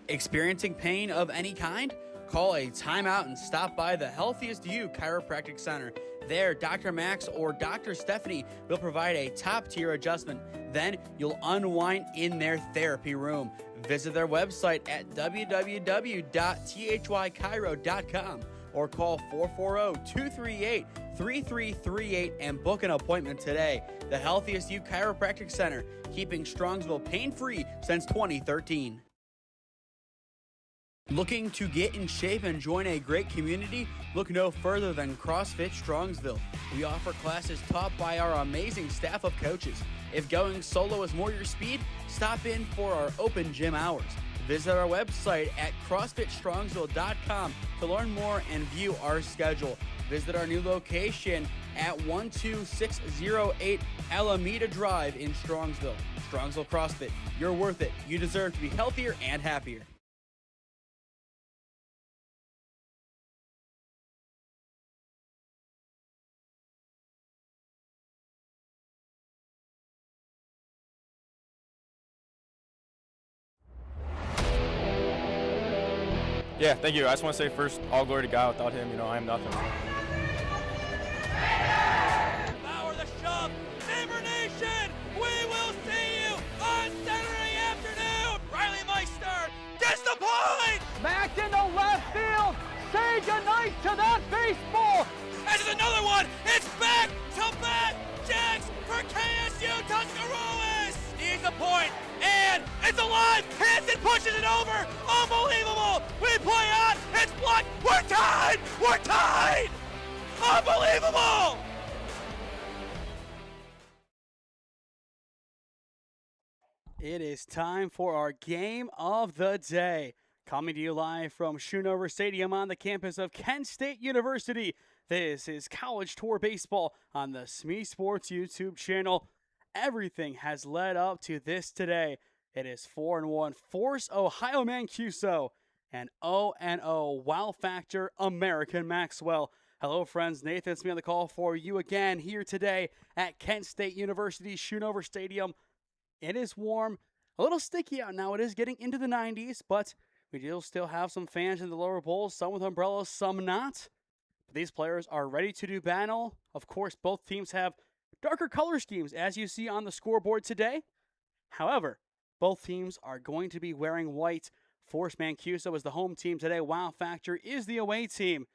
Experiencing pain of any kind? Call a timeout and stop by the Healthiest You Chiropractic Center. There, Dr. Max or Dr. Stephanie will provide a top-tier adjustment. Then you'll unwind in their therapy room. Visit their website at www.thychiro.com or call 440-238-3338 and book an appointment today. The Healthiest You Chiropractic Center, keeping Strongsville pain-free since 2013. Looking to get in shape and join a great community? Look no further than CrossFit Strongsville. We offer classes taught by our amazing staff of coaches. If going solo is more your speed, stop in for our open gym hours. Visit our website at CrossFitStrongsville.com to learn more and view our schedule. Visit our new location at 12608 Alameda Drive in Strongsville. Strongsville CrossFit, you're worth it. You deserve to be healthier and happier. Yeah, thank you. I just want to say first, all glory to God. Without him, I am nothing. Power the shove, Neighbor Nation, we will see you on Saturday afternoon. Riley Meister gets the point. Back into left field. Say goodnight to that baseball. This is another one. It's back to back jacks for KSU Tuscarawas. He's the point, and it's alive. Hanson pushes it over. Unbelievable. We play on. It's blocked. We're tied. We're tied. Unbelievable. It is time for our game of the day. Coming to you live from Schoonover Stadium on the campus of Kent State University. This is College Tour Baseball on the SmeeSports YouTube channel. Everything has led up to this today. It is 4-1 Force Ohio Mancuso and 0-0 Wow Factor American Maxwell. Hello friends, Nathan Smee on the call for you again here today at Kent State University Schoonover Stadium. It is warm, a little sticky out now. It is getting into the 90s, but we do still have some fans in the lower bowls, some with umbrellas, some not. But these players are ready to do battle. Of course, both teams have darker color schemes, as you see on the scoreboard today. However, both teams are going to be wearing white. Force Mancuso is the home team today. Wow Factor is the away team.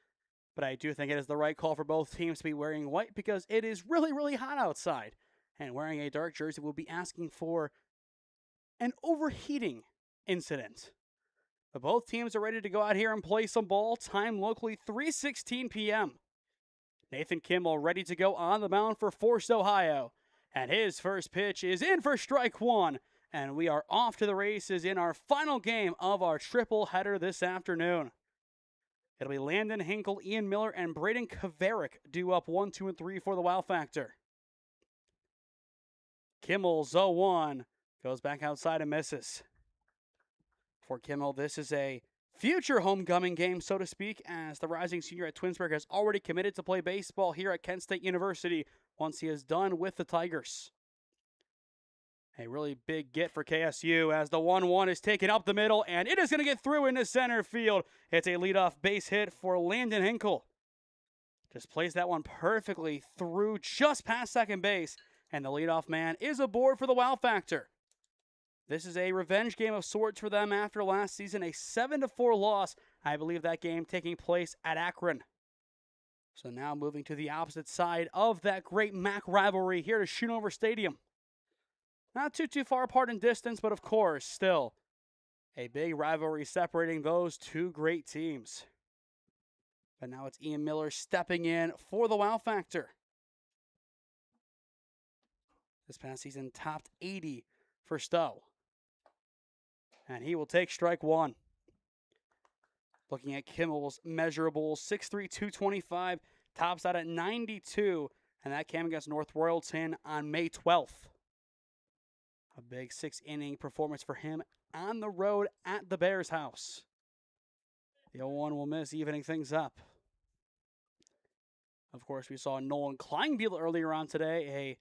But I do think it is the right call for both teams to be wearing white because it is really, really hot outside. And wearing a dark jersey will be asking for an overheating incident. But both teams are ready to go out here and play some ball. Time locally 3:16 p.m. Nathan Kimmel ready to go on the mound for Force Ohio. And his first pitch is in for strike one. And we are off to the races in our final game of our triple header this afternoon. It'll be Landon Hinkle, Ian Miller, and Braden Kaverick due up 1, 2, and 3 for the Wow Factor. Kimmel's 0-1. Goes back outside and misses. For Kimmel, this is a future homecoming game, so to speak, as the rising senior at Twinsburg has already committed to play baseball here at Kent State University once he is done with the Tigers. A really big get for KSU as the 1-1 is taken up the middle, and it is going to get through into center field. It's a leadoff base hit for Landon Hinkle. Just plays that one perfectly through just past second base, and the leadoff man is aboard for the Wow Factor. This is a revenge game of sorts for them after last season, a 7-4 loss. I believe that game taking place at Akron. So now moving to the opposite side of that great MAC rivalry here to Schoonover Stadium. Not too far apart in distance, but of course, still a big rivalry separating those two great teams. But now it's Ian Miller stepping in for the Wow Factor. This past season topped 80 for Stowe. And he will take strike one. Looking at Kimmel's measurables, 6'3", 225, tops out at 92, and that came against North Royalton on May 12th. A big 6-inning performance for him on the road at the Bears' house. The 0-1 will miss, evening things up. Of course, we saw Nolan Kleinbiel earlier on today, a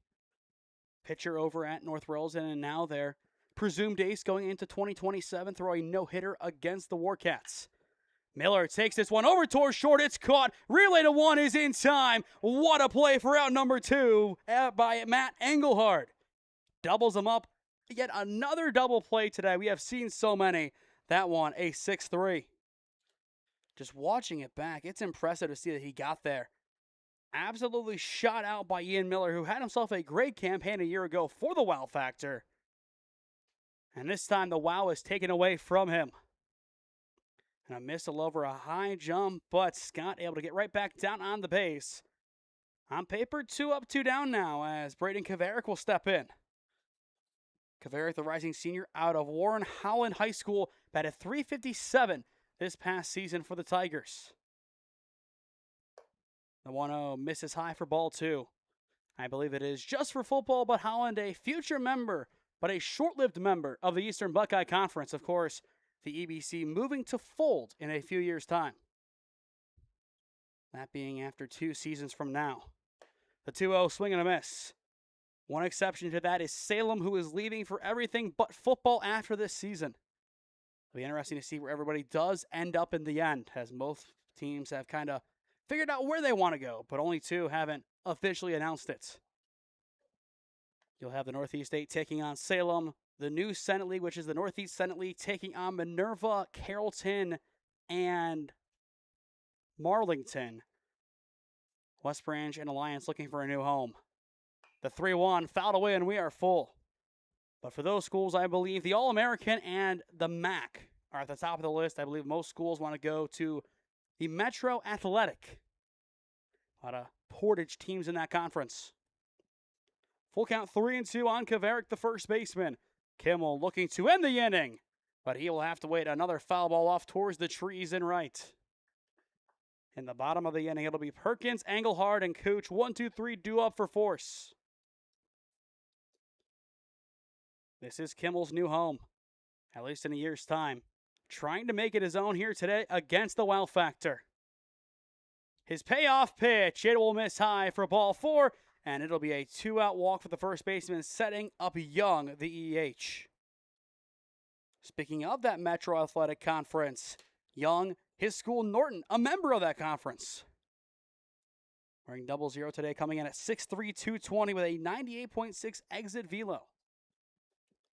pitcher over at North Royalton, and now they're presumed ace going into 2027, throwing a no-hitter against the Warcats. Miller takes this one over towards short. It's caught. Relay to one is in time. What a play for out number 2 by Matt Engelhard. Doubles him up. Yet another double play today. We have seen so many. That one, a 6-3. Just watching it back, it's impressive to see that he got there. Absolutely shot out by Ian Miller, who had himself a great campaign a year ago for the Wow Factor. And this time the Wow is taken away from him. And a missile over a high jump, but Scott able to get right back down on the base. On paper, 2 up, 2 down now as Braden Kavaric will step in. Kavaric, the rising senior out of Warren Howland High School, batted .357 this past season for the Tigers. The 1-0 misses high for ball 2. I believe it is just for football, but Howland, a future member, but a short-lived member of the Eastern Buckeye Conference. Of course, the EBC moving to fold in a few years' time. That being after 2 seasons from now. The 2-0 swing and a miss. One exception to that is Salem, who is leaving for everything but football after this season. It'll be interesting to see where everybody does end up in the end, as most teams have kind of figured out where they want to go, but only 2 haven't officially announced it. You'll have the Northeast 8 taking on Salem, the new Senate League, which is the Northeast Senate League, taking on Minerva, Carrollton, and Marlington. West Branch and Alliance looking for a new home. The 3-1 fouled away, and we are full. But for those schools, I believe the All-American and the MAC are at the top of the list. I believe most schools want to go to the Metro Athletic. A lot of Portage teams in that conference. Full count 3-2 on Kavaric, the first baseman. Kimmel looking to end the inning, but he will have to wait another foul ball off towards the trees and right. In the bottom of the inning, it'll be Perkins, Engelhard, and Cooch. 1-2-3 due up for force. This is Kimmel's new home, at least in a year's time. Trying to make it his own here today against the Wow Factor. His payoff pitch, it will miss high for ball 4, and it'll be a 2-out walk for the first baseman, setting up Young, the EH. Speaking of that Metro Athletic Conference, Young, his school Norton, a member of that conference. Wearing 00 today, coming in at 6'3", 220 with a 98.6 exit velo.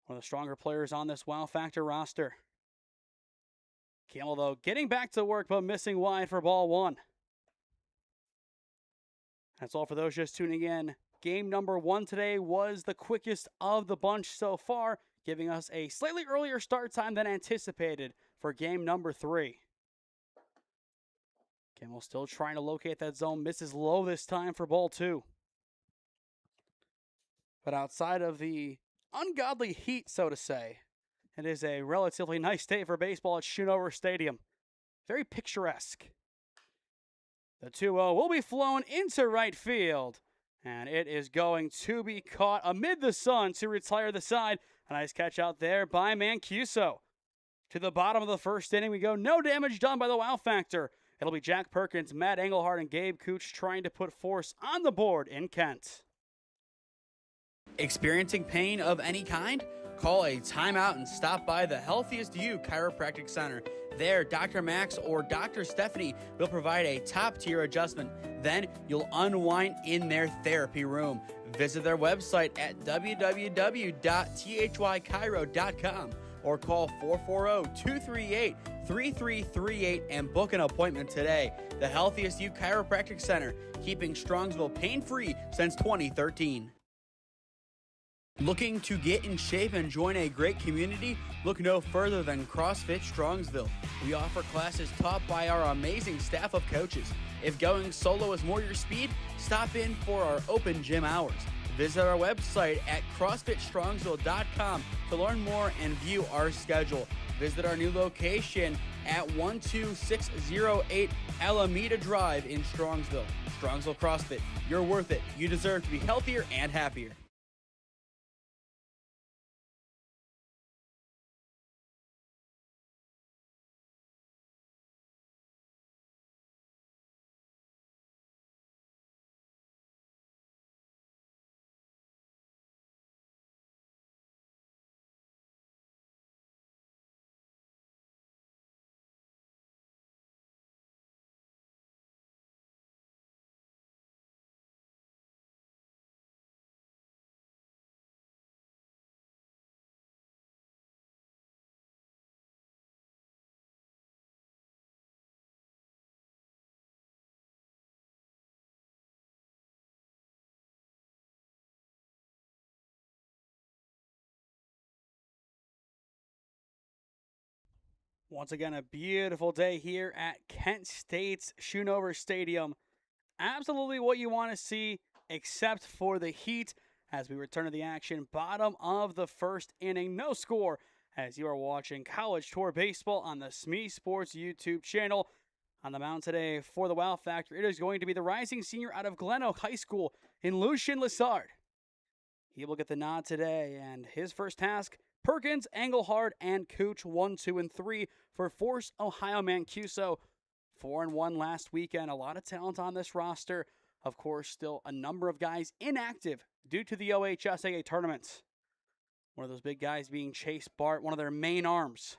One of the stronger players on this Wow Factor roster. Kimmel, though, getting back to work, but missing wide for ball 1. That's all for those just tuning in. Game number 1 today was the quickest of the bunch so far, giving us a slightly earlier start time than anticipated for game number 3. Kimmel still trying to locate that zone, misses low this time for ball 2. But outside of the ungodly heat, so to say, it is a relatively nice day for baseball at Schoonover Stadium. Very picturesque. The 2-0 will be flown into right field, and it is going to be caught amid the sun to retire the side. A nice catch out there by Mancuso. To the bottom of the first inning we go. No damage done by the Wow Factor. It'll be Jack Perkins, Matt Engelhard, and Gabe Cooch trying to put force on the board in Kent. Experiencing pain of any kind? Call a timeout and stop by the Healthiest You Chiropractic Center. There, Dr. Max or Dr. Stephanie will provide a top-tier adjustment. Then you'll unwind in their therapy room. Visit their website at www.thychiro.com or call 440-238-3338 and book an appointment today. The Healthiest You Chiropractic Center, keeping Strongsville pain-free since 2013. Looking to get in shape and join a great community? Look no further than CrossFit Strongsville. We offer classes taught by our amazing staff of coaches. If going solo is more your speed, stop in for our open gym hours. Visit our website at CrossFitStrongsville.com to learn more and view our schedule. Visit our new location at 12608 Alameda Drive in Strongsville. Strongsville CrossFit, you're worth it. You deserve to be healthier and happier. Once again, a beautiful day here at Kent State's Schoonover Stadium. Absolutely what you want to see, except for the heat as we return to the action. Bottom of the first inning, no score, as you are watching College Tour Baseball on the SmeeSports YouTube channel. On the mound today for the Wow Factor, it is going to be the rising senior out of Glen Oak High School in Lucian Lessard. He will get the nod today, and his first task, Perkins, Engelhard, and Cooch 1, 2, and 3 for Force Ohio Mancuso. 4-1 last weekend. A lot of talent on this roster. Of course, still a number of guys inactive due to the OHSAA tournament. One of those big guys being Chase Bart, one of their main arms.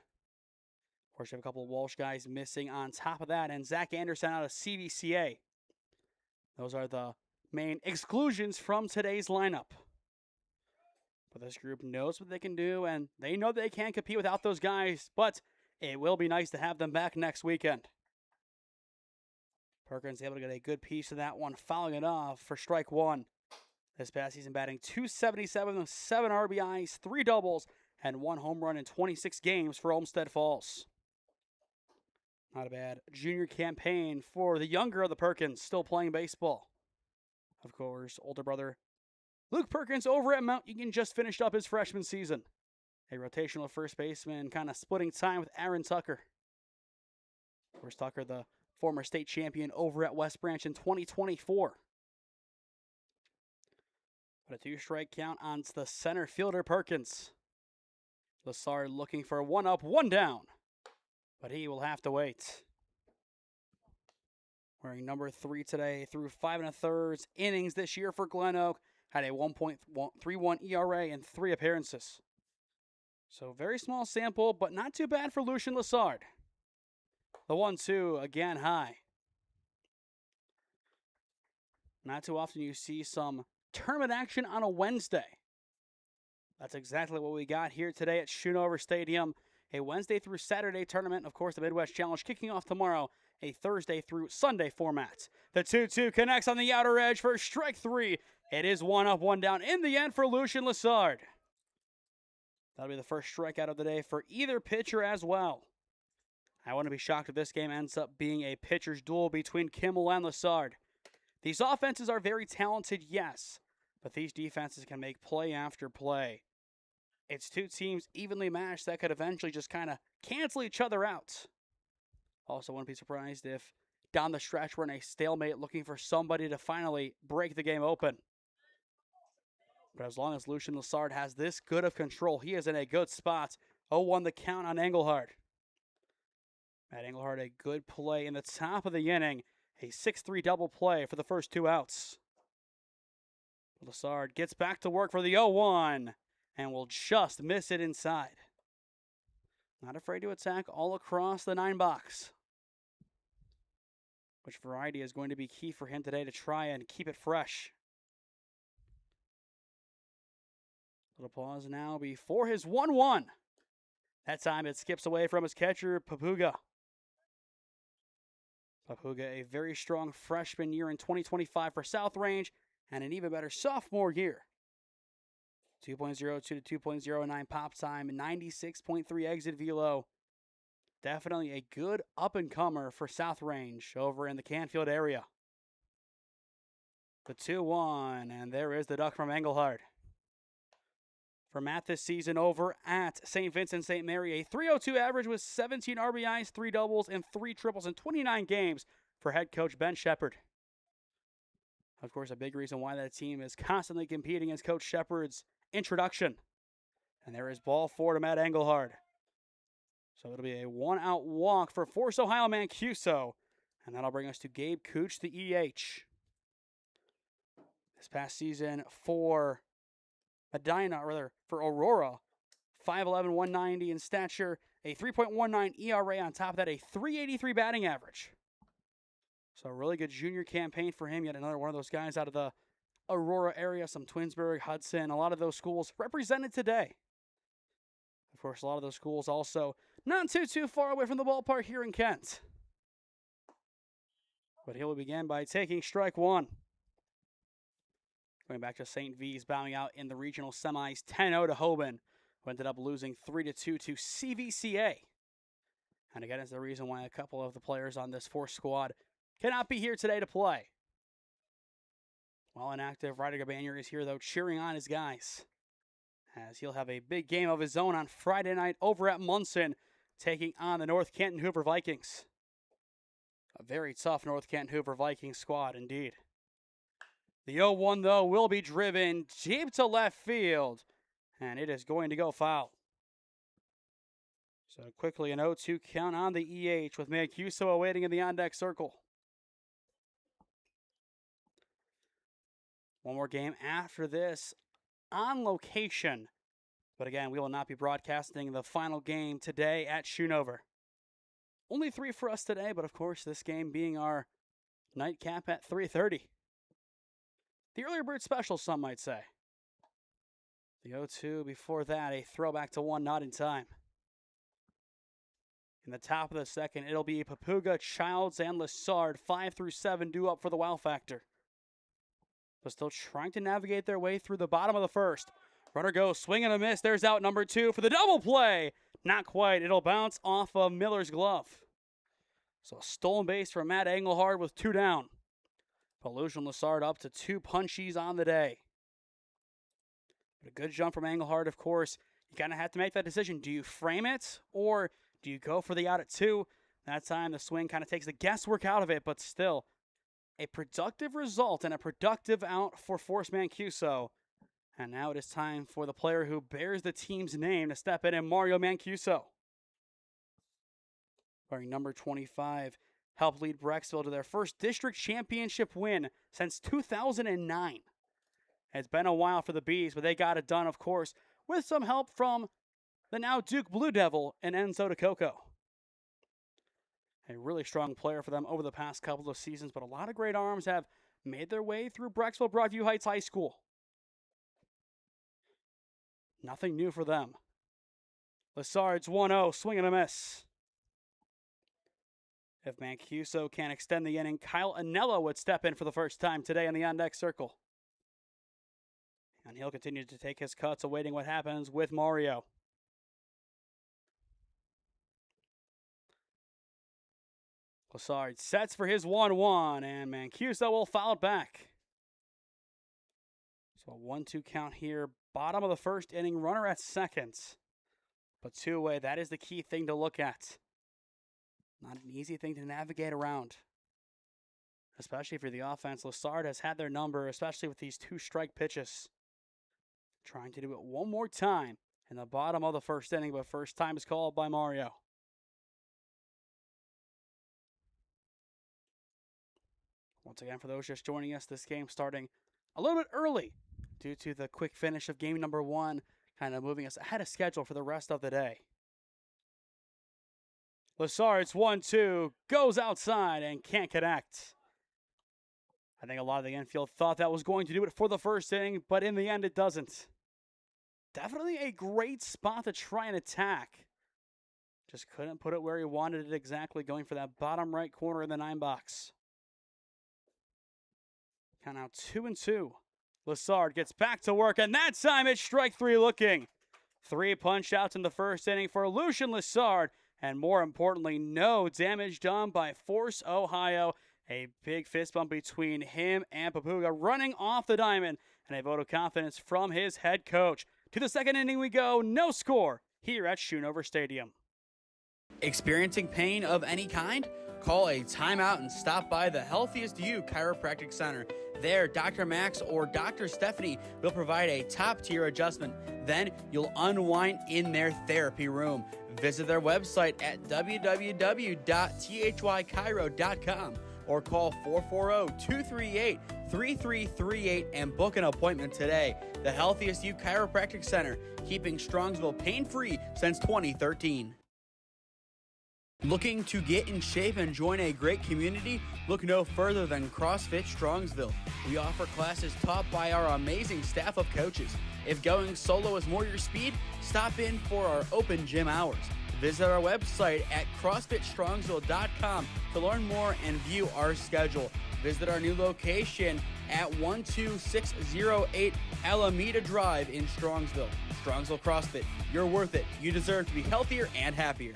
Of course, you have a couple of Walsh guys missing on top of that, and Zach Anderson out of CVCA. Those are the main exclusions from today's lineup. But this group knows what they can do, and they know they can't compete without those guys, but it will be nice to have them back next weekend. Perkins able to get a good piece of that one, fouling it off for strike one. This past season batting .277 with 7 RBIs, 3 doubles, and 1 home run in 26 games for Olmsted Falls. Not a bad junior campaign for the younger of the Perkins, still playing baseball. Of course, older brother Luke Perkins over at Mount Union just finished up his freshman season. A rotational first baseman, kind of splitting time with Aaron Tucker. Of course, Tucker, the former state champion over at West Branch in 2024. But a 2-strike count on the center fielder, Perkins. Lessard looking for 1 up, 1 down. But he will have to wait. Wearing number 3 today through 5 1/3 innings this year for Glen Oak. Had a 1.31 ERA and 3 appearances. So very small sample, but not too bad for Lucian Lessard. The 1-2 again high. Not too often you see some tournament action on a Wednesday. That's exactly what we got here today at Schoonover Stadium. A Wednesday through Saturday tournament. Of course, the Midwest Challenge kicking off tomorrow. A Thursday through Sunday format. The 2-2 connects on the outer edge for strike 3. It is 1 up, 1 down in the end for Lucian Lessard. That'll be the first strikeout of the day for either pitcher as well. I wouldn't be shocked if this game ends up being a pitcher's duel between Kimmel and Lessard. These offenses are very talented, yes, but these defenses can make play after play. It's 2 teams evenly matched that could eventually just kind of cancel each other out. Also, wouldn't be surprised if down the stretch we're in a stalemate looking for somebody to finally break the game open. But as long as Lucian Lessard has this good of control, he is in a good spot. 0-1 the count on Engelhard. Matt Engelhard, a good play in the top of the inning. A 6-3 double play for the first 2 outs. Lessard gets back to work for the 0-1 and will just miss it inside. Not afraid to attack all across the 9 box. Which variety is going to be key for him today to try and keep it fresh. Little pause now before his 1-1. That time it skips away from his catcher, Papuga. Papuga, a very strong freshman year in 2025 for South Range, and an even better sophomore year. 2.02 to 2.09 pop time, 96.3 exit velo. Definitely a good up-and-comer for South Range over in the Canfield area. The 2-1, and there is the duck from Engelhard. For Matt this season over at St. Vincent St. Mary, a .302 average with 17 RBIs, 3 doubles, and 3 triples in 29 games for head coach Ben Shepard. Of course, a big reason why that team is constantly competing is Coach Shepard's introduction. And there is ball 4 to Matt Engelhard. So it'll be a 1-out walk for Force Ohio Mancuso. And that'll bring us to Gabe Cooch, the EH. This past season for Aurora, 5'11", 190 in stature, a 3.19 ERA on top of that, a .383 batting average. So a really good junior campaign for him. Yet another one of those guys out of the Aurora area, some Twinsburg, Hudson, a lot of those schools represented today. Of course, a lot of those schools also not too far away from the ballpark here in Kent. But he'll begin by taking strike 1. Going back to St. V's, bowing out in the regional semis 10-0 to Hoban, who ended up losing 3-2 to CVCA. And again, it's the reason why a couple of the players on this force squad cannot be here today to play. While inactive, Ryder Gabanier is here, though, cheering on his guys, as he'll have a big game of his own on Friday night over at Munson, taking on the North Canton Hoover Vikings. A very tough North Canton Hoover Vikings squad, indeed. The 0-1, though, will be driven deep to left field, and it is going to go foul. So quickly an 0-2 count on the EH with Mancuso awaiting in the on-deck circle. One more game after this on location. But again, we will not be broadcasting the final game today at Schoonover. Only 3 for us today, but of course this game being our nightcap at 3:30. The earlier bird special, some might say. The 0-2 before that, a throwback to one not in time. In the top of the second, it'll be Papuga, Childs, and Lessard, 5 through 7, due up for the Wow Factor. But still trying to navigate their way through the bottom of the first. Runner goes, swing and a miss. There's out number 2 for the double play. Not quite. It'll bounce off of Miller's glove. So a stolen base from Matt Engelhard with 2 down. Lucian Lessard up to 2 punchies on the day. But a good jump from Engelhard, of course. You kind of have to make that decision. Do you frame it or do you go for the out at 2? That time the swing kind of takes the guesswork out of it, but still a productive result and a productive out for Force Mancuso. And now it is time for the player who bears the team's name to step in, and Mario Mancuso, wearing number 25, helped lead Brecksville to their first district championship win since 2009. It's been a while for the Bees, but they got it done, of course, with some help from the now Duke Blue Devil and Enzo DeCoco. A really strong player for them over the past couple of seasons, but a lot of great arms have made their way through Brecksville Broadview Heights High School. Nothing new for them. Lessard's 1-0, swing and a miss. If Mancuso can extend the inning, Kyle Anello would step in for the first time today in the on-deck circle. And he'll continue to take his cuts, awaiting what happens with Mario. Lessard sets for his 1-1, and Mancuso will foul it back. So a 1-2 count here. Bottom of the first inning, runner at second. But 2 away, that is the key thing to look at. Not an easy thing to navigate around, especially for the offense. Lessard has had their number, especially with these 2 strike pitches. Trying to do it one more time in the bottom of the first inning, but first time is called by Mario. Once again, for those just joining us, this game starting a little bit early due to the quick finish of game number 1, kind of moving us ahead of schedule for the rest of the day. Lessard's 1-2, goes outside and can't connect. I think a lot of the infield thought that was going to do it for the first inning, but in the end it doesn't. Definitely a great spot to try and attack. Just couldn't put it where he wanted it exactly, going for that bottom right corner in the 9 box. Count out 2-2. Lessard gets back to work, and that time it's strike 3 looking. 3 punch outs in the first inning for Lucian Lessard. And more importantly, no damage done by Force Ohio. A big fist bump between him and Papuga, running off the diamond, and a vote of confidence from his head coach. To the second inning we go, no score here at Schoonover Stadium. Experiencing pain of any kind? Call a timeout and stop by the Healthiest You Chiropractic Center. There, Dr. Max or Dr. Stephanie will provide a top-tier adjustment. Then you'll unwind in their therapy room. Visit their website at www.thychiro.com or call 440-238-3338 and book an appointment today. The Healthiest You Chiropractic Center, keeping Strongsville pain-free since 2013. Looking to get in shape and join a great community? Look no further than CrossFit Strongsville. We offer classes taught by our amazing staff of coaches. If going solo is more your speed, stop in for our open gym hours. Visit our website at CrossFitStrongsville.com to learn more and view our schedule. Visit our new location at 12608 Alameda Drive in Strongsville. Strongsville CrossFit, you're worth it. You deserve to be healthier and happier.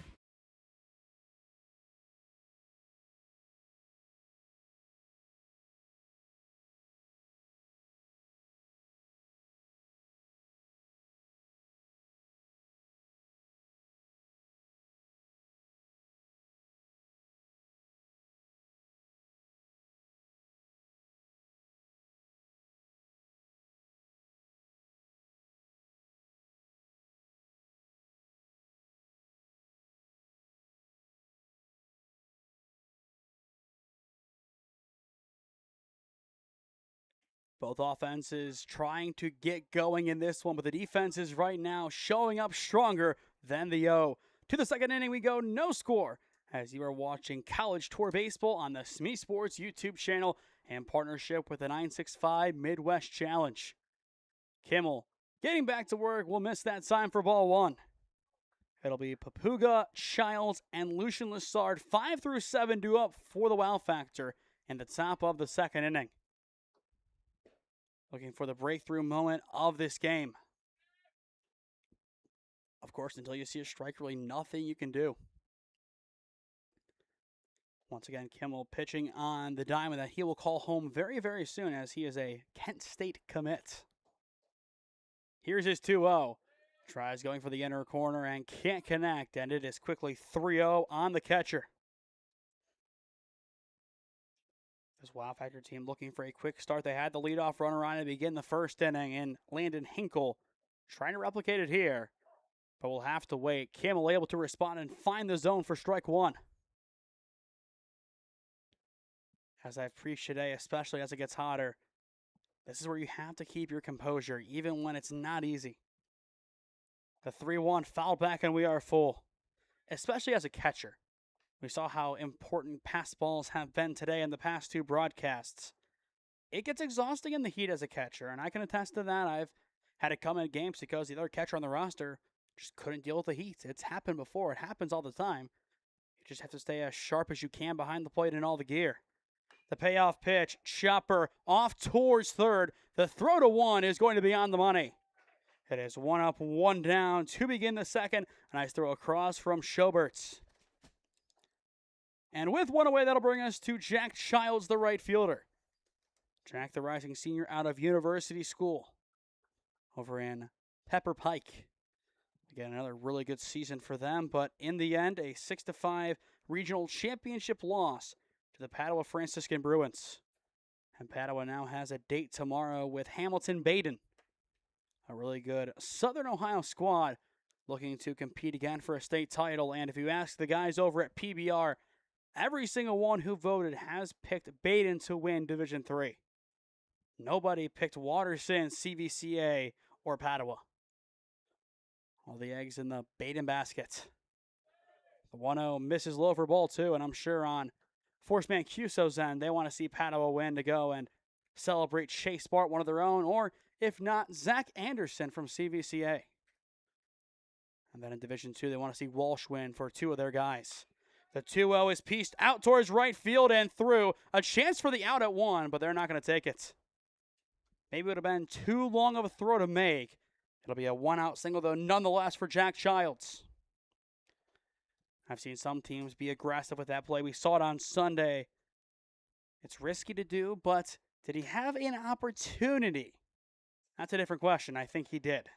Both offenses trying to get going in this one, but the defenses right now showing up stronger than the O. To the second inning we go, no score, as you are watching College Tour Baseball on the SmeeSports YouTube channel in partnership with the 965 Midwest Challenge. Kimmel getting back to work will miss that sign for ball one. It'll be Papuga, Childs, and Lucian Lessard, 5 through 7 due up for the Wow Factor in the top of the second inning. Looking for the breakthrough moment of this game. Of course, until you see a strike, really nothing you can do. Once again, Kimmel pitching on the diamond that he will call home very, very soon, as he is a Kent State commit. Here's his 2-0. Tries going for the inner corner and can't connect, and it is quickly 3-0 on the catcher. This Wow Factor team looking for a quick start. They had the leadoff runner on to begin the first inning, and Landon Hinkle trying to replicate it here, but we'll have to wait. Kimmel able to respond and find the zone for strike one. As I've preached today, especially as it gets hotter, this is where you have to keep your composure, even when it's not easy. The 3-1 foul back, and we are full, especially as a catcher. We saw how important pass balls have been today in the past two broadcasts. It gets exhausting in the heat as a catcher, and I can attest to that. I've had to come in games because the other catcher on the roster just couldn't deal with the heat. It's happened before. It happens all the time. You just have to stay as sharp as you can behind the plate in all the gear. The payoff pitch, chopper off towards third. The throw to one is going to be on the money. It is 1 up, 1 down to begin the second. A nice throw across from Schoberts. And with one away, that'll bring us to Jack Childs, the right fielder. Jack, the rising senior out of University School over in Pepper Pike. Again, another really good season for them, but in the end, a 6-5 regional championship loss to the Padua Franciscan Bruins. And Padua now has a date tomorrow with Hamilton Baden, a really good Southern Ohio squad looking to compete again for a state title. And if you ask the guys over at PBR, every single one who voted has picked Baden to win Division III. Nobody picked Watterson, CVCA, or Padua. All the eggs in the Baden basket. The 1-0 misses low for ball two, and I'm sure on Force Mancuso's end, they want to see Padua win to go and celebrate Chase Bart, one of their own, or if not, Zach Anderson from CVCA. And then in Division II, they want to see Walsh win for two of their guys. The 2-0 is pieced out towards right field and through. A chance for the out at one, but they're not going to take it. Maybe it would have been too long of a throw to make. It'll be a one-out single, though, nonetheless, for Jack Childs. I've seen some teams be aggressive with that play. We saw it on Sunday. It's risky to do, but did he have an opportunity? That's a different question. I think he did.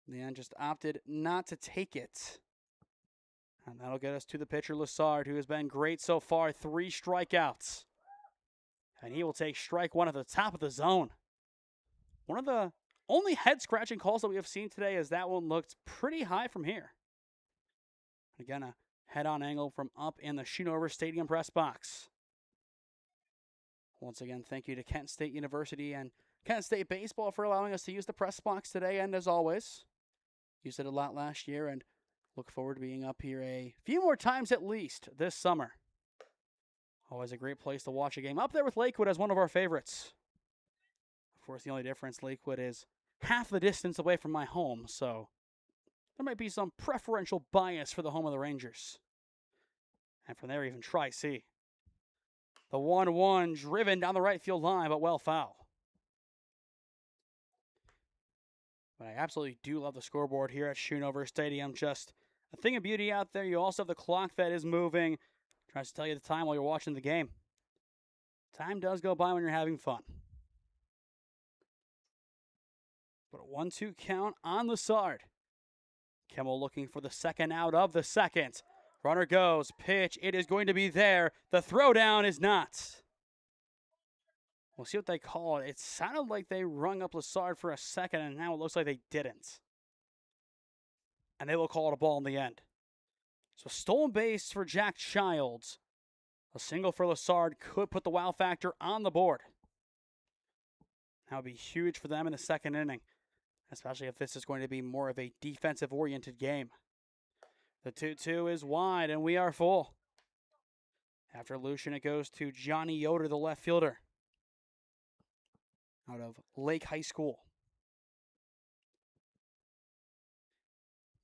In the end, just opted not to take it. And that'll get us to the pitcher, Lessard, who has been great so far. 3 strikeouts. And he will take strike one at the top of the zone. One of the only head-scratching calls that we have seen today is that one looked pretty high from here. Again, a head-on angle from up in the Schoonover Stadium press box. Once again, thank you to Kent State University and Kent State Baseball for allowing us to use the press box today. And as always, used it a lot last year and look forward to being up here a few more times at least this summer. Always a great place to watch a game. Up there with Lakewood as one of our favorites. Of course, the only difference, Lakewood is half the distance away from my home, so there might be some preferential bias for the home of the Rangers. And from there, even Tri-C. The 1-1 driven down the right field line, but well foul. But I absolutely do love the scoreboard here at Schoonover Stadium. Just a thing of beauty out there. You also have the clock that is moving. Tries to tell you the time while you're watching the game. Time does go by when you're having fun. But a 1-2 count on Lessard. Kimmel looking for the second out of the second. Runner goes, pitch, it is going to be there. The throwdown is not. We'll see what they call it. It sounded like they rung up Lessard for a second, and now it looks like they didn't. And they will call it a ball in the end. So stolen base for Jack Childs. A single for Lessard could put the wow factor on the board. That would be huge for them in the second inning, especially if this is going to be more of a defensive-oriented game. The 2-2 is wide, and we are full. After Lucian, it goes to Johnny Yoder, the left fielder, out of Lake High School.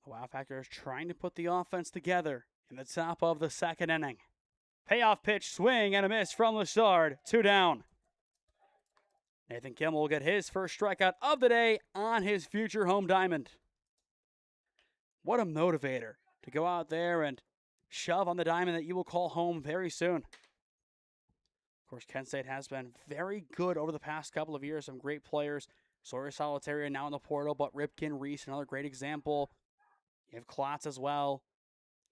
The Wow Factor is trying to put the offense together in the top of the second inning. Payoff pitch, swing, and a miss from Lessard. 2 down. Nathan Kimmel will get his first strikeout of the day on his future home diamond. What a motivator to go out there and shove on the diamond that you will call home very soon. Of course, Kent State has been very good over the past couple of years. Some great players. Sawyer Solitaria now in the portal, but Ripken, Reese, another great example. You have Klotz as well.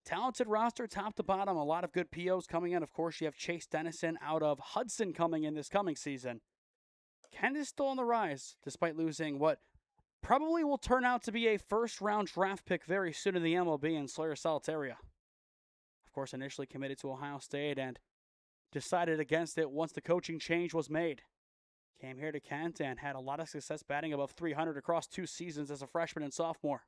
Talented roster, top to bottom. A lot of good POs coming in. Of course, you have Chase Dennison out of Hudson coming in this coming season. Kent is still on the rise, despite losing what probably will turn out to be a first-round draft pick very soon in the MLB in Sawyer Solitaria. Of course, initially committed to Ohio State and decided against it once the coaching change was made. Came here to Kent and had a lot of success batting above 300 across 2 seasons as a freshman and sophomore.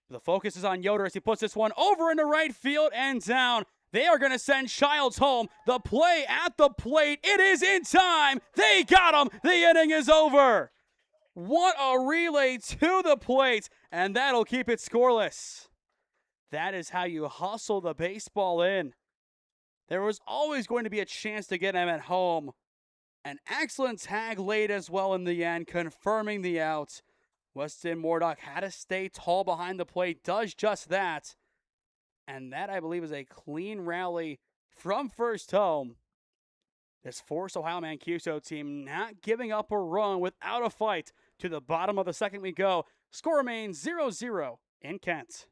The focus is on Yoder as he puts this one over into right field and down. They are going to send Childs home. The play at the plate. It is in time. They got him. The inning is over. What a relay to the plate, and that'll keep it scoreless. That is how you hustle the baseball in. There was always going to be a chance to get him at home. An excellent tag late as well in the end, confirming the out. Weston Moordock had to stay tall behind the plate, does just that. And that, I believe, is a clean rally from first home. This Force Ohio Mancuso team not giving up a run without a fight. To the bottom of the second we go. Score remains 0-0 in Kent.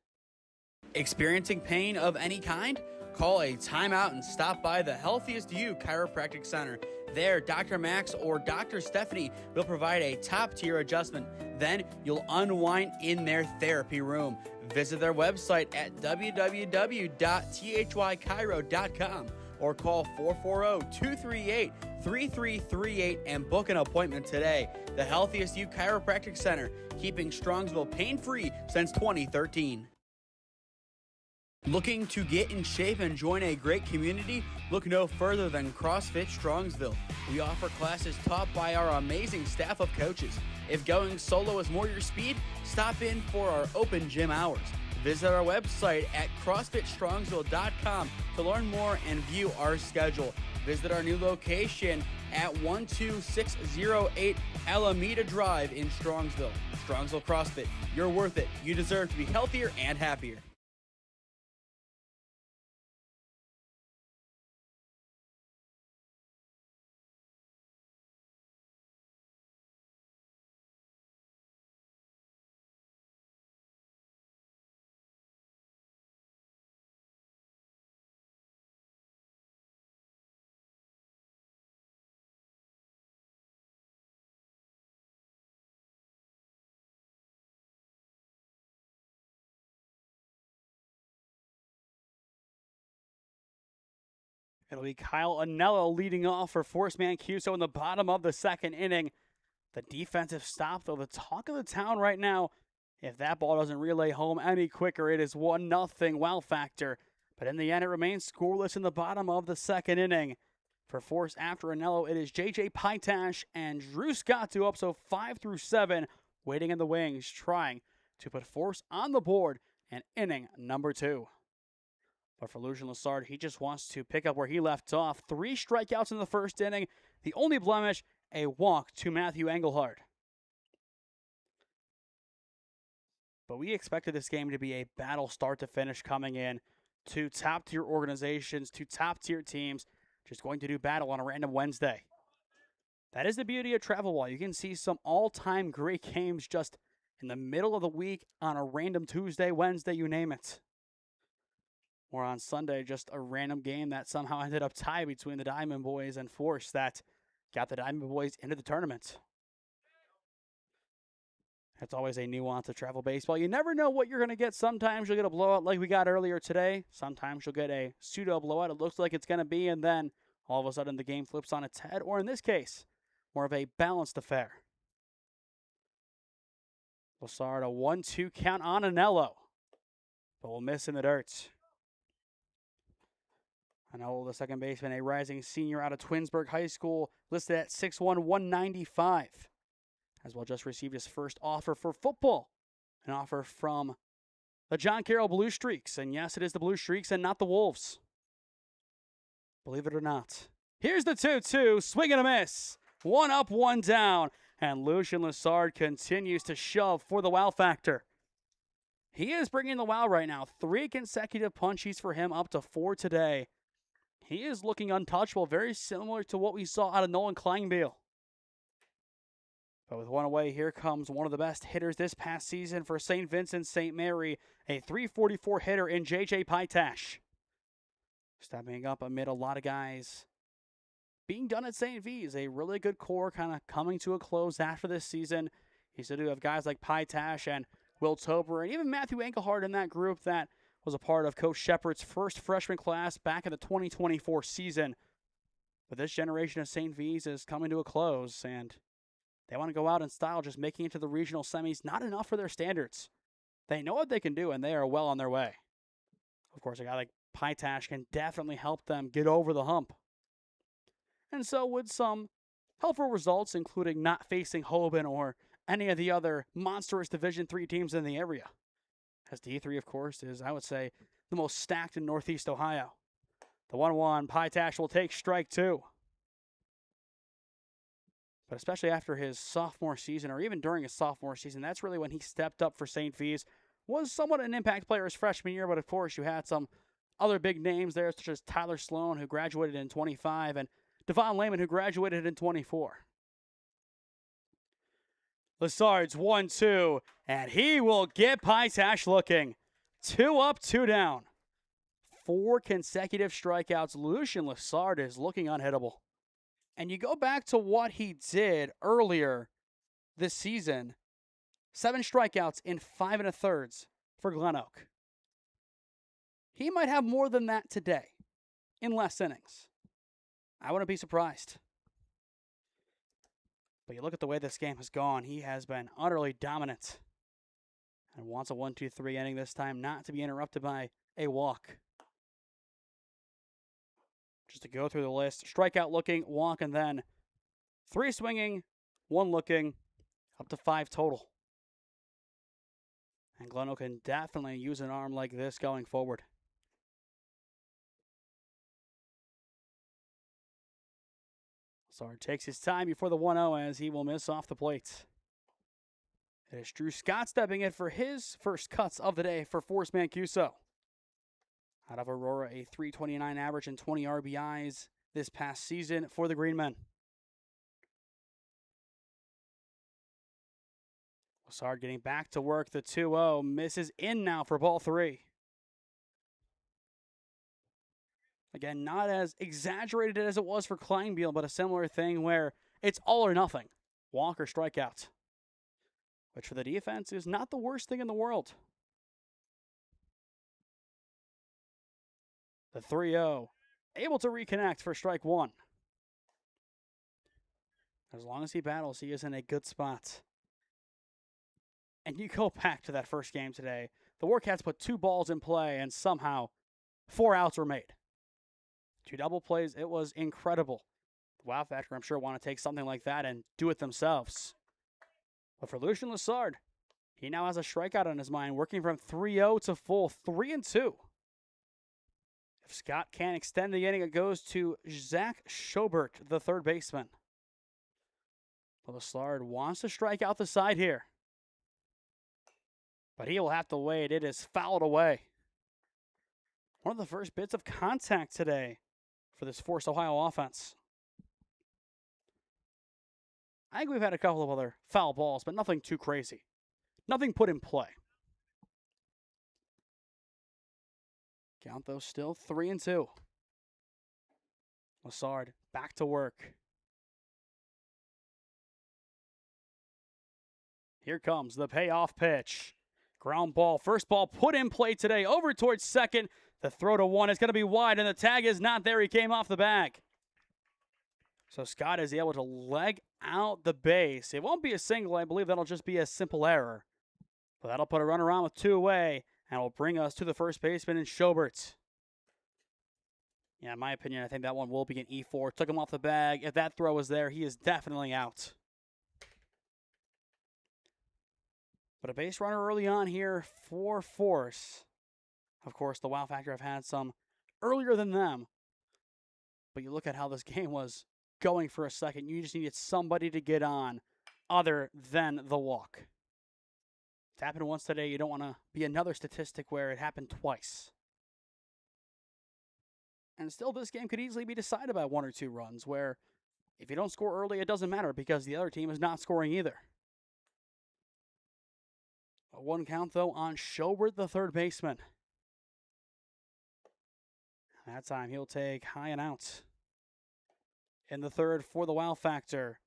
Experiencing pain of any kind? Call a timeout and stop by the Healthiest You Chiropractic Center. There, Dr. Max or Dr. Stephanie will provide a top-tier adjustment. Then you'll unwind in their therapy room. Visit their website at www.thychiro.com or call 440-238-3338 and book an appointment today. The Healthiest You Chiropractic Center, keeping Strongsville pain-free since 2013. Looking to get in shape and join a great community? Look no further than CrossFit Strongsville. We offer classes taught by our amazing staff of coaches. If going solo is more your speed, stop in for our open gym hours. Visit our website at CrossFitStrongsville.com to learn more and view our schedule. Visit our new location at 12608 Alameda Drive in Strongsville. Strongsville CrossFit, you're worth it. You deserve to be healthier and happier. It'll be Kyle Anello leading off for Force Mancuso in the bottom of the second inning. The defensive stop, though, the talk of the town right now. If that ball doesn't relay home any quicker, it is 1-0 Wow Factor. But in the end, it remains scoreless in the bottom of the second inning. For Force after Anello, it is J.J. Pytash and Drew Scotto up, so 5 through 7, waiting in the wings, trying to put Force on the board in inning number 2. But for Lucian Lessard, he just wants to pick up where he left off. 3 strikeouts in the first inning. The only blemish, a walk to Matthew Engelhard. But we expected this game to be a battle start to finish coming in. 2 top-tier organizations, 2 top-tier teams just going to do battle on a random Wednesday. That is the beauty of travel ball. You can see some all-time great games just in the middle of the week on a random Tuesday, Wednesday, you name it. Or on Sunday, just a random game that somehow ended up tied between the Diamond Boys and Force that got the Diamond Boys into the tournament. That's always a nuance of travel baseball. You never know what you're going to get. Sometimes you'll get a blowout like we got earlier today. Sometimes you'll get a pseudo blowout. It looks like it's going to be, and then all of a sudden the game flips on its head. Or in this case, more of a balanced affair. Lessard, a 1-2 count on Anello, but will miss in the dirt. Anello, the second baseman, a rising senior out of Twinsburg High School, listed at 6'1", 195. As well, just received his first offer for football, an offer from the John Carroll Blue Streaks. And yes, it is the Blue Streaks and not the Wolves. Believe it or not. Here's the 2-2, swing and a miss. One up, one down. And Lucian Lessard continues to shove for the wow factor. He is bringing the wow right now. 3 consecutive punchies for him, up to 4 today. He is looking untouchable, very similar to what we saw out of Nolan Kleinbiel. But with one away, here comes one of the best hitters this past season for St. Vincent St. Mary, a .344 hitter in J.J. Pytash. Stepping up amid a lot of guys being done at St. V's, a really good core kind of coming to a close after this season. You still do have guys like Pytash and Will Tober and even Matthew Engelhardt in that group that was a part of Coach Shepard's first freshman class back in the 2024 season. But this generation of St. V's is coming to a close, and they want to go out in style, just making it to the regional semis. Not enough for their standards. They know what they can do, and they are well on their way. Of course, a guy like Pytash can definitely help them get over the hump. And so with some helpful results, including not facing Hoban or any of the other monstrous Division III teams in the area. As D3, of course, is, I would say, the most stacked in Northeast Ohio. The 1-1, Pytash will take strike 2. But especially after his sophomore season, or even during his sophomore season, that's really when he stepped up for St. V's. Was somewhat an impact player his freshman year, but of course you had some other big names there, such as Tyler Sloan, who graduated in 25, and Devon Lehman, who graduated in 24. Lessard's 1-2, and he will get Pytash looking. 2 up, 2 down. 4 consecutive strikeouts. Lucian Lessard is looking unhittable. And you go back to what he did earlier this season. 7 strikeouts in 5 1/3 for Glen Oak. He might have more than that today in less innings. I wouldn't be surprised. But you look at the way this game has gone, he has been utterly dominant. And wants a 1-2-3 inning this time, not to be interrupted by a walk. Just to go through the list, strikeout looking, walk, and then 3 swinging, 1 looking, up to 5 total. And Glen Oak can definitely use an arm like this going forward. Lessard takes his time before the 1-0 as he will miss off the plate. It is Drew Scott stepping in for his first cuts of the day for Forrest Mancuso. Out of Aurora, a .329 average and 20 RBIs this past season for the Green Men. Lessard getting back to work. The 2-0 misses in now for ball 3. Again, not as exaggerated as it was for Kleinbiel, but a similar thing where it's all or nothing. Walk or strikeout. Which for the defense is not the worst thing in the world. The 3-0, able to reconnect for strike 1. As long as he battles, he is in a good spot. And you go back to that first game today. The Warcats put 2 balls in play, and somehow 4 outs were made. 2 double plays, it was incredible. The Wow Factor, I'm sure, want to take something like that and do it themselves. But for Lucian Lessard, he now has a strikeout on his mind, working from 3-0 to full 3-2. If Scott can't extend the inning, it goes to Zach Schobert, the third baseman. But Lessard wants to strike out the side here. But he will have to wait. It is fouled away. One of the first bits of contact today for this Force Ohio offense. I think we've had a couple of other foul balls, but nothing too crazy. Nothing put in play. Count those still 3-2. Lessard back to work. Here comes the payoff pitch. Ground ball, first ball put in play today, over towards second. The throw to 1 is going to be wide, and the tag is not there. He came off the bag. So Scott is able to leg out the base. It won't be a single. I believe that'll just be a simple error. But that'll put a runner on with 2 away, and will bring us to the first baseman in Schobert. Yeah, in my opinion, I think that one will be an E4. Took him off the bag. If that throw was there, he is definitely out. But a base runner early on here for Force. Of course, the Wow Factor have had some earlier than them. But you look at how this game was going for a second. You just needed somebody to get on other than the walk. It's happened once today. You don't want to be another statistic where it happened twice. And still, this game could easily be decided by 1 or 2 runs, where if you don't score early, it doesn't matter because the other team is not scoring either. A 1 count, though, on Schobert, the third baseman. That time, he'll take high and out. In the third for the Wow Factor,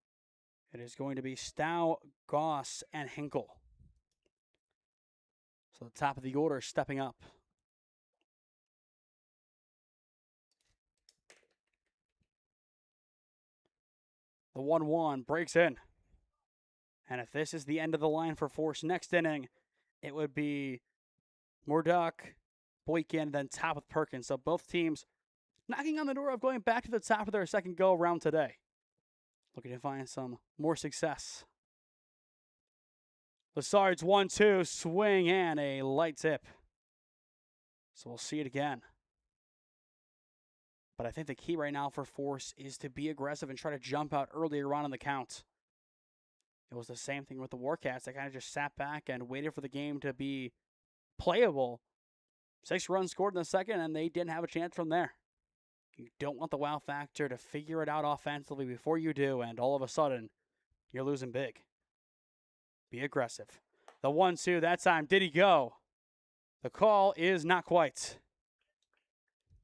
it is going to be Stow, Goss, and Hinkle. So the top of the order stepping up. The 1-1 breaks in. And if this is the end of the line for Force next inning, it would be Murdoch, Boykin, then top with Perkins. So both teams knocking on the door of going back to the top of their second go-around today. Looking to find some more success. Lassard's 1-2, swing and a light tip. So we'll see it again. But I think the key right now for Force is to be aggressive and try to jump out earlier on in the count. It was the same thing with the Warcats. They kind of just sat back and waited for the game to be playable. 6 runs scored in the second, and they didn't have a chance from there. You don't want the Wow Factor to figure it out offensively before you do, and all of a sudden, you're losing big. Be aggressive. The 1-2, that time, did he go? The call is not quite.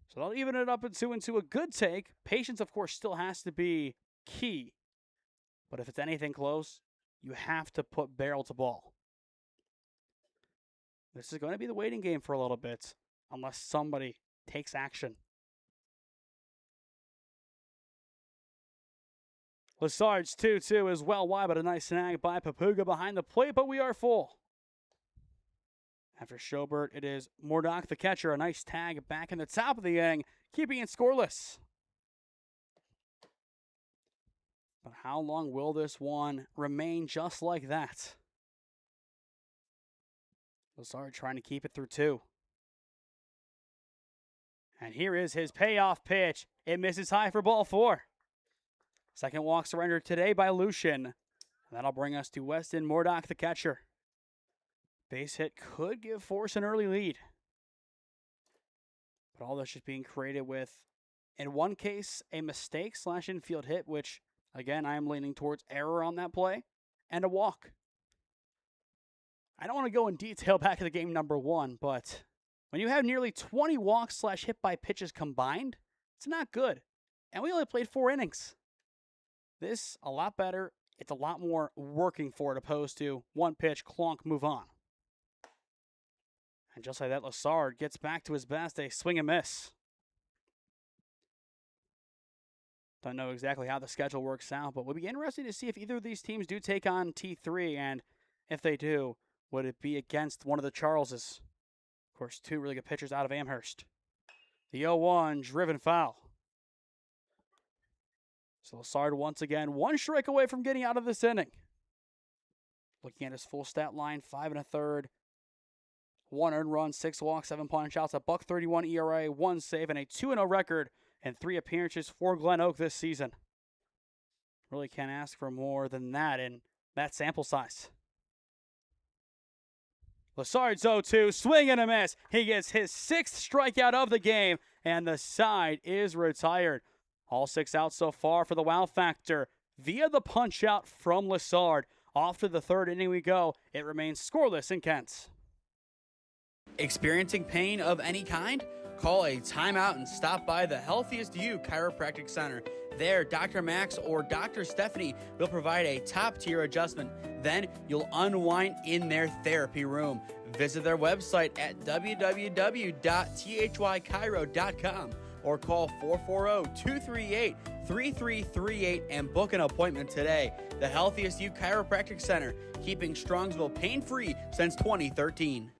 So they'll even it up into a good take. Patience, of course, still has to be key. But if it's anything close, you have to put barrel to ball. This is going to be the waiting game for a little bit, unless somebody takes action. Lassard's 2-2 is well wide, but a nice snag by Papuga behind the plate, but we are full. After Schobert, it is Murdoch, the catcher. A nice tag back in the top of the inning, keeping it scoreless. But how long will this one remain just like that? Lassard trying to keep it through 2. And here is his payoff pitch. It misses high for ball 4. Second walk surrendered today by Lucian. And that'll bring us to Weston Murdoch, the catcher. Base hit could give Force an early lead. But all this just being created with, in one case, a mistake / infield hit, which, again, I am leaning towards error on that play, and a walk. I don't want to go in detail back to the game number 1, but when you have nearly 20 walks / hit by pitches combined, it's not good. And we only played 4 innings. This, a lot better. It's a lot more working for it opposed to one pitch, clonk, move on. And just like that, Lassard gets back to his best, a swing and miss. Don't know exactly how the schedule works out, but we'll be interested to see if either of these teams do take on T3, and if they do, would it be against one of the Charleses? Of course, 2 really good pitchers out of Amherst. The 0-1, driven foul. So Lassard once again, 1 strike away from getting out of this inning. Looking at his full stat line, 5 1/3, 1 earned run, 6 walks, 7 punch outs, a .131 ERA, 1 save, and a 2-0 record, and 3 appearances for Glen Oak this season. Really can't ask for more than that in that sample size. Lassard's 0-2, swing and a miss. He gets his 6th strikeout of the game, and the side is retired. All 6 outs so far for the Wow Factor via the punch out from Lassard. Off to the 3rd inning we go. It remains scoreless in Kent. Experiencing pain of any kind? Call a timeout and stop by the Healthiest You Chiropractic Center. There, Dr. Max or Dr. Stephanie will provide a top-tier adjustment. Then you'll unwind in their therapy room. Visit their website at www.thychiro.com. or call 440-238-3338 and book an appointment today. The Healthiest You Chiropractic Center, keeping Strongsville pain-free since 2013.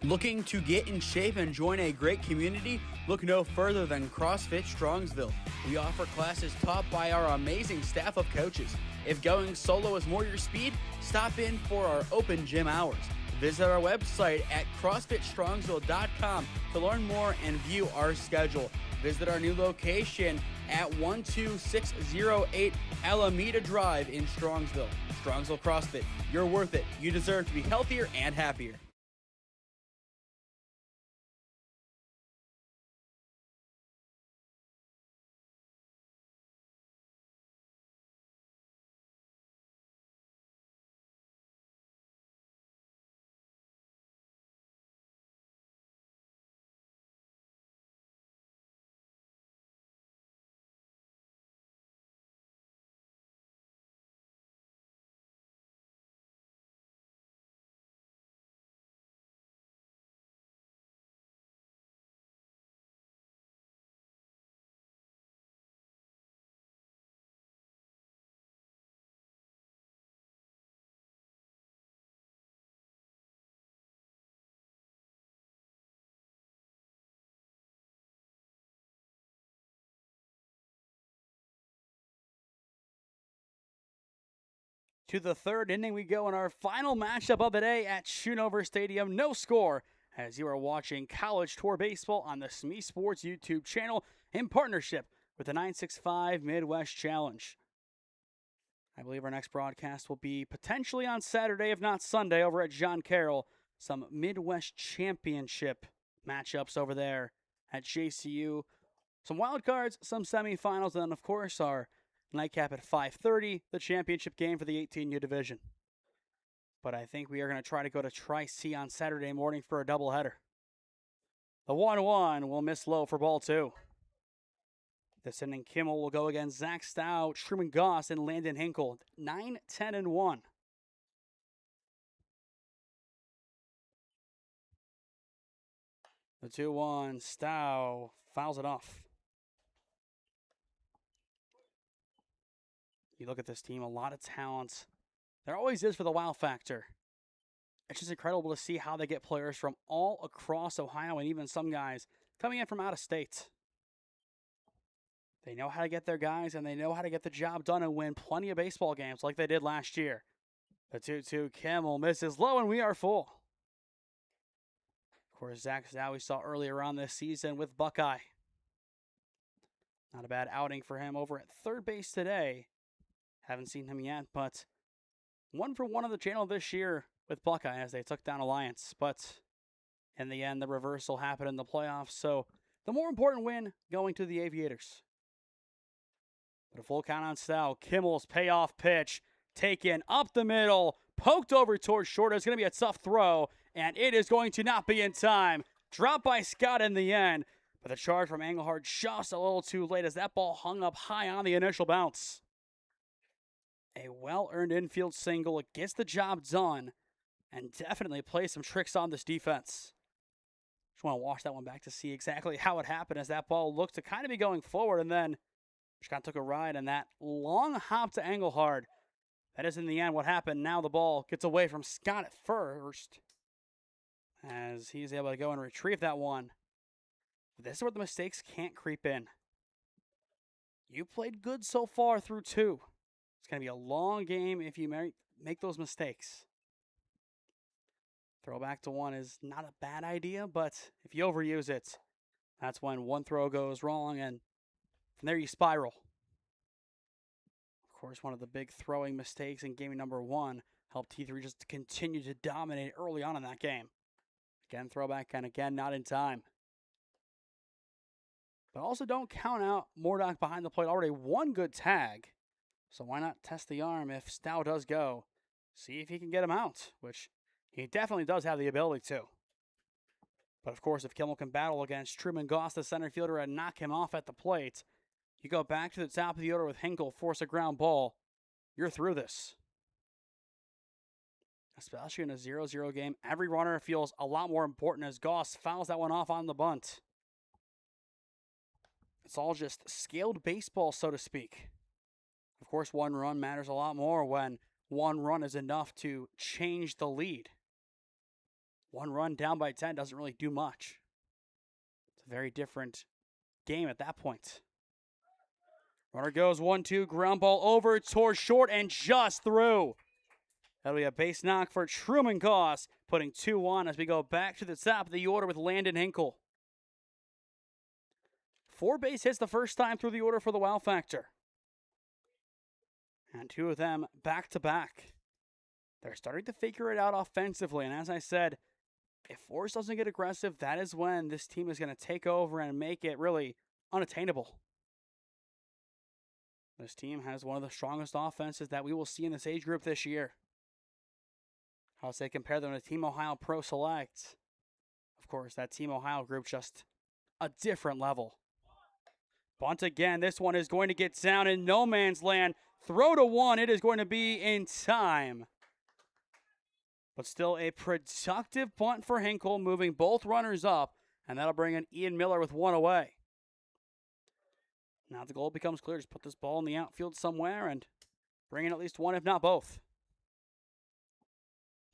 Looking to get in shape and join a great community? Look no further than CrossFit Strongsville. We offer classes taught by our amazing staff of coaches. If going solo is more your speed, stop in for our open gym hours. Visit our website at CrossFitStrongsville.com to learn more and view our schedule. Visit our new location at 12608 Alameda Drive in Strongsville. Strongsville CrossFit, you're worth it. You deserve to be healthier and happier. To the third inning we go in our final matchup of the day at Schoonover Stadium. No score as you are watching College Tour Baseball on the SmeeSports YouTube channel in partnership with the 965 Midwest Challenge. I believe our next broadcast will be potentially on Saturday, if not Sunday, over at John Carroll. Some Midwest Championship matchups over there at JCU. Some wild cards, some semifinals, and then, of course, our nightcap at 5:30, the championship game for the 18U division. But I think we are going to try to go to Tri-C on Saturday morning for a doubleheader. The 1-1 will miss low for ball 2. This inning, Kimmel will go against Zach Stout, Truman Goss, and Landon Hinkle. 9, 10, and 1. The 2-1, Stout fouls it off. You look at this team, a lot of talent. There always is for the Wow Factor. It's just incredible to see how they get players from all across Ohio and even some guys coming in from out of state. They know how to get their guys, and they know how to get the job done and win plenty of baseball games like they did last year. The 2-2, Kimmel misses low, and we are full. Of course, Zach Stout we saw earlier on this season with Buckeye. Not a bad outing for him over at third base today. Haven't seen him yet, but 1 for 1 on the channel this year with Buckeye as they took down Alliance. But in the end, the reversal happened in the playoffs, so the more important win going to the Aviators. But a full count on Stout. Kimmel's payoff pitch taken up the middle, poked over towards short. It's going to be a tough throw, and it is going to not be in time. Dropped by Scott in the end, but the charge from Engelhardt just a little too late as that ball hung up high on the initial bounce. A well-earned infield single. It gets the job done and definitely plays some tricks on this defense. Just want to watch that one back to see exactly how it happened as that ball looked to kind of be going forward and then just kind of took a ride and that long hop to Engelhardt. That is in the end what happened. Now the ball gets away from Scott at first as he's able to go and retrieve that one. This is where the mistakes can't creep in. You played good so far through 2. It's going to be a long game if you make those mistakes. Throw back to 1 is not a bad idea, but if you overuse it, that's when one throw goes wrong, and from there you spiral. Of course, one of the big throwing mistakes in game number 1 helped T3 just continue to dominate early on in that game. Again, throwback, and again, not in time. But also don't count out Mordock behind the plate. Already one good tag. So why not test the arm if Stout does go? See if he can get him out, which he definitely does have the ability to. But of course, if Kimmel can battle against Truman Goss, the center fielder, and knock him off at the plate, you go back to the top of the order with Hinkle, force a ground ball, you're through this. Especially in a 0-0 game, every runner feels a lot more important as Goss fouls that one off on the bunt. It's all just scaled baseball, so to speak. Of course, one run matters a lot more when one run is enough to change the lead. One run down by 10 doesn't really do much. It's a very different game at that point. Runner goes 1-2, ground ball over towards short and just through. That'll be a base knock for Truman Goss, putting 2-1 as we go back to the top of the order with Landon Hinkle. 4 base hits the first time through the order for the Wow Factor. And 2 of them back-to-back. They're starting to figure it out offensively, and as I said, if Force doesn't get aggressive, that is when this team is going to take over and make it really unattainable. This team has one of the strongest offenses that we will see in this age group this year. I'll say compare them to Team Ohio Pro Select. Of course, that Team Ohio group just a different level. Bunt again. This one is going to get down in no man's land. Throw to 1. It is going to be in time. But still a productive bunt for Hinkle, moving both runners up, and that'll bring in Ian Miller with 1 away. Now the goal becomes clear. Just put this ball in the outfield somewhere and bring in at least 1, if not both.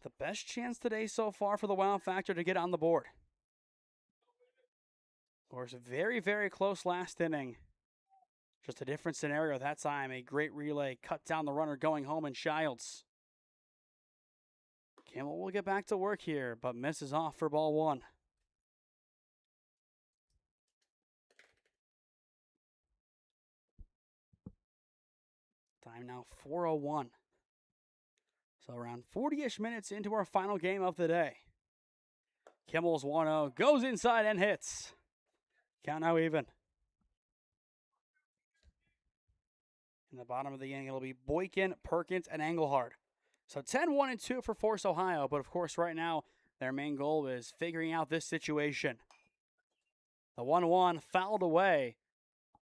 The best chance today so far for the Wow Factor to get on the board. Of course, very, very close last inning. Just a different scenario that time. A great relay cut down the runner going home in Childs. Kimmel will get back to work here, but misses off for ball 1. Time now 4:01. So around 40-ish minutes into our final game of the day. Kimmel's 1-0, goes inside and hits. Count now even. In the bottom of the inning, it'll be Boykin, Perkins, and Engelhard. So 10-1-2 for Force Ohio, but of course right now their main goal is figuring out this situation. The 1-1 fouled away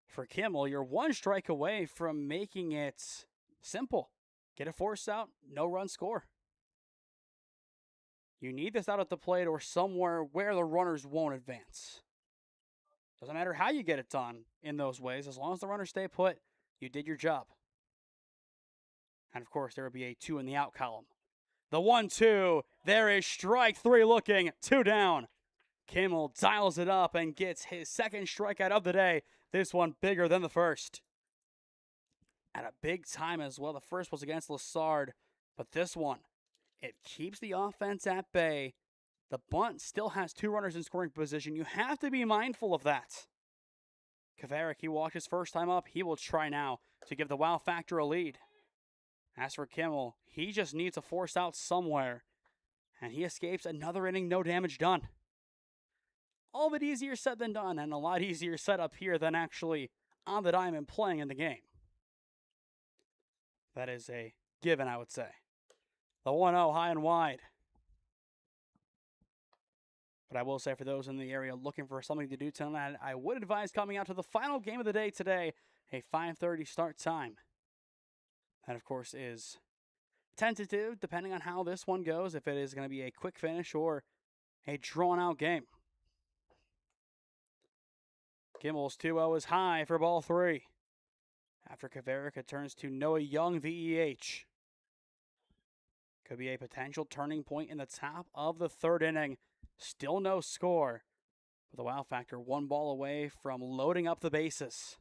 for Kimmel. You're 1 strike away from making it simple. Get a force out, no run score. You need this out at the plate or somewhere where the runners won't advance. Doesn't matter how you get it done in those ways. As long as the runners stay put, you did your job. And of course, there will be a 2 in the out column. The 1-2, there is strike 3 looking, 2 down. Kimmel dials it up and gets his second strikeout of the day. This one bigger than the first. At a big time as well. The first was against Lassard, but this one, it keeps the offense at bay. The bunt still has 2 runners in scoring position. You have to be mindful of that. Kavarik, he walked his first time up. He will try now to give the Wow Factor a lead. As for Kimmel, he just needs a force out somewhere, and he escapes another inning, no damage done. All bit easier said than done, and a lot easier set up here than actually on the diamond playing in the game. That is a given, I would say. The 1-0 high and wide. But I will say for those in the area looking for something to do tonight, I would advise coming out to the final game of the day today, a 5:30 start time. That, of course, is tentative, depending on how this one goes, if it is going to be a quick finish or a drawn-out game. Kimmel's 2-0 is high for ball 3. After Kavarik, it turns to Noah Young, the EH. Could be a potential turning point in the top of the 3rd inning. Still no score. But the Wow Factor 1 ball away from loading up the bases.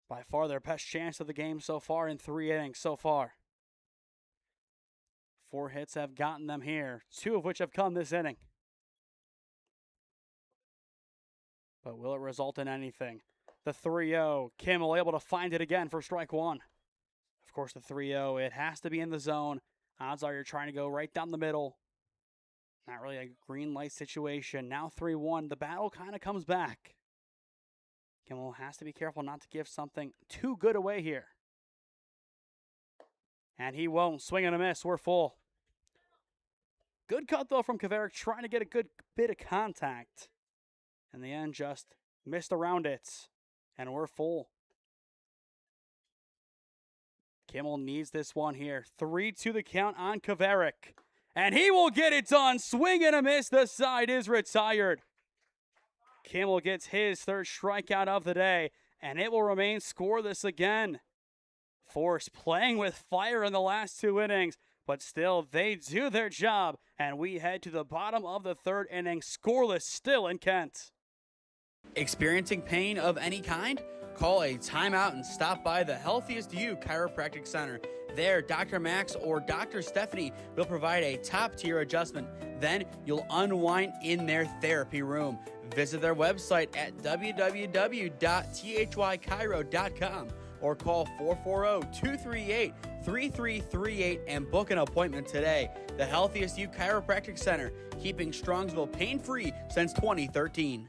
By far their best chance of the game so far in 3 innings so far. 4 hits have gotten them here, 2 of which have come this inning. But will it result in anything? The 3-0, Kimmel able to find it again for strike 1. Of course, the 3-0, it has to be in the zone. Odds are you're trying to go right down the middle. Not really a green light situation. Now 3-1, the battle kind of comes back. Kimmel has to be careful not to give something too good away here. And he won't. Swing and a miss. We're full. Good cut, though, from Kavarik, trying to get a good bit of contact. In the end, just missed around it. And we're full. Kimmel needs this one here. 3-2 the count on Kavarik. And he will get it done. Swing and a miss. The side is retired. Kimmel gets his third strikeout of the day, and it will remain scoreless again. Force playing with fire in the last 2 innings, but still they do their job, and we head to the bottom of the 3rd inning, scoreless still in Kent. Experiencing pain of any kind? Call a timeout and stop by the Healthiest You Chiropractic Center. There, Dr. Max or Dr. Stephanie will provide a top-tier adjustment. Then you'll unwind in their therapy room. Visit their website at www.thychiro.com or call 440-238-3338 and book an appointment today. The Healthiest You Chiropractic Center, keeping Strongsville pain-free since 2013.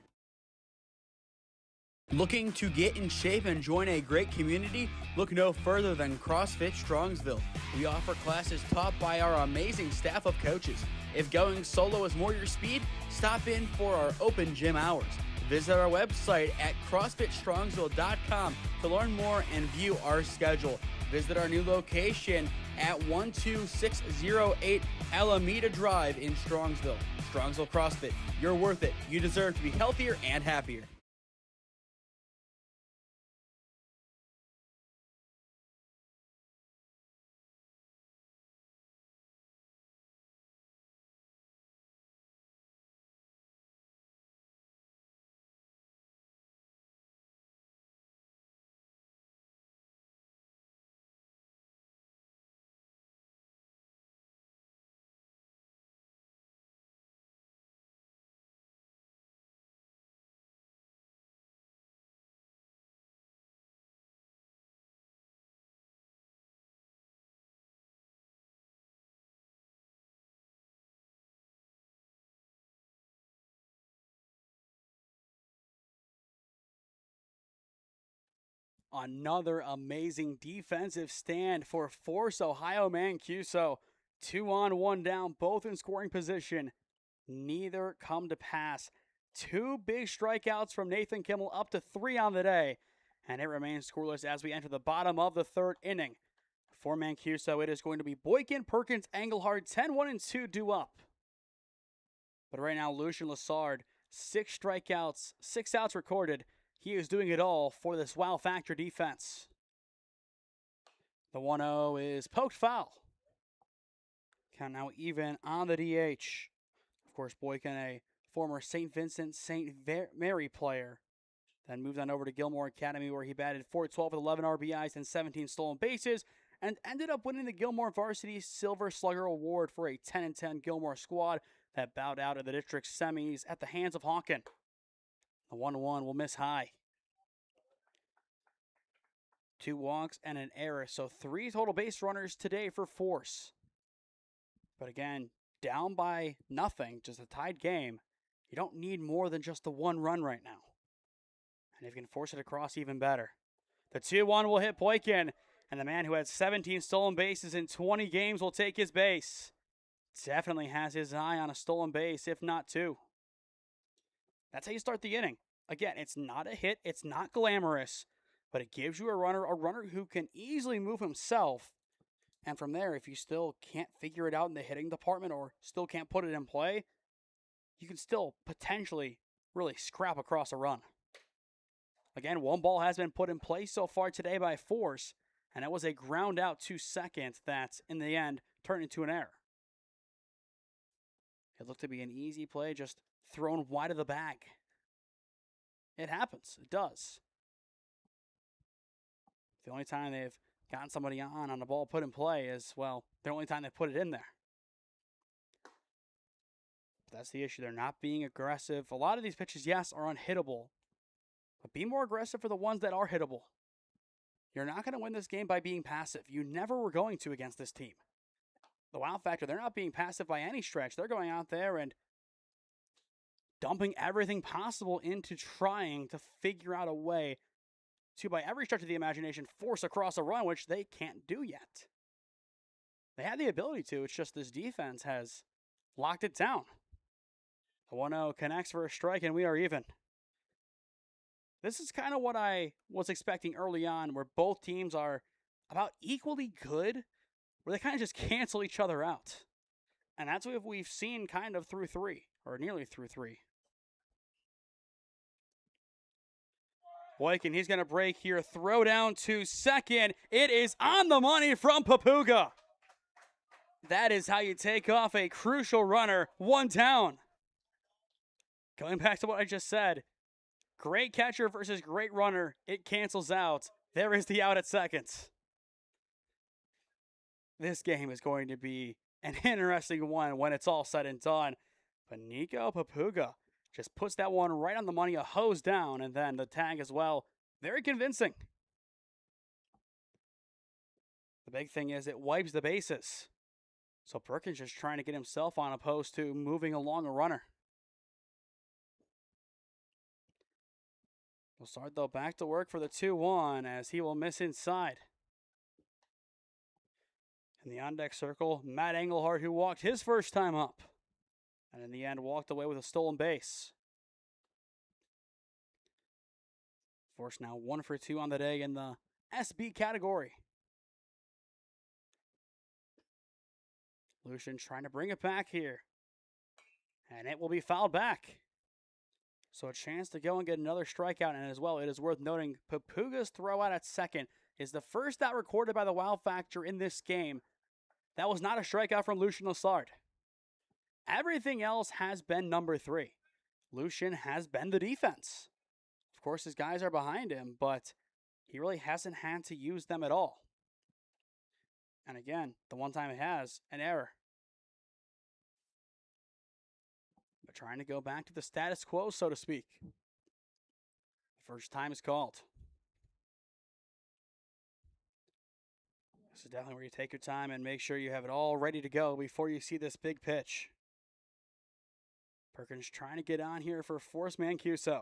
Looking to get in shape and join a great community? Look no further than CrossFit Strongsville. We offer classes taught by our amazing staff of coaches. If going solo is more your speed, stop in for our open gym hours. Visit our website at CrossFitStrongsville.com to learn more and view our schedule. Visit our new location at 12608 Alameda Drive in Strongsville. Strongsville CrossFit, you're worth it. You deserve to be healthier and happier. Another amazing defensive stand for Force Ohio Mancuso. 2 on, 1 down, both in scoring position. Neither come to pass. 2 big strikeouts from Nathan Kimmel, up to 3 on the day. And it remains scoreless as we enter the bottom of the 3rd inning. For Mancuso, it is going to be Boykin, Perkins, Engelhard, 10-1-2 due up. But right now, Lucian Lassard, 6 strikeouts, 6 outs recorded. He is doing it all for this Wow Factor defense. The 1-0 is poked foul. Count now even on the DH. Of course, Boykin, a former St. Vincent St. Mary player. Then moved on over to Gilmore Academy, where he batted .412 with 11 RBIs and 17 stolen bases, and ended up winning the Gilmore Varsity Silver Slugger Award for a 10-10 Gilmore squad that bowed out of the district semis at the hands of Hawken. The 1-1 will miss high. 2 walks and an error, so 3 total base runners today for Force. But again, down by nothing, just a tied game. You don't need more than just the 1 run right now. And if you can force it across, even better. The 2-1 will hit Boykin, and the man who had 17 stolen bases in 20 games will take his base. Definitely has his eye on a stolen base, if not 2. That's how you start the inning. Again, it's not a hit, it's not glamorous, but it gives you a runner who can easily move himself. And from there, if you still can't figure it out in the hitting department or still can't put it in play, you can still potentially really scrap across a run. Again, 1 ball has been put in play so far today by Force, and it was a ground out to second that, in the end, turned into an error. It looked to be an easy play, just thrown wide of the bag. It happens. It does. The only time they've gotten somebody on a ball put in play is, well, the only time they put it in there. But that's the issue. They're not being aggressive. A lot of these pitches, yes, are unhittable. But be more aggressive for the ones that are hittable. You're not going to win this game by being passive. You never were going to against this team. The Wow Factor, they're not being passive by any stretch. They're going out there and dumping everything possible into trying to figure out a way to, by every stretch of the imagination, force across a run, which they can't do yet. They had the ability to, it's just this defense has locked it down. The 1-0 connects for a strike, and we are even. This is kind of what I was expecting early on, where both teams are about equally good, where they kind of just cancel each other out. And that's what we've seen kind of through 3, or nearly through 3. Boykin, he's going to break here. Throw down to second. It is on the money from Papuga. That is how you take off a crucial runner. One down. Going back to what I just said, great catcher versus great runner. It cancels out. There is the out at second. This game is going to be an interesting one when it's all said and done. But Nico Papuga just puts that one right on the money, a hose down, and then the tag as well. Very convincing. The big thing is it wipes the bases. So Perkins just trying to get himself on opposed to moving along a runner. We'll start though back to work for the 2-1 as he will miss inside. In the on-deck circle, Matt Engelhardt, who walked his first time up. And in the end, walked away with a stolen base. Force now 1 for 2 on the day in the SB category. Lucian trying to bring it back here. And it will be fouled back. So a chance to go and get another strikeout. And as well, it is worth noting, Papuga's throw out at second is the first out recorded by the Wow Factor in this game. That was not a strikeout from Lucian Lessard. Everything else has been number 3. Lucian has been the defense. Of course, his guys are behind him, but he really hasn't had to use them at all. And again, the one time it has, an error. But trying to go back to the status quo, so to speak. The first time is called. This is definitely where you take your time and make sure you have it all ready to go before you see this big pitch. Perkins trying to get on here for Force Mancuso.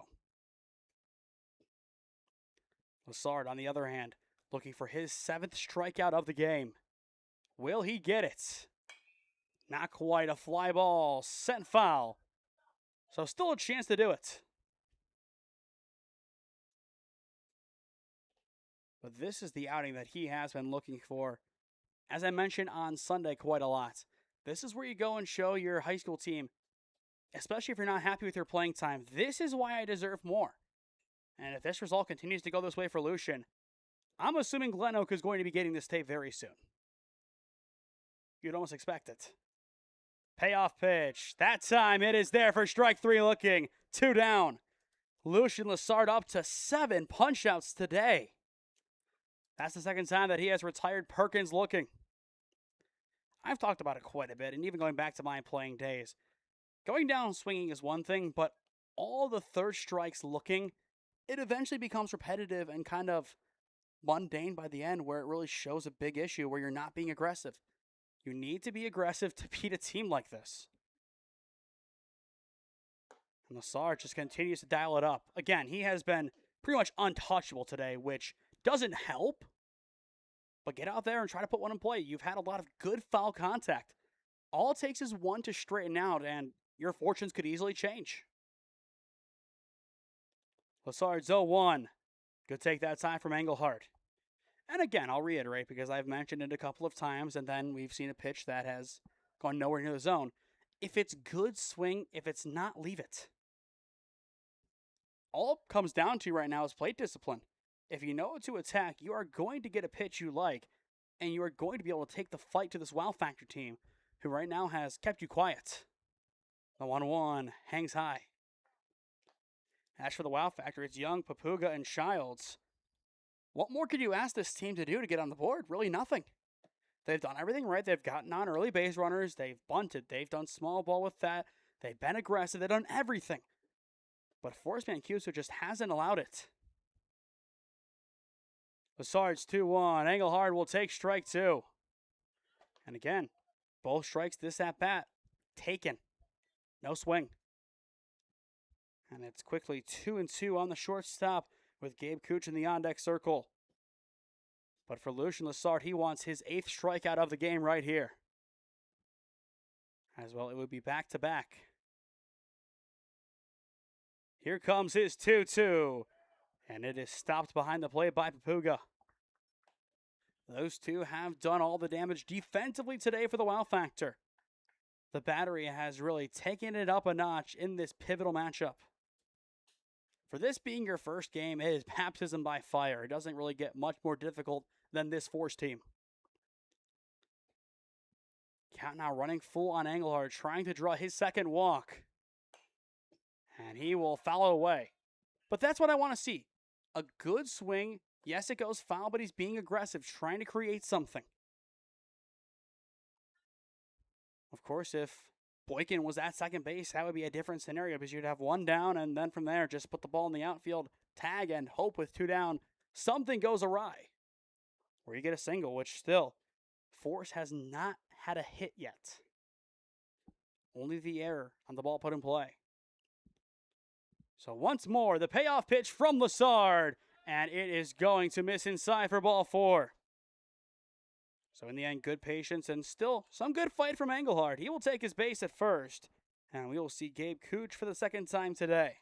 Lessard, on the other hand, looking for his 7th strikeout of the game. Will he get it? Not quite. A fly ball, sent foul. So still a chance to do it. But this is the outing that he has been looking for. As I mentioned on Sunday quite a lot, this is where you go and show your high school team, especially if you're not happy with your playing time, this is why I deserve more. And if this result continues to go this way for Lucian, I'm assuming Glen Oak is going to be getting this tape very soon. You'd almost expect it. Payoff pitch. That time it is there for strike 3 looking. 2 down. Lucian Lessard up to 7 punch-outs today. That's the second time that he has retired Perkins looking. I've talked about it quite a bit, and even going back to my playing days. Going down swinging is one thing, but all the third strikes looking, it eventually becomes repetitive and kind of mundane by the end where it really shows a big issue where you're not being aggressive. You need to be aggressive to beat a team like this. And Lessard just continues to dial it up. Again, he has been pretty much untouchable today, which doesn't help. But get out there and try to put one in play. You've had a lot of good foul contact. All it takes is one to straighten out, and your fortunes could easily change. Lessard's 0-1. Good take that time from Engelhardt. And again, I'll reiterate because I've mentioned it a couple of times, and then we've seen a pitch that has gone nowhere near the zone. If it's good, swing. If it's not, leave it. All it comes down to right now is plate discipline. If you know what to attack, you are going to get a pitch you like, and you are going to be able to take the fight to this Wow Factor team, who right now has kept you quiet. The 1-1 hangs high. As for the Wow Factor, it's Young, Papuga, and Childs. What more could you ask this team to do to get on the board? Really nothing. They've done everything right. They've gotten on early base runners. They've bunted. They've done small ball with that. They've been aggressive. They've done everything. But Force Mancuso just hasn't allowed it. Lessard's 2-1. Engelhardt will take strike 2. And again, both strikes this at-bat taken. No swing. And it's quickly 2-2 on the shortstop with Gabe Cooch in the on-deck circle. But for Lucian Lessard, he wants his 8th strikeout of the game right here. As well, it would be back-to-back. Here comes his 2-2. And it is stopped behind the plate by Papuga. Those two have done all the damage defensively today for the Wow Factor. The battery has really taken it up a notch in this pivotal matchup. For this being your first game, it is baptism by fire. It doesn't really get much more difficult than this Force team. Count now running full on Engelhardt, trying to draw his second walk. And he will foul it away. But that's what I want to see. A good swing. Yes, it goes foul, but he's being aggressive, trying to create something. Of course, if Boykin was at second base, that would be a different scenario because you'd have one down, and then from there, just put the ball in the outfield, tag, and hope with two down, something goes awry. Or you get a single, which still, Force has not had a hit yet. Only the error on the ball put in play. So once more, the payoff pitch from Lessard, and it is going to miss inside for ball 4. So in the end, good patience and still some good fight from Engelhardt. He will take his base at first, and we will see Gabe Cooch for the second time today.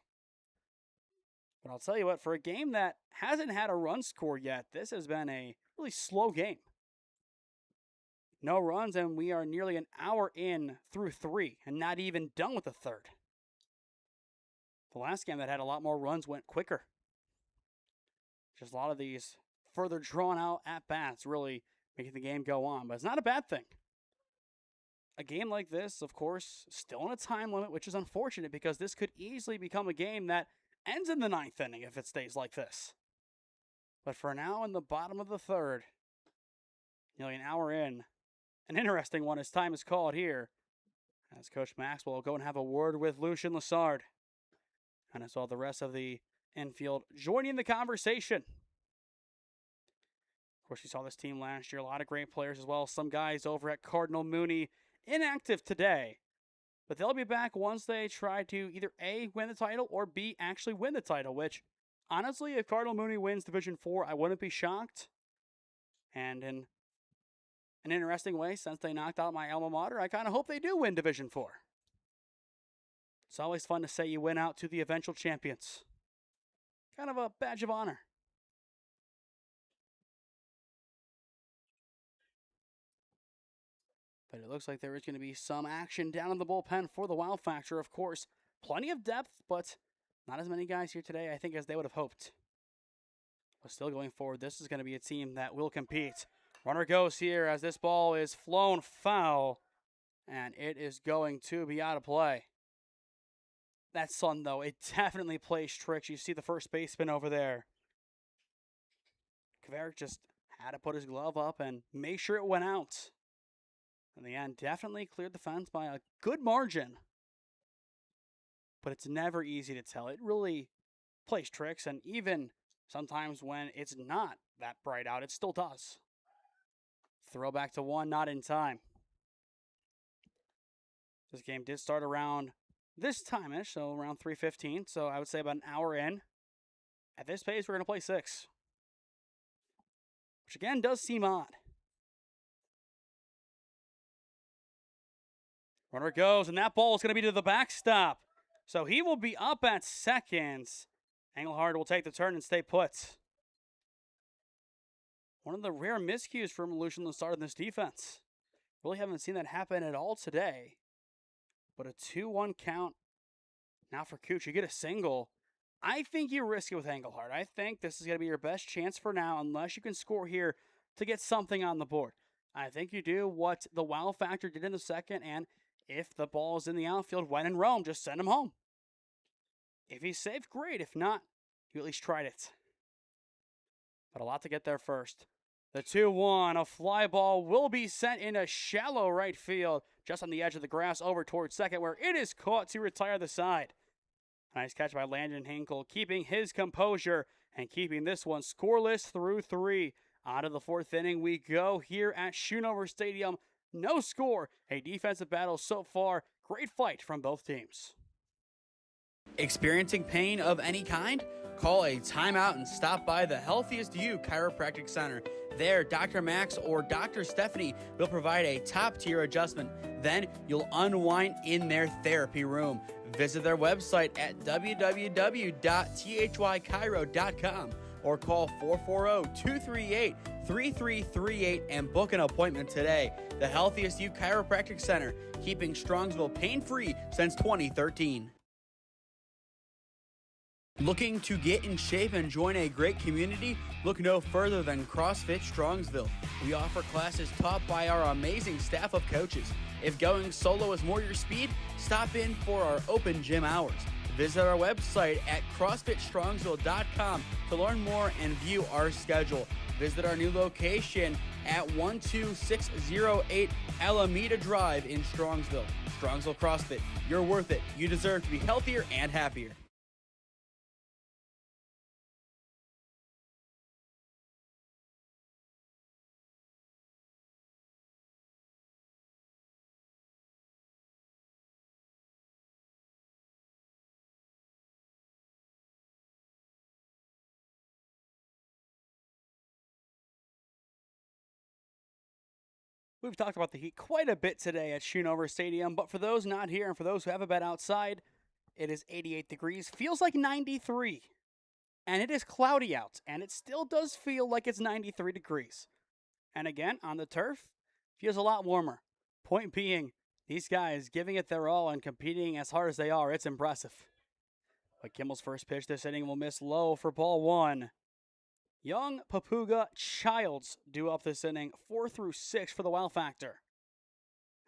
But I'll tell you what, for a game that hasn't had a run score yet, this has been a really slow game. No runs, and we are nearly an hour in through 3, and not even done with the third. The last game that had a lot more runs went quicker. Just a lot of these further drawn out at-bats really making the game go on, but it's not a bad thing. A game like this, of course, still on a time limit, which is unfortunate because this could easily become a game that ends in the 9th inning if it stays like this. But for now, in the bottom of the third, nearly an hour in, an interesting one as time is called here, as Coach Maxwell will go and have a word with Lucien Lessard. And as well, the rest of the infield joining the conversation. Of course, you saw this team last year. A lot of great players as well. Some guys over at Cardinal Mooney inactive today. But they'll be back once they try to either A, win the title, or B, actually win the title. Which, honestly, if Cardinal Mooney wins Division 4, I wouldn't be shocked. And in an interesting way, since they knocked out my alma mater, I kind of hope they do win Division 4. It's always fun to say you win out to the eventual champions. Kind of a badge of honor. But it looks like there is going to be some action down in the bullpen for the Wow Factor. Of course, plenty of depth, but not as many guys here today, I think, as they would have hoped. But still going forward, this is going to be a team that will compete. Runner goes here as this ball is flown foul, and it is going to be out of play. That sun, though, it definitely plays tricks. You see the first baseman over there. Kvarik just had to put his glove up and make sure it went out. In the end, definitely cleared the fence by a good margin. But it's never easy to tell. It really plays tricks, and even sometimes when it's not that bright out, it still does. Throw back to 1, not in time. This game did start around this time-ish, so around 3:15, so I would say about an hour in. At this pace, we're going to play 6. Which again does seem odd. Runner goes, and that ball is going to be to the backstop. So he will be up at second. Engelhardt will take the turn and stay put. One of the rare miscues from Lucien Lessard in this defense. Really haven't seen that happen at all today. But a 2-1 count. Now for Cooch, you get a single. I think you risk it with Engelhardt. I think this is going to be your best chance for now, unless you can score here to get something on the board. I think you do what the Wow Factor did in the second, and if the ball is in the outfield, when in Rome, just send him home. If he's safe, great. If not, you at least tried it. But a lot to get there first. The 2-1, a fly ball will be sent into shallow right field, just on the edge of the grass over towards second, where it is caught to retire the side. Nice catch by Landon Hinkle, keeping his composure and keeping this one scoreless through 3. Out of the 4th inning we go here at Schoonover Stadium. No score, a defensive battle so far. Great fight from both teams. Experiencing pain of any kind? Call a timeout and stop by the Healthiest You Chiropractic Center. There, Dr. Max or Dr. Stephanie will provide a top-tier adjustment. Then you'll unwind in their therapy room. Visit their website at www.thychiro.com or call 440-238-3338 and book an appointment today. The Healthiest You Chiropractic Center, keeping Strongsville pain-free since 2013. Looking to get in shape and join a great community? Look no further than CrossFit Strongsville. We offer classes taught by our amazing staff of coaches. If going solo is more your speed, stop in for our open gym hours. Visit our website at CrossFitStrongsville.com to learn more and view our schedule. Visit our new location at 12608 Alameda Drive in Strongsville. Strongsville CrossFit, you're worth it. You deserve to be healthier and happier. We've talked about the heat quite a bit today at Schoonover Stadium, but for those not here and for those who haven't been outside, it is 88 degrees, feels like 93, and it is cloudy out, and it still does feel like it's 93 degrees. And again, on the turf, feels a lot warmer. Point being, these guys giving it their all and competing as hard as they are, it's impressive. But Kimmel's first pitch this inning will miss low for ball one. Young, Papuga, Childs due up this inning, 4 through 6 for the Wow Factor.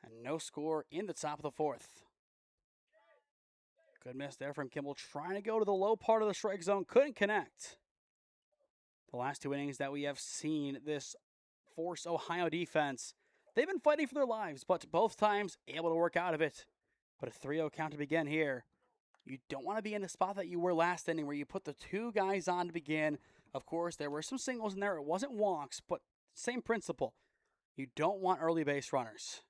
And no score in the top of the fourth. Good miss there from Kimmel, trying to go to the low part of the strike zone, couldn't connect. The last two innings that we have seen this Force Ohio defense, they've been fighting for their lives, but both times able to work out of it. But a 3-0 count to begin here. You don't want to be in the spot that you were last inning where you put the two guys on to begin. Of course, there were some singles in there. It wasn't walks, but same principle. You don't want early base runners.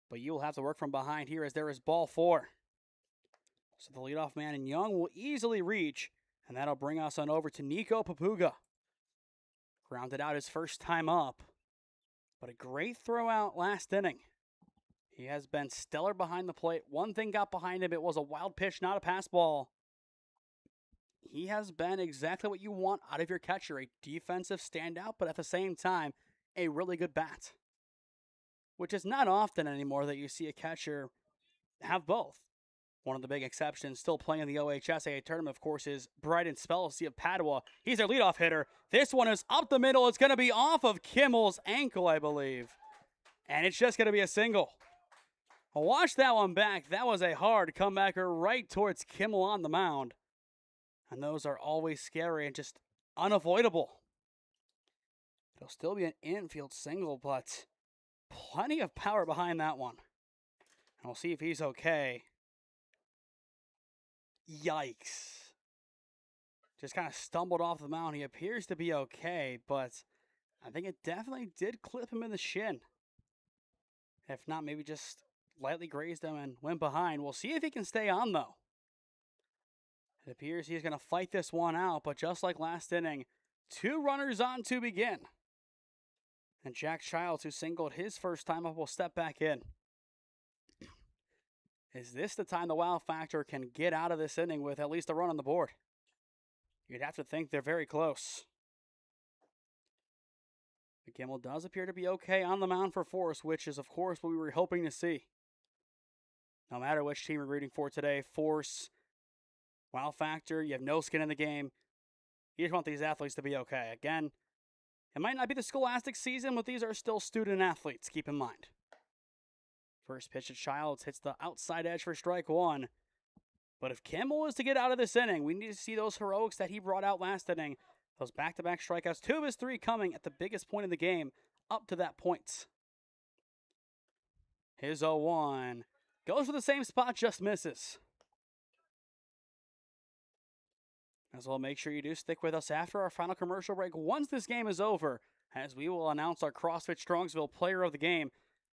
But you will have to work from behind here as there is ball four. So the leadoff man in Young will easily reach, and that'll bring us on over to Nico Papuga. Grounded out his first time up, but a great throw out last inning. He has been stellar behind the plate. One thing got behind him, it was a wild pitch, not a pass ball. He has been exactly what you want out of your catcher, a defensive standout, but at the same time, a really good bat. Which is not often anymore that you see a catcher have both. One of the big exceptions still playing in the OHSAA tournament, of course, is Bryden Spelcy of Padua. He's their leadoff hitter. This one is up the middle. It's going to be off of Kimmel's ankle, I believe. And it's just going to be a single. Watch that one back. That was a hard comebacker right towards Kimmel on the mound. And those are always scary and just unavoidable. It'll still be an infield single, but plenty of power behind that one. And we'll see if he's okay. Yikes. Just kind of stumbled off the mound. He appears to be okay, but I think it definitely did clip him in the shin. If not, maybe just lightly grazed him and went behind. We'll see if he can stay on, though. It appears he's going to fight this one out, but just like last inning, two runners on to begin. And Jack Childs, who singled his first time up, will step back in. Is this the time the Wow Factor can get out of this inning with at least a run on the board? You'd have to think they're very close. Kimmel does appear to be okay on the mound for Force, which is, of course, what we were hoping to see. No matter which team you're rooting for today, Force, Wow Factor, you have no skin in the game. You just want these athletes to be okay. Again, it might not be the scholastic season, but these are still student athletes, keep in mind. First pitch at Childs hits the outside edge for strike one. But if Kimmel is to get out of this inning, we need to see those heroics that he brought out last inning. Those back-to-back strikeouts, 2 of his 3 coming at the biggest point in the game up to that point. His 0-1 goes for the same spot, just misses. As well, make sure you do stick with us after our final commercial break once this game is over, as we will announce our CrossFit Strongsville Player of the Game.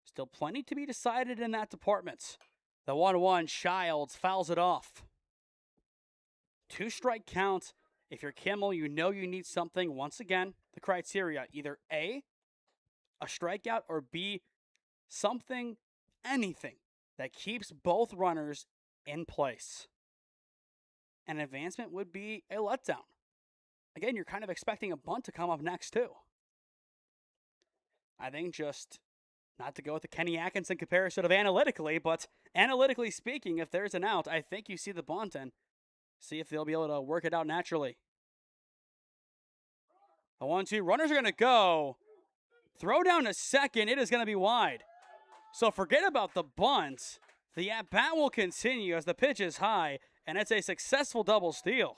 Still plenty to be decided in that department. The 1-1, Childs fouls it off. 2-strike count. If you're Kimmel, you know you need something. Once again, the criteria, either A, a strikeout, or B, something, anything that keeps both runners in place. An advancement would be a letdown. Again, you're kind of expecting a bunt to come up next, too. I think just, not to go with the Kenny Atkinson comparison of analytically, but analytically speaking, if there's an out, I think you see the bunt, and See if they'll be able to work it out naturally. The 1-2, runners are going to go. Throw down to second, it is going to be wide. So forget about the bunt. The at-bat will continue as the pitch is high, and it's a successful double steal.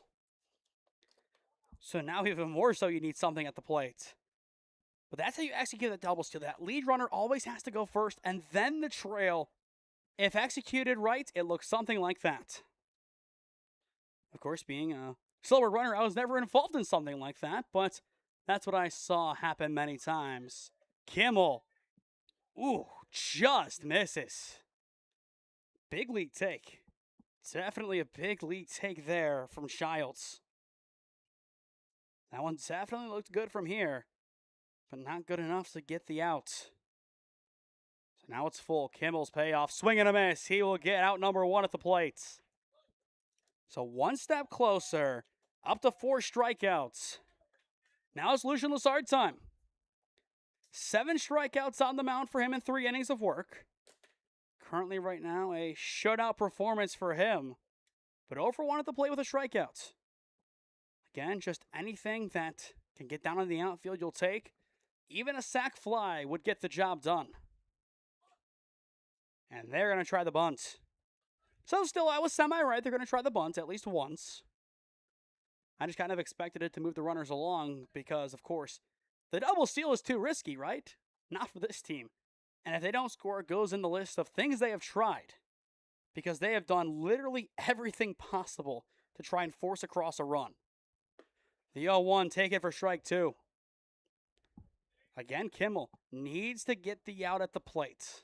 So now even more so you need something at the plate. But that's how you execute that double steal. That lead runner always has to go first, and then the trail. If executed right, it looks something like that. Of course, being a slower runner, I was never involved in something like that, but that's what I saw happen many times. Kimmel. Ooh, just misses. Big lead take. Definitely a big lead take there from Childs. That one definitely looked good from here, but not good enough to get the out. So now it's full. Kimmel's payoff. Swing and a miss. He will get out number 1 at the plate. So one step closer. Up to 4 strikeouts. Now it's Lucian Lessard time. 7 strikeouts on the mound for him in 3 innings of work. Currently right now a shutout performance for him. But 0 for 1 at the plate with a strikeout. Again, just anything that can get down in the outfield you'll take. Even a sac fly would get the job done. And they're going to try the bunt. So still, I was semi-right. They're going to try the bunt at least once. I just kind of expected it to move the runners along because, of course, the double steal is too risky, right? Not for this team. And if they don't score, it goes in the list of things they have tried. Because they have done literally everything possible to try and force across a run. The 0-1, take it for strike 2. Again, Kimmel needs to get the out at the plate.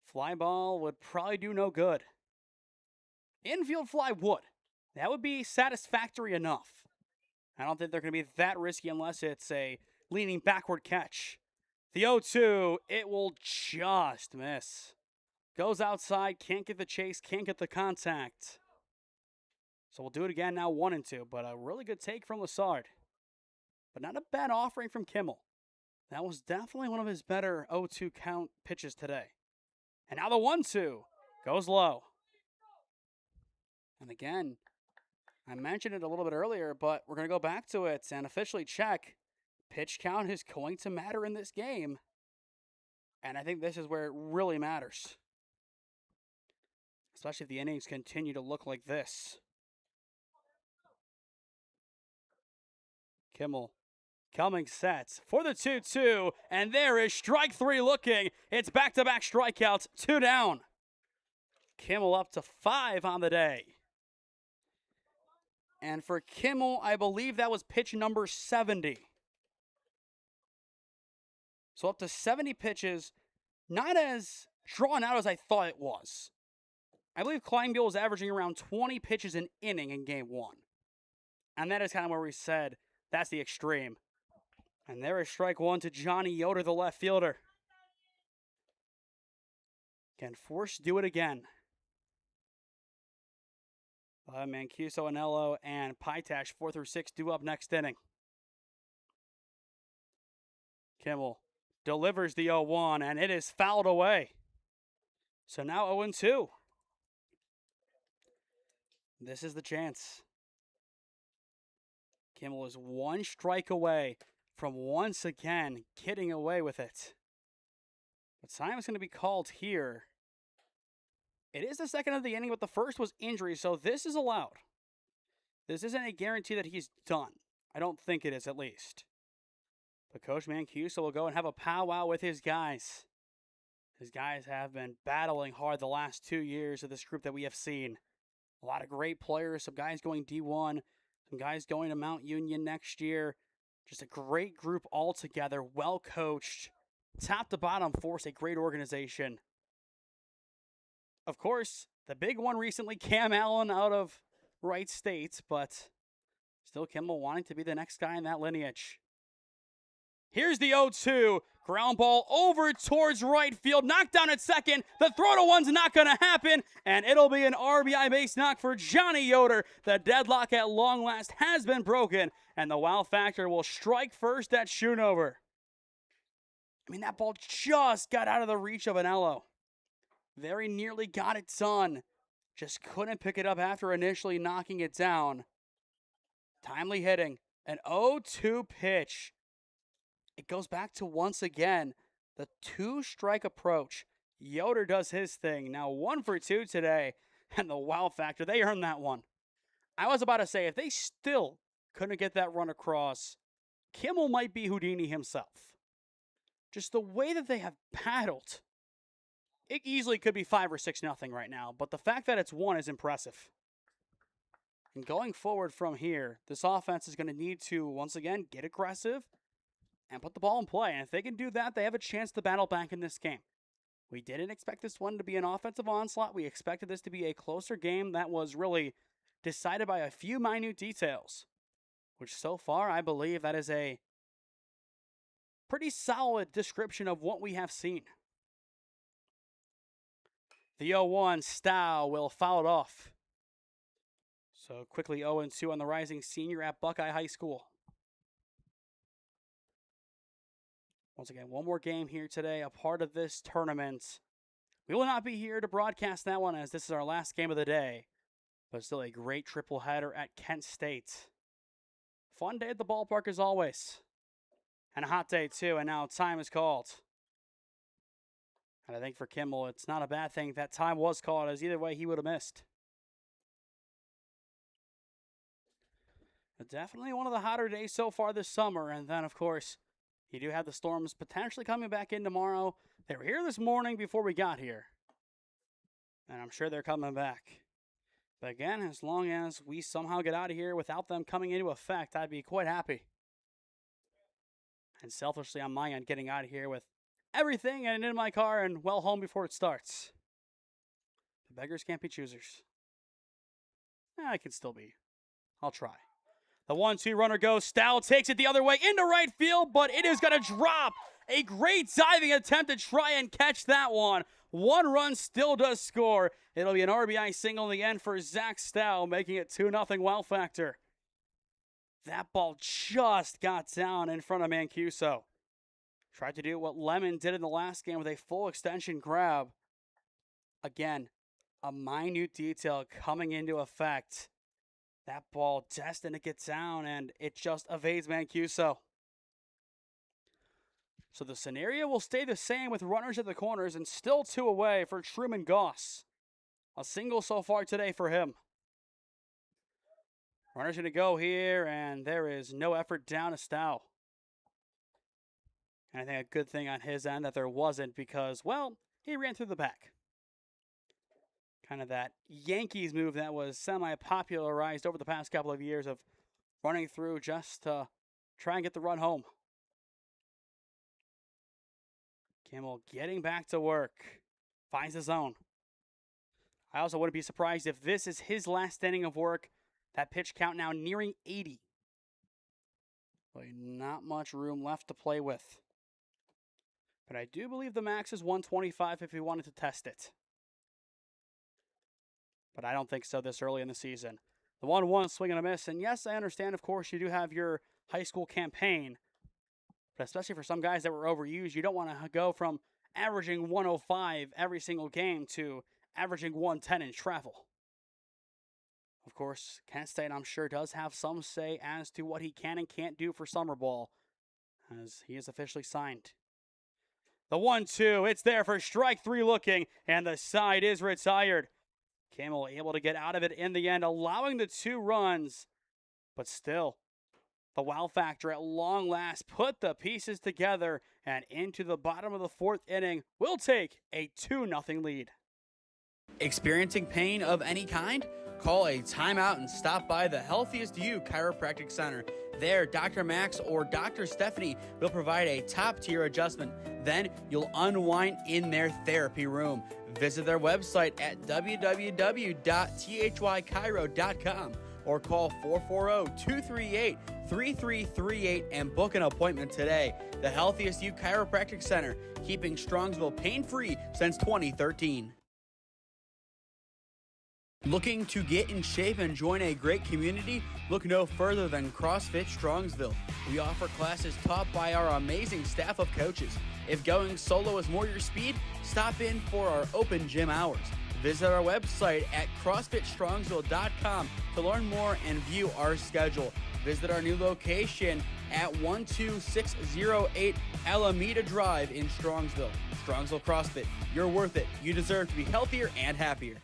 Fly ball would probably do no good. Infield fly would. That would be satisfactory enough. I don't think they're going to be that risky unless it's a leaning backward catch. The 0-2, it will just miss. Goes outside, can't get the chase, can't get the contact. So we'll do it again now, 1-2, but a really good take from Lessard. But not a bad offering from Kimmel. That was definitely one of his better 0-2 count pitches today. And now the 1-2 goes low. And again, I mentioned it a little bit earlier, but we're going to go back to it and officially check. Pitch count is going to matter in this game. And I think this is where it really matters. Especially if the innings continue to look like this. Kimmel coming sets for the 2-2, and there is strike 3 looking. It's back-to-back strikeouts, 2 down. Kimmel up to 5 on the day. And for Kimmel, I believe that was pitch number 70. So up to 70 pitches, not as drawn out as I thought it was. I believe Kleinbiel was averaging around 20 pitches an inning in game 1. And that is kind of where we said, that's the extreme. And there is strike 1 to Johnny Yoder, the left fielder. Can Force do it again? Mancuso, Anello, and Pytash, 4 through 6, due up next inning. Kimmel delivers the 0-1, and it is fouled away. So now 0-2. This is the chance. Kimmel is 1 strike away from once again getting away with it. But time is going to be called here. It is the second of the inning, but the first was injury, so this is allowed. This isn't a guarantee that he's done. I don't think it is, at least. But Coach Mancuso will go and have a powwow with his guys. His guys have been battling hard the last 2 years of this group that we have seen. A lot of great players, some guys going D1, some guys going to Mount Union next year. Just a great group altogether, well coached, top to bottom Force, a great organization. Of course, the big one recently, Cam Allen out of Wright State, but still Kimmel wanting to be the next guy in that lineage. Here's the 0-2. Ground ball over towards right field. Knocked down at second. The throw to one's not going to happen. And it'll be an RBI base knock for Johnny Yoder. The deadlock at long last has been broken. And the Wow Factor will strike first at Schoonover. I mean, that ball just got out of the reach of Anello. Very nearly got it done. just couldn't pick it up after initially knocking it down. Timely hitting, an 0-2 pitch. It goes back to once again the 2-strike approach. Yoder does his thing. Now 1 for 2 today, and the Wow Factor, they earned that one. I was about to say, if they still couldn't get that run across, Kimmel might be Houdini himself. Just the way that they have battled. It easily could be 5 or 6-0 right now, but the fact that it's 1 is impressive. And going forward from here, this offense is going to need to, once again, get aggressive and put the ball in play. And if they can do that, they have a chance to battle back in this game. We didn't expect this one to be an offensive onslaught. We expected this to be a closer game that was really decided by a few minute details, which so far I believe that is a pretty solid description of what we have seen. The 0-1, Stow will foul it off. So quickly 0-2 on the rising senior at Buckeye High School. Once again, one more game here today, a part of this tournament. We will not be here to broadcast that one as this is our last game of the day, but still a great triple header at Kent State. Fun day at the ballpark as always. And a hot day too, and now time is called. And I think for Kimmel, it's not a bad thing that time was called, as either way he would have missed. But definitely one of the hotter days so far this summer, and then of course, you do have the storms potentially coming back in tomorrow. They were here this morning before we got here. And I'm sure they're coming back. But again, as long as we somehow get out of here without them coming into effect, I'd be quite happy. And selfishly on my end, getting out of here with everything and in my car and well home before it starts. The beggars can't be choosers. I can still be. I'll try. The 1-2 runner goes. Stow takes it the other way into right field, but it is going to drop. A great diving attempt to try and catch that one. 1 run still does score. It'll be an RBI single in the end for Zach Stow, making it 2-0 Wow Factor. That ball just got down in front of Mancuso. Tried to do what Lemon did in the last game with a full extension grab. Again, a minute detail coming into effect. That ball destined to get down, and it just evades Mancuso. So the scenario will stay the same with runners at the corners and still 2 away for Truman Goss. A single so far today for him. Runner's going to go here, and there is no effort down to Stow. And I think a good thing on his end that there wasn't because, well, he ran through the back. Kind of that Yankees move that was semi-popularized over the past couple of years of running through just to try and get the run home. Kimmel getting back to work. Finds the zone. I also wouldn't be surprised if this is his last inning of work. That pitch count now nearing 80. Really not much room left to play with. But I do believe the max is 125 if he wanted to test it. But I don't think so this early in the season. The 1-1 swing and a miss. And yes, I understand, of course, you do have your high school campaign. But especially for some guys that were overused, you don't want to go from averaging 105 every single game to averaging 110 in travel. Of course, Kent State, I'm sure, does have some say as to what he can and can't do for summer ball, as he is officially signed. The 1-2, it's there for strike 3 looking, and the side is retired. Kimmel able to get out of it in the end, allowing the 2 runs. But still, the Wow Factor at long last put the pieces together, and into the bottom of the 4th inning will take a 2-0 lead. Experiencing pain of any kind? Call a timeout and stop by the Healthiest You Chiropractic Center. There, Dr. Max or Dr. Stephanie will provide a top-tier adjustment. Then you'll unwind in their therapy room. Visit their website at www.thychiro.com or call 440-238-3338 and book an appointment today. The Healthiest You Chiropractic Center, keeping Strongsville pain-free since 2013. Looking to get in shape and join a great community? Look no further than CrossFit Strongsville. We offer classes taught by our amazing staff of coaches. If going solo is more your speed, stop in for our open gym hours. Visit our website at CrossFitStrongsville.com to learn more and view our schedule. Visit our new location at 12608 Alameda Drive in Strongsville. Strongsville CrossFit, you're worth it. You deserve to be healthier and happier.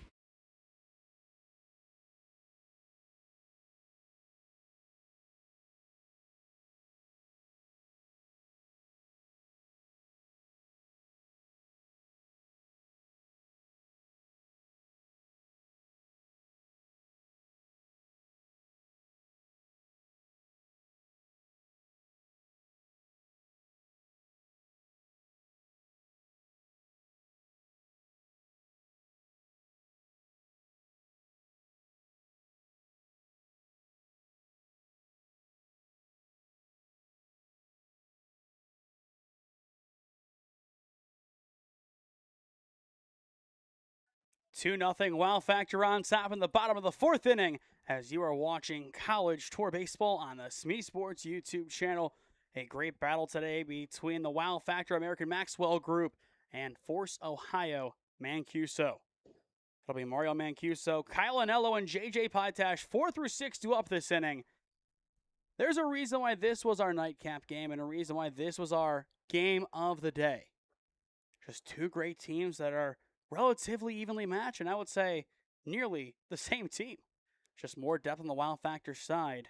Two nothing Wow Factor on top in the bottom of the fourth inning as you are watching College Tour Baseball on the SmeeSports YouTube channel. A great battle today between the Wow Factor American Maxwell group and Force Ohio Mancuso. It'll be Mario Mancuso, Kyle Anello, and JJ Potash 4 through 6 to up this inning. There's a reason why this was our nightcap game and a reason why this was our game of the day. Just two great teams that are relatively evenly matched, and I would say nearly the same team. Just more depth on the Wow Factor side.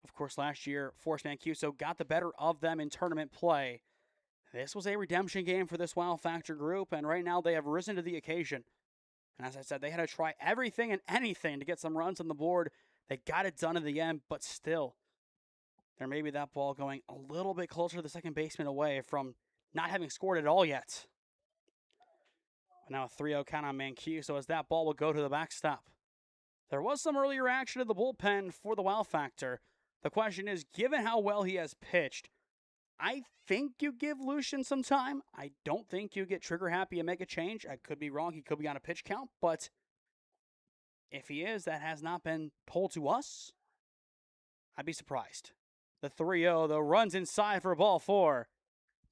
Of course, last year, Force Mancuso got the better of them in tournament play. This was a redemption game for this Wow Factor group, and right now they have risen to the occasion. And as I said, they had to try everything and anything to get some runs on the board. They got it done in the end, but still, there may be that ball going a little bit closer to the second baseman away from not having scored at all yet. Now a 3-0 count on Mancuso as that ball will go to the backstop. There was some earlier action in the bullpen for the Wow Factor. The question is, given how well he has pitched, I think you give Lucian some time. I don't think you get trigger happy and make a change. I could be wrong. He could be on a pitch count, but if he is, that has not been told to us. I'd be surprised. The 3-0, the runs inside for ball 4.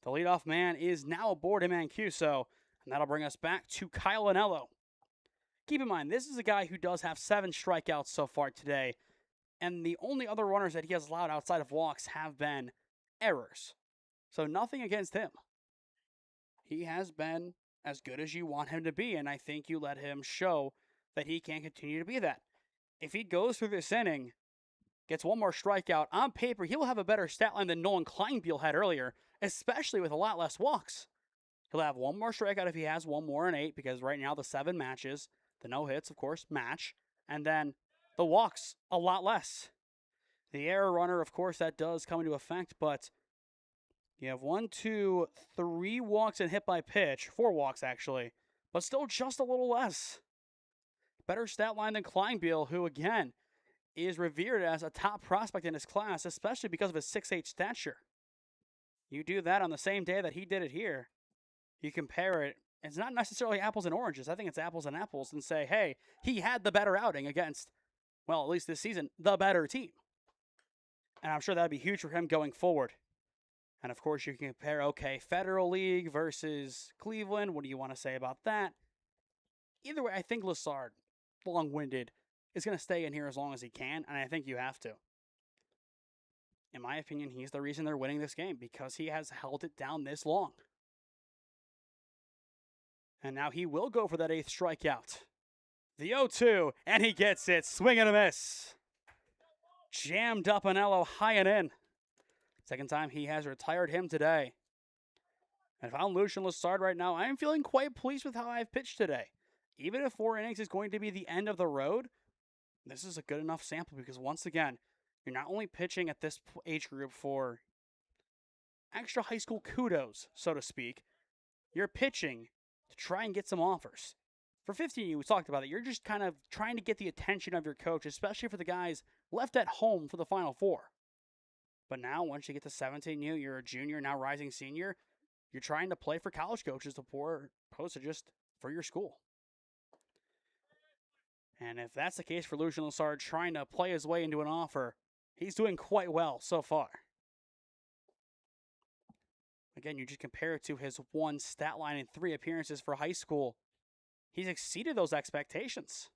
The leadoff man is now aboard in Mancuso, and that'll bring us back to Kyle Anello. Keep in mind, this is a guy who does have 7 strikeouts so far today, and the only other runners that he has allowed outside of walks have been errors. So nothing against him. He has been as good as you want him to be, and I think you let him show that he can continue to be that. If he goes through this inning, gets one more strikeout, on paper, he'll have a better stat line than Nolan Kleinbiel had earlier, especially with a lot less walks. He'll have one more strikeout if he has one more in 8, because right now the 7 matches, the no hits, of course, match, and then the walks, a lot less. The error runner, of course, that does come into effect, but you have 1, 2, 3 walks and hit by pitch, 4 walks actually, but still just a little less. Better stat line than Kleinbiel, who again is revered as a top prospect in his class, especially because of his 6'8" stature. You do that on the same day that he did it here, you compare it, it's not necessarily apples and oranges. I think it's apples and apples, and say, hey, he had the better outing against, well, at least this season, the better team. And I'm sure that'd be huge for him going forward. And of course, you can compare, okay, Federal League versus Cleveland. What do you want to say about that? Either way, I think Lessard, long-winded, is going to stay in here as long as he can, and I think you have to. In my opinion, he's the reason they're winning this game, because he has held it down this long. And now he will go for that 8th strikeout. The 0-2, and he gets it. Swing and a miss. Jammed up Anello high and in. Second time he has retired him today. And if I'm Lucian Lessard right now, I am feeling quite pleased with how I've pitched today. Even if 4 innings is going to be the end of the road, this is a good enough sample, because once again, you're not only pitching at this age group for extra high school kudos, so to speak, you're pitching to try and get some offers. For 15, we talked about it. You're just kind of trying to get the attention of your coach, especially for the guys left at home for the Final Four. But now, once you get to 17, you're a junior, now rising senior, you're trying to play for college coaches opposed to just for your school. And if that's the case for Lucian Lessard trying to play his way into an offer, he's doing quite well so far. Again, you just compare it to his 1 stat line in 3 appearances for high school. he's exceeded those expectations.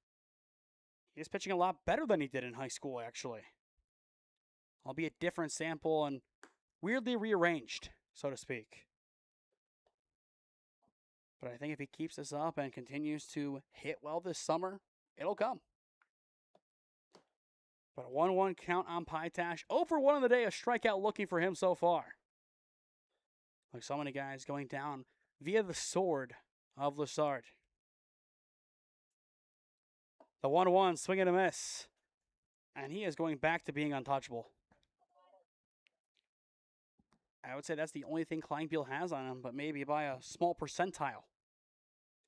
He's pitching a lot better than he did in high school, actually. Albeit different sample and weirdly rearranged, so to speak. But I think if he keeps this up and continues to hit well this summer, it'll come. But a 1-1 count on Pytash. 0 for 1 on the day, a strikeout looking for him so far. Like so many guys going down via the sword of Lessard. The 1-1, swing and a miss. And he is going back to being untouchable. I would say that's the only thing Kleinbiel has on him, but maybe by a small percentile.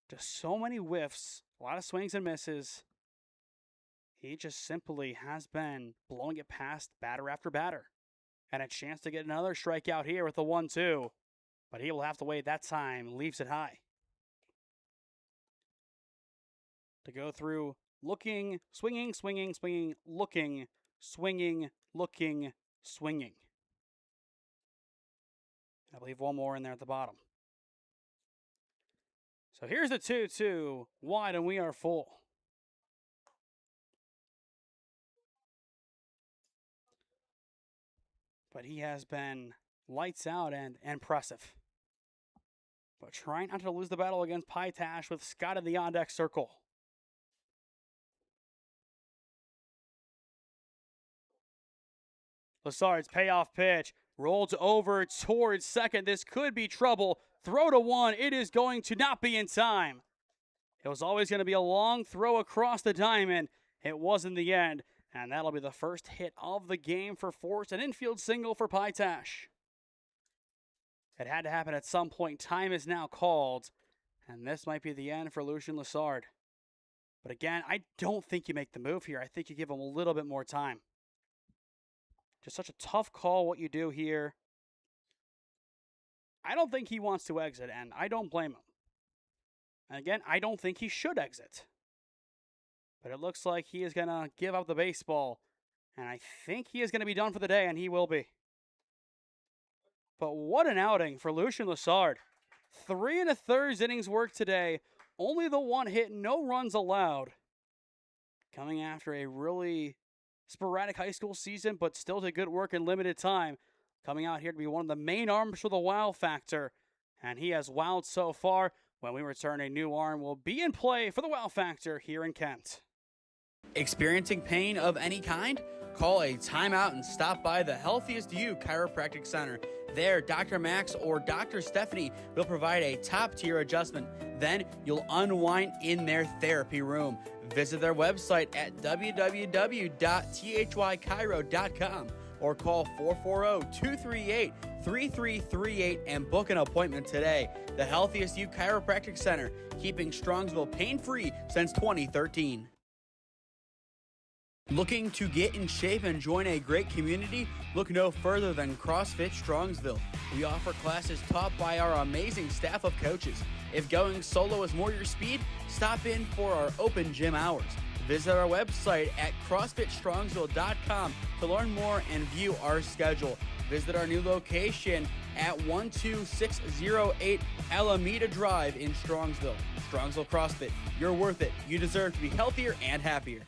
Just so many whiffs, a lot of swings and misses. He just simply has been blowing it past batter after batter. And a chance to get another strikeout here with the 1-2. But he will have to wait that time, leaves it high. To go through looking, swinging, swinging, swinging, looking, swinging, looking, swinging. I believe one more in there at the bottom. So here's the 2-2, wide, and we are full. But he has been lights out and impressive. But trying not to lose the battle against Pytash with Scott in the on-deck circle. Lessard's payoff pitch rolled over towards second. This could be trouble. Throw to one. It is going to not be in time. It was always going to be a long throw across the diamond. It was in the end. And that'll be the first hit of the game for Force. An infield single for Pytash. It had to happen at some point. Time is now called. And this might be the end for Lucien Lessard. But again, I don't think you make the move here. I think you give him a little bit more time. Just such a tough call what you do here. I don't think he wants to exit, and I don't blame him. And again, I don't think he should exit. But it looks like he is going to give up the baseball. And I think he is going to be done for the day, and he will be. But what an outing for Lucien Lessard. 3 1/3 innings work today. Only the one hit, no runs allowed. Coming after a really sporadic high school season, but still did good work in limited time. Coming out here to be one of the main arms for the Wow Factor. And he has wowed so far. When we return, a new arm will be in play for the Wow Factor here in Kent. Experiencing pain of any kind? Call a timeout and stop by the Healthiest You Chiropractic Center. There, Dr. Max or Dr. Stephanie will provide a top-tier adjustment. Then you'll unwind in their therapy room. Visit their website at www.thychiro.com or call 440-238-3338 and book an appointment today. The Healthiest You Chiropractic Center, keeping Strongsville pain-free since 2013. Looking to get in shape and join a great community? Look no further than CrossFit Strongsville. We offer classes taught by our amazing staff of coaches. If going solo is more your speed, stop in for our open gym hours. Visit our website at CrossFitStrongsville.com to learn more and view our schedule. Visit our new location at 12608 Alameda Drive in Strongsville. Strongsville CrossFit, you're worth it. You deserve to be healthier and happier.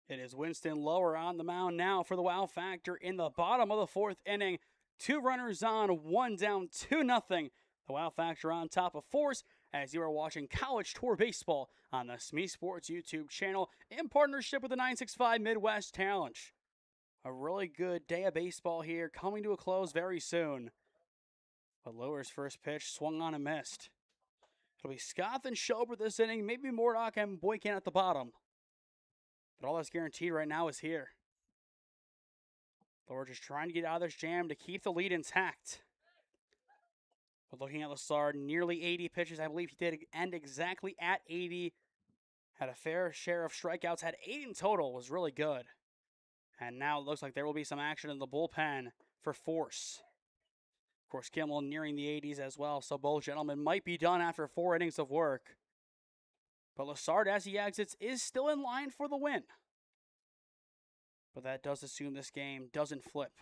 It is Winston Lower on the mound now for the Wow Factor in the bottom of the fourth inning. 2 runners on, 1 down, 2-0. The Wow Factor on top of Force as you are watching College Tour Baseball on the SmeeSports YouTube channel in partnership with the 965 Midwest Challenge. A really good day of baseball here, coming to a close very soon. But Lower's first pitch swung on and missed. It'll be Scott and Schobert this inning, maybe Murdoch and Boykin at the bottom. But all that's guaranteed right now is here. Lower just trying to get out of this jam to keep the lead intact. But looking at Lessard, nearly 80 pitches. I believe he did end exactly at 80. Had a fair share of strikeouts. Had 8 in total. Was really good. And now it looks like there will be some action in the bullpen for Force. Of course, Kimmel nearing the 80s as well. So both gentlemen might be done after 4 innings of work. But Lessard, as he exits, is still in line for the win. But that does assume this game doesn't flip.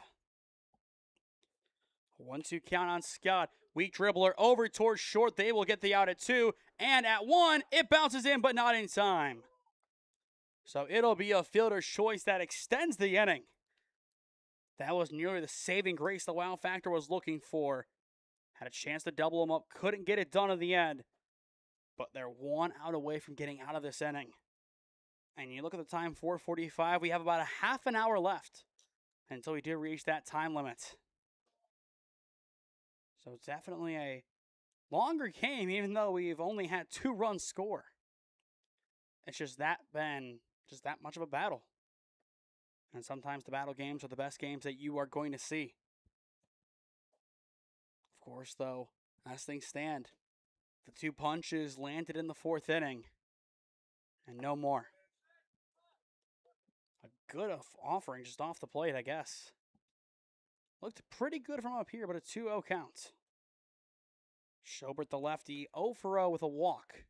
1-2 count on Scott. Weak dribbler over towards short. They will get the out at 2. And at 1, it bounces in, but not in time. So it'll be a fielder's choice that extends the inning. That was nearly the saving grace the Wow Factor was looking for. Had a chance to double him up. Couldn't get it done in the end. But they're 1 out away from getting out of this inning. And you look at the time, 4:45. We have about a half an hour left until we do reach that time limit. So it's definitely a longer game, even though we've only had 2 runs score. It's just that much of a battle. And sometimes the battle games are the best games that you are going to see. Of course, though, as things stand, the 2 punches landed in the 4th inning. And no more. A good offering just off the plate, I guess. Looked pretty good from up here, but a 2-0 count. Schobert, the lefty, 0 for 0 with a walk.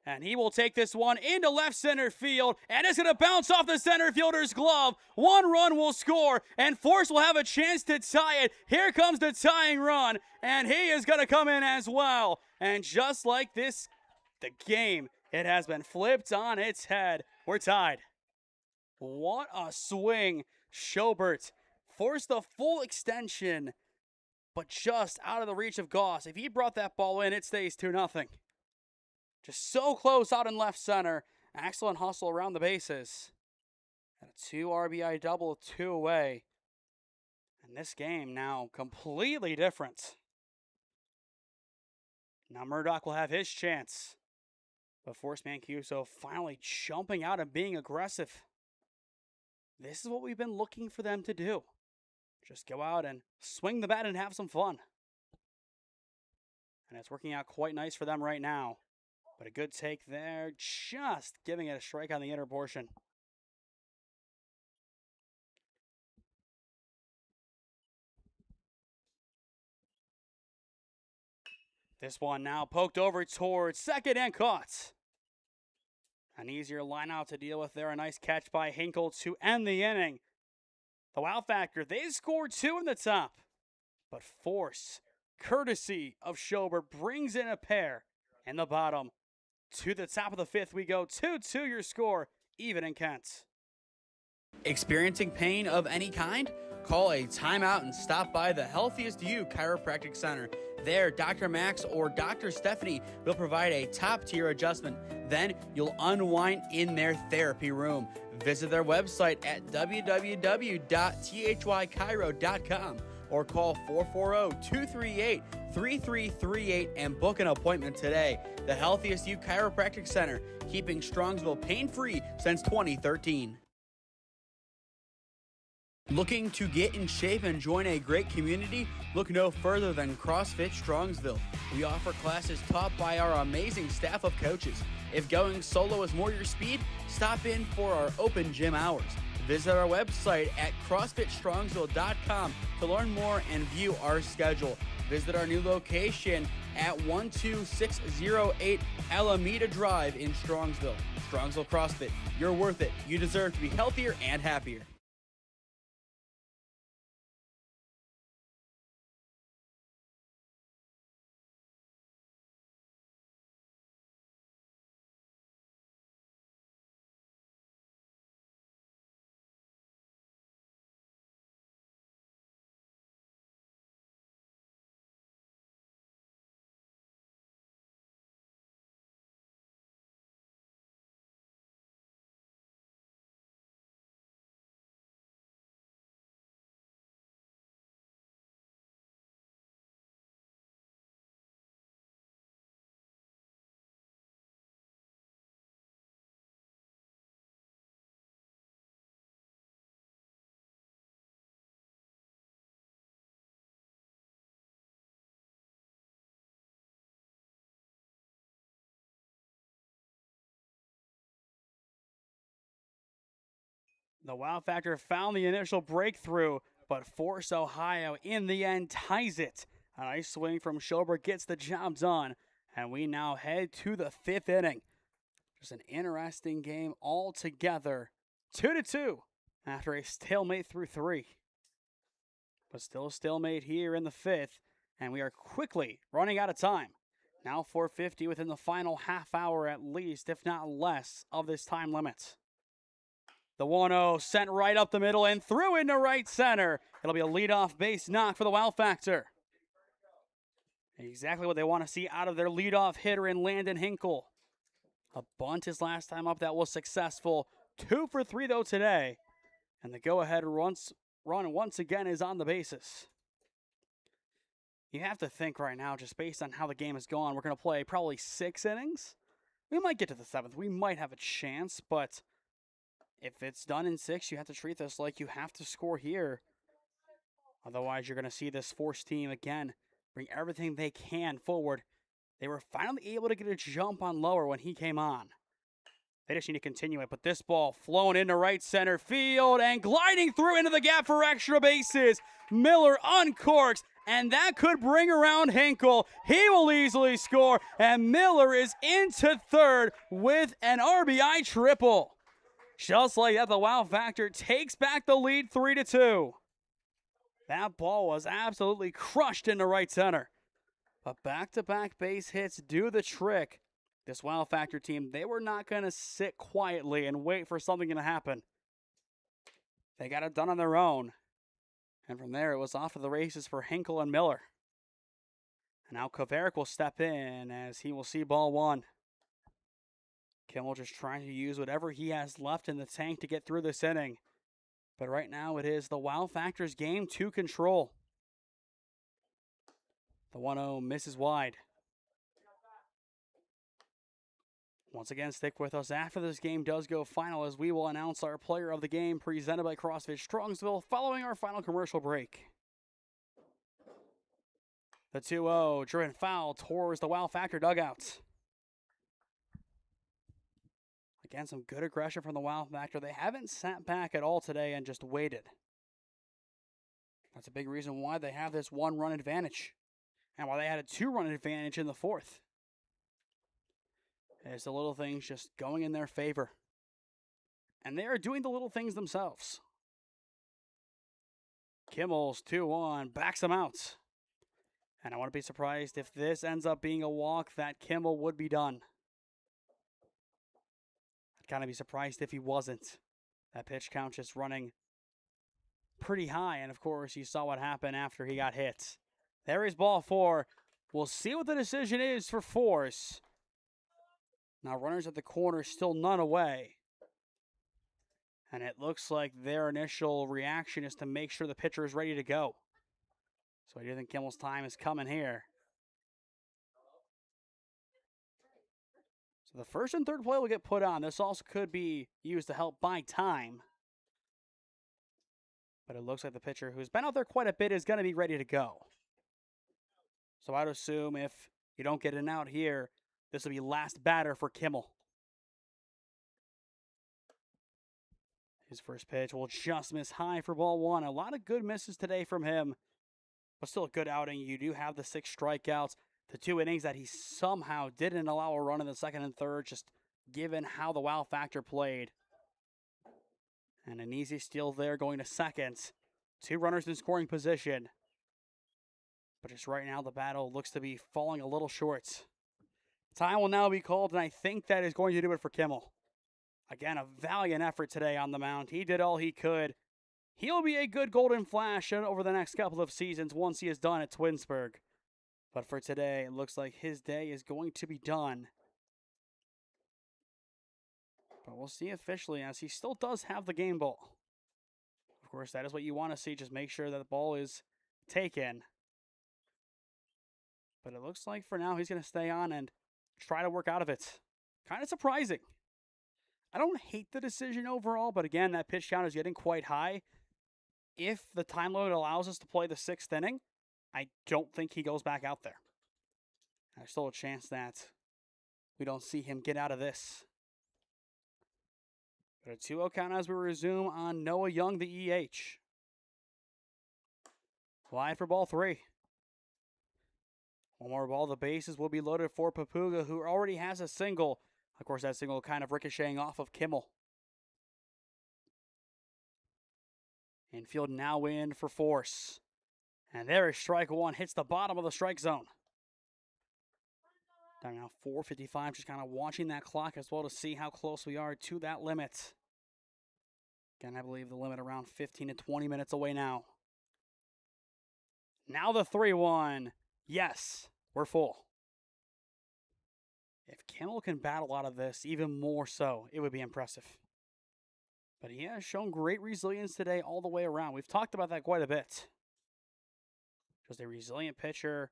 And he will take this one into left center field, and it's going to bounce off the center fielder's glove. 1 run will score, and Force will have a chance to tie it. Here comes the tying run, and he is going to come in as well. And just like this, the game, it has been flipped on its head. We're tied. What a swing. Schobert forced the full extension, but just out of the reach of Goss. If he brought that ball in, it stays 2-0. Just so close out in left center. Excellent hustle around the bases. And a 2 RBI double, 2 away. And this game now completely different. Now Murdoch will have his chance. But Force Mancuso finally jumping out and being aggressive. This is what we've been looking for them to do. Just go out and swing the bat and have some fun. And it's working out quite nice for them right now. But a good take there, just giving it a strike on the inner portion. This one now poked over towards second and caught. An easier line out to deal with there. A nice catch by Hinkle to end the inning. The Wow Factor, they scored 2 in the top. But Force, courtesy of Schobert, brings in a pair in the bottom. To the top of the 5th we go. 2-2 your score, even in Kent. Experiencing pain of any kind? Call a timeout and stop by the Healthiest You Chiropractic Center. There, Dr. Max or Dr. Stephanie will provide a top-tier adjustment. Then you'll unwind in their therapy room. Visit their website at www.thychiro.com or call 440-238-3338 and book an appointment today. The Healthiest You Chiropractic Center, keeping Strongsville pain-free since 2013. Looking to get in shape and join a great community? Look no further than CrossFit Strongsville. We offer classes taught by our amazing staff of coaches. If going solo is more your speed, stop in for our open gym hours. Visit our website at CrossFitStrongsville.com to learn more and view our schedule. Visit our new location at 12608 Alameda Drive in Strongsville. Strongsville CrossFit, you're worth it. You deserve to be healthier and happier. The Wow Factor found the initial breakthrough, but Force Ohio in the end ties it. A nice swing from Schober gets the job done, and we now head to the 5th inning. Just an interesting game altogether. 2-2 after a stalemate through 3. But still a stalemate here in the 5th, and we are quickly running out of time. Now 4:50 within the final half hour at least, if not less, of this time limit. The 1-0 sent right up the middle and through into right center. It'll be a leadoff base knock for the Wow Factor. Exactly what they want to see out of their leadoff hitter in Landon Hinkle. A bunt his last time up that was successful. 2 for 3 though today. And the go-ahead run once again is on the bases. You have to think right now, just based on how the game has gone, we're going to play probably 6 innings. We might get to the 7th. We might have a chance, but if it's done in 6, you have to treat this like you have to score here. Otherwise, you're going to see this Force team again bring everything they can forward. They were finally able to get a jump on Lower when he came on. They just need to continue it, but this ball flown into right center field and gliding through into the gap for extra bases. Miller uncorks, and that could bring around Hinkle. He will easily score, and Miller is into 3rd with an RBI triple. Just like that, the Wow Factor takes back the lead 3-2. That ball was absolutely crushed into right center. But back-to-back base hits do the trick. This Wow Factor team, they were not going to sit quietly and wait for something to happen. They got it done on their own. And from there, it was off to the races for Hinkle and Miller. And now Kovarik will step in as he will see ball 1. Kimmel just trying to use whatever he has left in the tank to get through this inning. But right now, it is the Wow Factor's game to control. The 1-0 misses wide. Once again, stick with us after this game does go final as we will announce our player of the game presented by CrossFit Strongsville following our final commercial break. The 2-0 driven foul towards the Wow Factor dugout. Again, some good aggression from the Wow Factor. They haven't sat back at all today and just waited. That's a big reason why they have this 1-run advantage and why they had a 2-run advantage in the 4th. It's the little things just going in their favor. And they are doing the little things themselves. Kimmel's 2-1 backs him out. And I wouldn't be surprised if this ends up being a walk that Kimmel would be done. I'd kind of be surprised if he wasn't. That pitch count just running pretty high. And of course, you saw what happened after he got hit. There is ball 4. We'll see what the decision is for Force. Now runners at the corner, still none away. And it looks like their initial reaction is to make sure the pitcher is ready to go. So I do think Kimmel's time is coming here. So the 1st and 3rd play will get put on. This also could be used to help buy time. But it looks like the pitcher, who's been out there quite a bit, is going to be ready to go. So I'd assume if you don't get an out here, this will be last batter for Kimmel. His first pitch will just miss high for ball 1. A lot of good misses today from him, but still a good outing. You do have the 6 strikeouts, the 2 innings that he somehow didn't allow a run in the 2nd and 3rd, just given how the Wow Factor played. And an easy steal there going to 2nd. 2 runners in scoring position. But just right now, the battle looks to be falling a little short. Time will now be called, and I think that is going to do it for Kimmel. Again, a valiant effort today on the mound. He did all he could. He'll be a good golden flash over the next couple of seasons once he is done at Twinsburg. But for today, it looks like his day is going to be done. But we'll see officially, as he still does have the game ball. Of course, that is what you want to see. Just make sure that the ball is taken. But it looks like for now he's going to stay on and try to work out of it. Kind of surprising. I don't hate the decision overall, but again, that pitch count is getting quite high. If the time limit allows us to play the 6th inning, I don't think he goes back out there. There's still a chance that we don't see him get out of this. But a 2-0 count as we resume on Noah Young, the EH. Wide for ball 3. One more ball. The bases will be loaded for Papuga, who already has a single. Of course, that single kind of ricocheting off of Kimmel. Infield now in for Force. And there is strike 1. Hits the bottom of the strike zone. Down now 4:55. Just kind of watching that clock as well to see how close we are to that limit. Again, I believe the limit around 15 to 20 minutes away now. Now the 3-1. Yes, we're full. If Kimmel can battle out of this even more so, it would be impressive. But he has shown great resilience today all the way around. We've talked about that quite a bit. Just a resilient pitcher.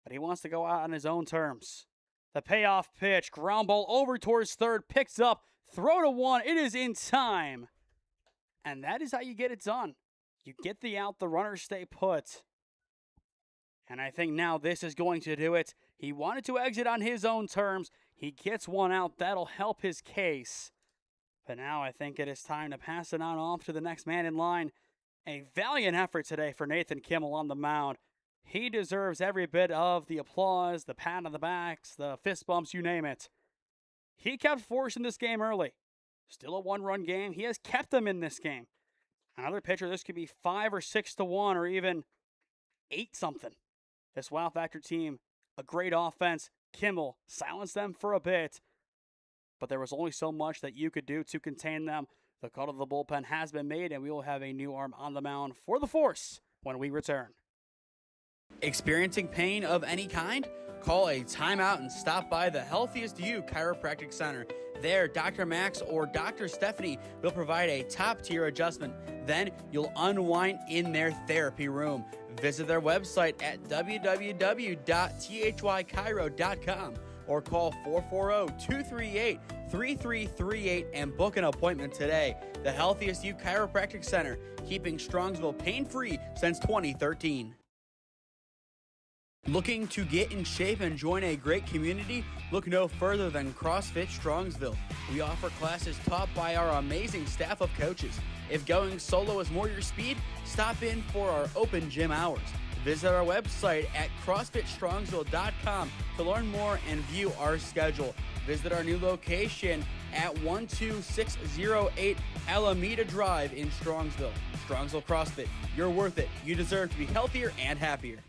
But he wants to go out on his own terms. The payoff pitch, ground ball over towards third, picks up, throw to 1. It is in time. And that is how you get it done. You get the out, the runners stay put. And I think now this is going to do it. He wanted to exit on his own terms. He gets one out. That'll help his case. But now I think it is time to pass it on off to the next man in line. A valiant effort today for Nathan Kimmel on the mound. He deserves every bit of the applause, the pat on the backs, the fist bumps, you name it. He kept Force in this game early. Still a 1-run game. He has kept them in this game. Another pitcher, this could be 5 or 6 to 1 or even 8-something. This Wow Factor team, a great offense. Kimmel silenced them for a bit, but there was only so much that you could do to contain them. The call to the bullpen has been made, and we will have a new arm on the mound for the Force when we return. Experiencing pain of any kind? Call a timeout and stop by the Healthiest You Chiropractic Center. There, Dr. Max or Dr. Stephanie will provide a top-tier adjustment. Then you'll unwind in their therapy room. Visit their website at www.thychiro.com or call 440-238-3338 and book an appointment today. The Healthiest You Chiropractic Center, keeping Strongsville pain-free since 2013. Looking to get in shape and join a great community? Look no further than CrossFit Strongsville. We offer classes taught by our amazing staff of coaches. If going solo is more your speed, stop in for our open gym hours. Visit our website at CrossFitStrongsville.com to learn more and view our schedule. Visit our new location at 12608 Alameda Drive in Strongsville. Strongsville CrossFit, you're worth it. You deserve to be healthier and happier.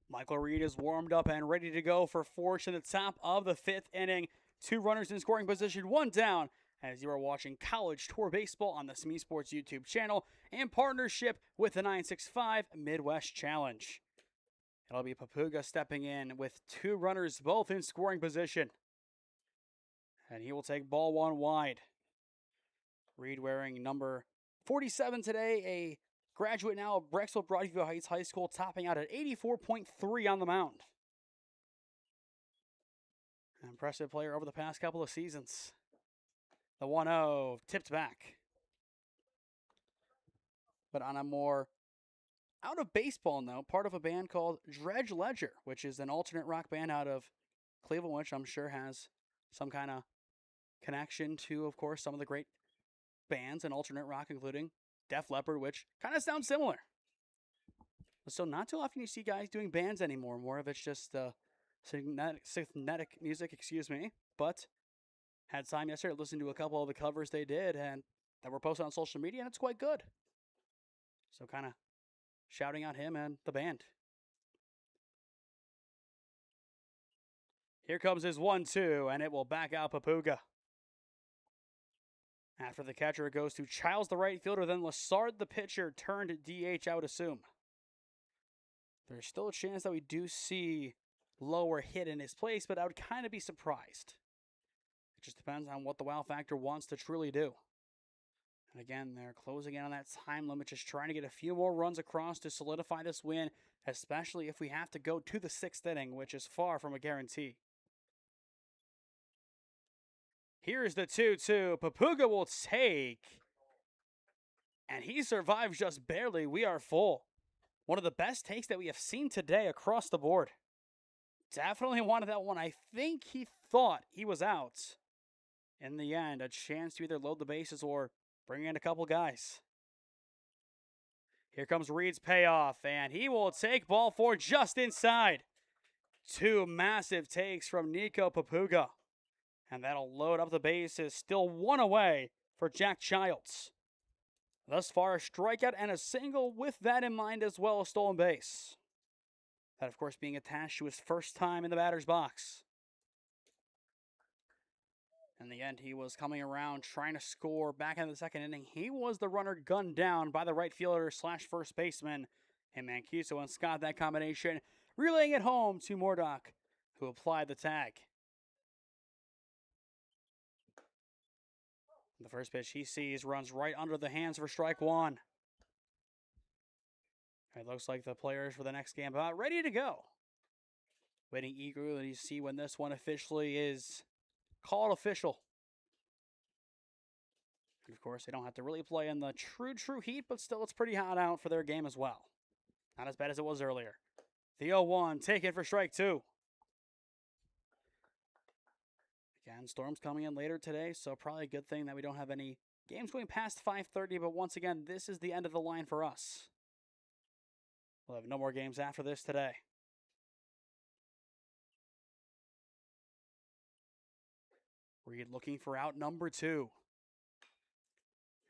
Michael Reed is warmed up and ready to go for Force in the top of the 5th inning. 2 runners in scoring position, 1 down, as you are watching College Tour Baseball on the SmeeSports YouTube channel in partnership with the 965 Midwest Challenge. It'll be Papuga stepping in with 2 runners both in scoring position. And he will take ball 1 wide. Reed wearing number 47 today, a graduate now of Brexville Broadview Heights High School, topping out at 84.3 on the mound. An impressive player over the past couple of seasons. The 1-0 tipped back. But on a more out of baseball note, part of a band called Dredge Ledger, which is an alternate rock band out of Cleveland, which I'm sure has some kind of connection to, of course, some of the great bands in alternate rock, including Def Leppard, which kind of sounds similar. So not too often you see guys doing bands anymore. More of it's just synthetic music, But had time yesterday to listen to a couple of the covers they did and that were posted on social media, and it's quite good. So kind of shouting out him and the band. Here comes his 1-2, and it will back out Papuga. After the catcher, it goes to Childs, the right fielder, then Lassard, the pitcher, turned DH, I would assume. There's still a chance that we do see lower hit in his place, but I would kind of be surprised. It just depends on what the Wow Factor wants to truly do. And again, they're closing in on that time limit, just trying to get a few more runs across to solidify this win, especially if we have to go to the 6th inning, which is far from a guarantee. Here's the 2-2. Papuga will take. And he survives just barely. We are full. One of the best takes that we have seen today across the board. Definitely wanted that one. I think he thought he was out. In the end, a chance to either load the bases or bring in a couple guys. Here comes Reed's payoff, and he will take ball 4 just inside. 2 massive takes from Nico Papuga. And that'll load up the bases. Still 1 away for Jack Childs. Thus far, a strikeout and a single with that in mind as well, a stolen base. That, of course, being attached to his first time in the batter's box. In the end, he was coming around trying to score back in the 2nd inning. He was the runner gunned down by the right fielder / first baseman in Mancuso and Scott, that combination, relaying it home to Murdoch, who applied the tag. The first pitch he sees runs right under the hands for strike 1. It looks like the players for the next game about ready to go. Waiting eagerly to see when this one officially is called official. And of course, they don't have to really play in the true heat, but still it's pretty hot out for their game as well. Not as bad as it was earlier. The 0-1, take it for strike 2. Again, storm's coming in later today, so probably a good thing that we don't have any games going past 5:30, but once again, this is the end of the line for us. We'll have no more games after this today. Reed looking for out number 2.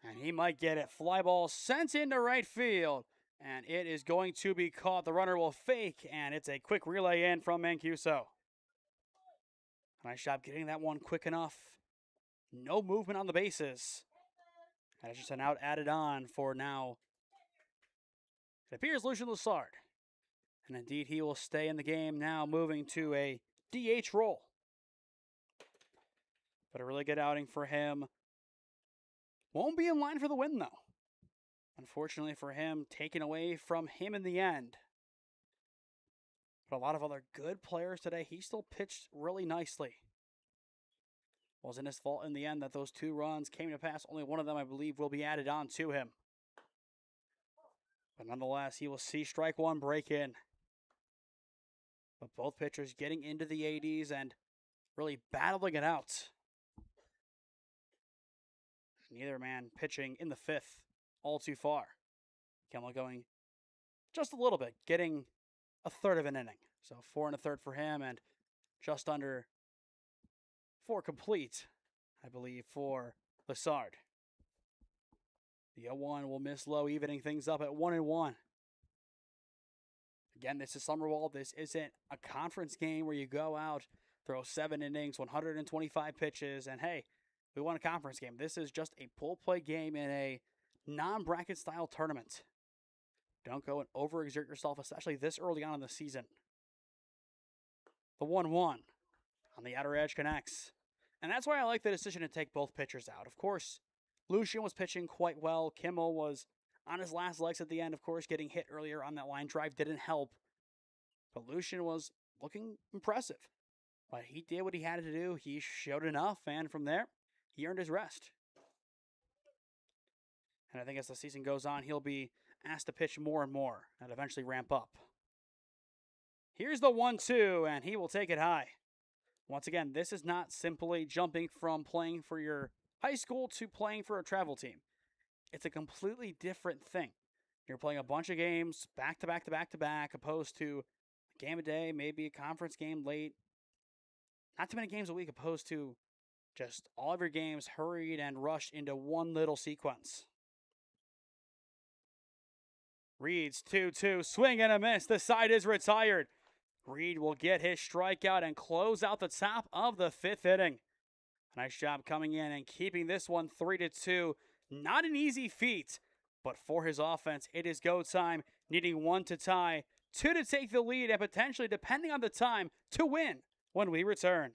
And he might get it. Fly ball sent into right field, and it is going to be caught. The runner will fake, and it's a quick relay in from Mancuso. Nice job getting that one quick enough. No movement on the bases. And it's just an out added on for now. It appears Lucian Lassard. And indeed, he will stay in the game now, moving to a DH role. But a really good outing for him. Won't be in line for the win, though. Unfortunately for him, taken away from him in the end. But a lot of other good players today. He still pitched really nicely. Wasn't his fault in the end that those 2 runs came to pass. Only one of them, I believe, will be added on to him. But nonetheless, he will see strike 1 break in. But both pitchers getting into the 80s and really battling it out. Neither man pitching in the 5th all too far. Kemmel going just a little bit, getting a third of an inning. So 4 1/3 for him and just under 4 complete, I believe, for Lassard. The 0-1 will miss low, evening things up at 1-1. Again, this is summer ball. This isn't a conference game where you go out, throw 7 innings, 125 pitches, and hey, we won a conference game. This is just a pull play game in a non-bracket style tournament. Don't go and overexert yourself, especially this early on in the season. The 1-1 on the outer edge connects. And that's why I like the decision to take both pitchers out. Of course, Lucian was pitching quite well. Kimmel was on his last legs at the end, of course, getting hit earlier on that line drive didn't help. But Lucian was looking impressive. But he did what he had to do. He showed enough, and from there, he earned his rest. And I think as the season goes on, he'll be asked to pitch more and more and eventually ramp up. Here's the 1-2, and he will take it high. Once again, this is not simply jumping from playing for your high school to playing for a travel team. It's a completely different thing. You're playing a bunch of games back to back to back to back, opposed to a game a day, maybe a conference game late. Not too many games a week, opposed to just all of your games hurried and rushed into one little sequence. Reed's 2-2, swing and a miss. The side is retired. Reed will get his strikeout and close out the top of the 5th inning. Nice job coming in and keeping this one 3-2. Not an easy feat, but for his offense, it is go time, needing 1 to tie, 2 to take the lead, and potentially, depending on the time, to win when we return.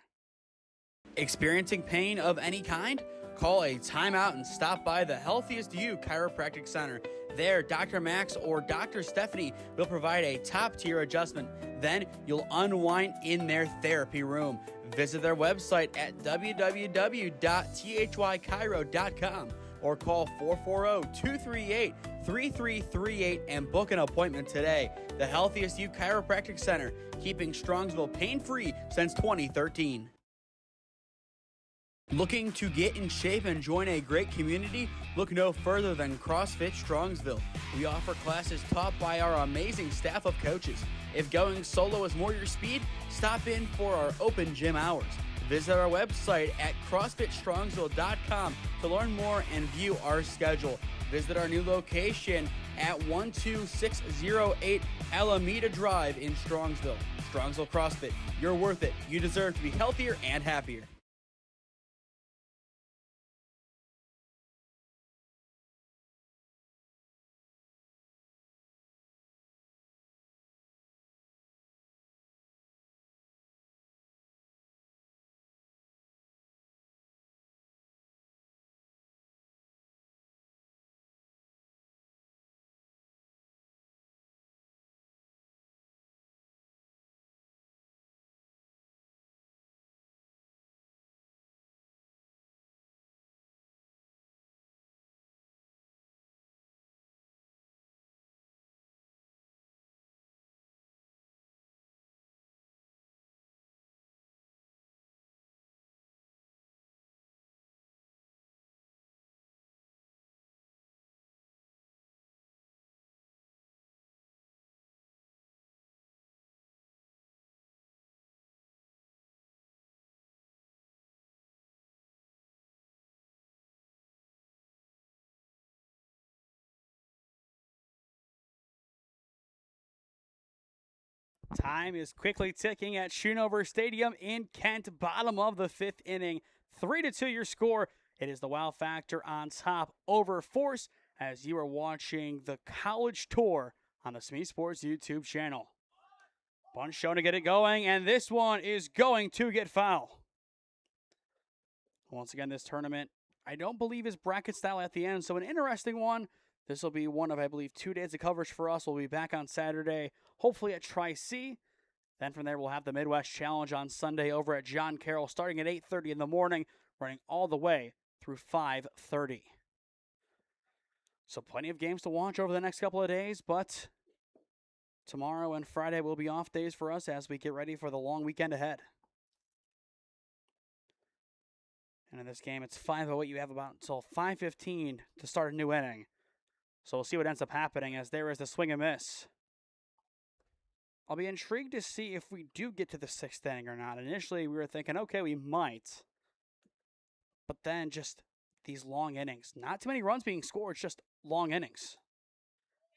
Experiencing pain of any kind? Call a timeout and stop by the Healthiest You Chiropractic Center. There, Dr. Max or Dr. Stephanie will provide a top-tier adjustment. Then you'll unwind in their therapy room. Visit their website at www.thychiro.com or call 440-238-3338 and book an appointment today. The Healthiest You Chiropractic Center, keeping Strongsville pain-free since 2013. Looking to get in shape and join a great community? Look no further than CrossFit Strongsville. We offer classes taught by our amazing staff of coaches. If going solo is more your speed, stop in for our open gym hours. Visit our website at CrossFitStrongsville.com to learn more and view our schedule. Visit our new location at 12608 Alameda Drive in Strongsville. Strongsville CrossFit, you're worth it. You deserve to be healthier and happier. Time is quickly ticking at Schoonover Stadium in Kent, bottom of the 5th inning. 3-2 your score. It is the Wow Factor on top over Force as you are watching the college tour on the SmeeSports YouTube channel. Bunch shown to get it going, and this one is going to get foul. Once again, this tournament, I don't believe is bracket style at the end, so an interesting one. This will be one of, I believe, 2 days of coverage for us. We'll be back on Saturday, hopefully at Tri-C. Then from there, we'll have the Midwest Challenge on Sunday over at John Carroll, starting at 8:30 in the morning, running all the way through 5:30. So plenty of games to watch over the next couple of days, but tomorrow and Friday will be off days for us as we get ready for the long weekend ahead. And in this game, it's 5:08. You have about until 5:15 to start a new inning. So we'll see what ends up happening as there is the swing and miss. I'll be intrigued to see if we do get to the 6th inning or not. Initially, we were thinking, okay, we might. But then just these long innings. Not too many runs being scored, just long innings.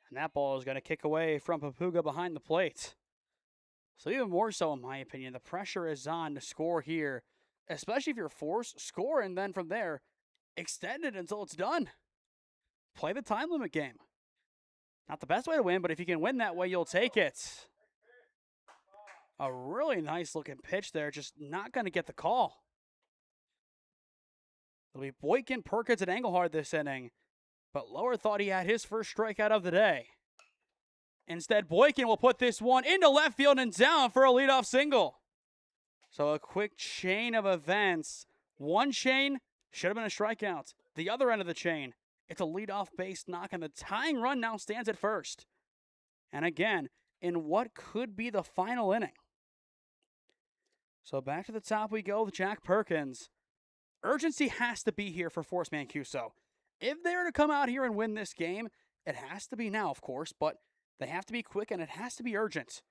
And that ball is going to kick away from Papuga behind the plate. So even more so, in my opinion, the pressure is on to score here. Especially if you're forced, score, and then from there, extend it until it's done. Play the time limit game. Not the best way to win, but if you can win that way, you'll take it. A really nice looking pitch there, just not going to get the call. It'll be Boykin, Perkins, and Engelhard this inning, but Lower thought he had his first strikeout of the day. Instead, Boykin will put this one into left field and down for a leadoff single. So a quick chain of events. One chain should have been a strikeout. The other end of the chain, it's a leadoff base knock, and the tying run now stands at first. And again, in what could be the final inning. So back to the top we go with Jack Perkins. Urgency has to be here for Force Mancuso. If they're to come out here and win this game, it has to be now, of course, but they have to be quick and it has to be urgent.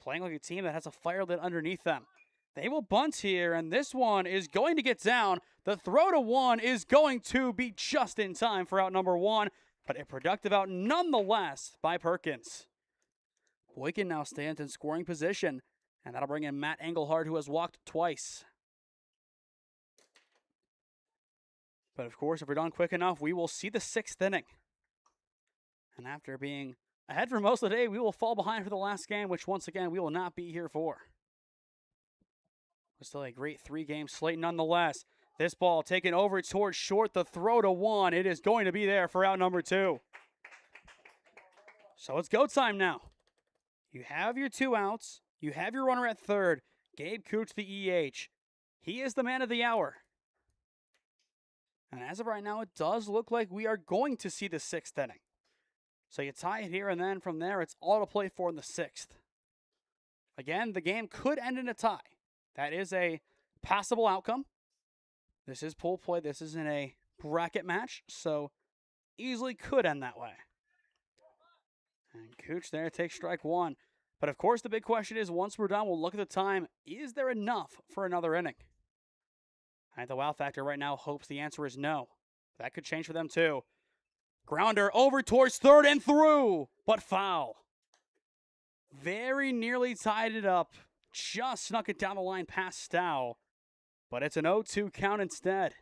Playing like a team that has a fire lit underneath them. They will bunt here, and this one is going to get down. The throw to one is going to be just in time for out number one. but a productive out nonetheless by Perkins. Boykin now stands in scoring position, and that'll bring in Matt Engelhardt, who has walked twice. But of course, if we're done quick enough, we will see the 6th inning. And after being ahead for most of the day, we will fall behind for the last game, which once again, we will not be here for. But still a great 3-game slate nonetheless. This ball taken over towards short, the throw to 1. It is going to be there for out number 2. So it's go time now. You have your 2 outs. You have your runner at third. Gabe Cooch, the EH. He is the man of the hour. And as of right now, it does look like we are going to see the 6th inning. So you tie it here, and then from there, it's all to play for in the 6th. Again, the game could end in a tie. That is a possible outcome. This is pool play. This isn't a bracket match, so easily could end that way. And Cooch there takes strike 1. But of course, the big question is, once we're done, we'll look at the time. Is there enough for another inning? And the Wow Factor right now hopes the answer is no. That could change for them too. Grounder over towards third and through, but foul. Very nearly tied it up. Just snuck it down the line past Stow. But it's an 0-2 count instead.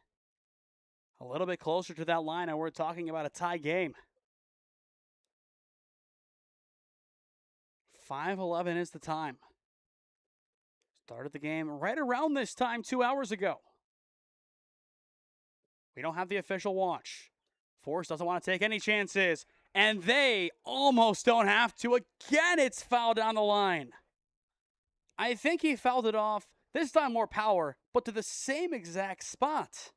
A little bit closer to that line, and we're talking about a tie game. 5:11 is the time. Started the game right around this time 2 hours ago. We don't have the official watch. Force doesn't want to take any chances, and they almost don't have to. Again, it's foul down the line. I think he fouled it off, this time more power, but to the same exact spot.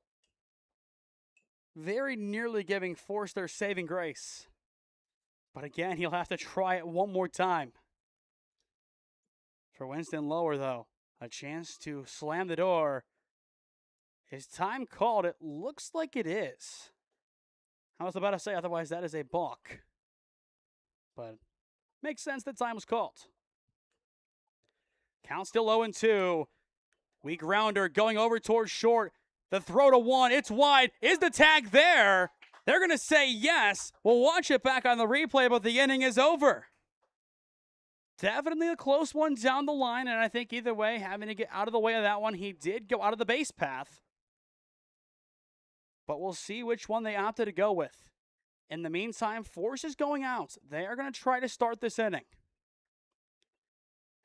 Very nearly giving Force their saving grace. But again, he'll have to try it one more time. For Winston Lower, though, a chance to slam the door. Is time called? It looks like it is. I was about to say, otherwise that is a balk. But makes sense that time was called. Count still 0-2. Weak rounder going over towards short. The throw to 1. It's wide. Is the tag there? They're going to say yes. We'll watch it back on the replay, but the inning is over. Definitely a close one down the line, and I think either way, having to get out of the way of that one, he did go out of the base path. But we'll see which one they opted to go with. In the meantime, Force is going out. They are going to try to start this inning.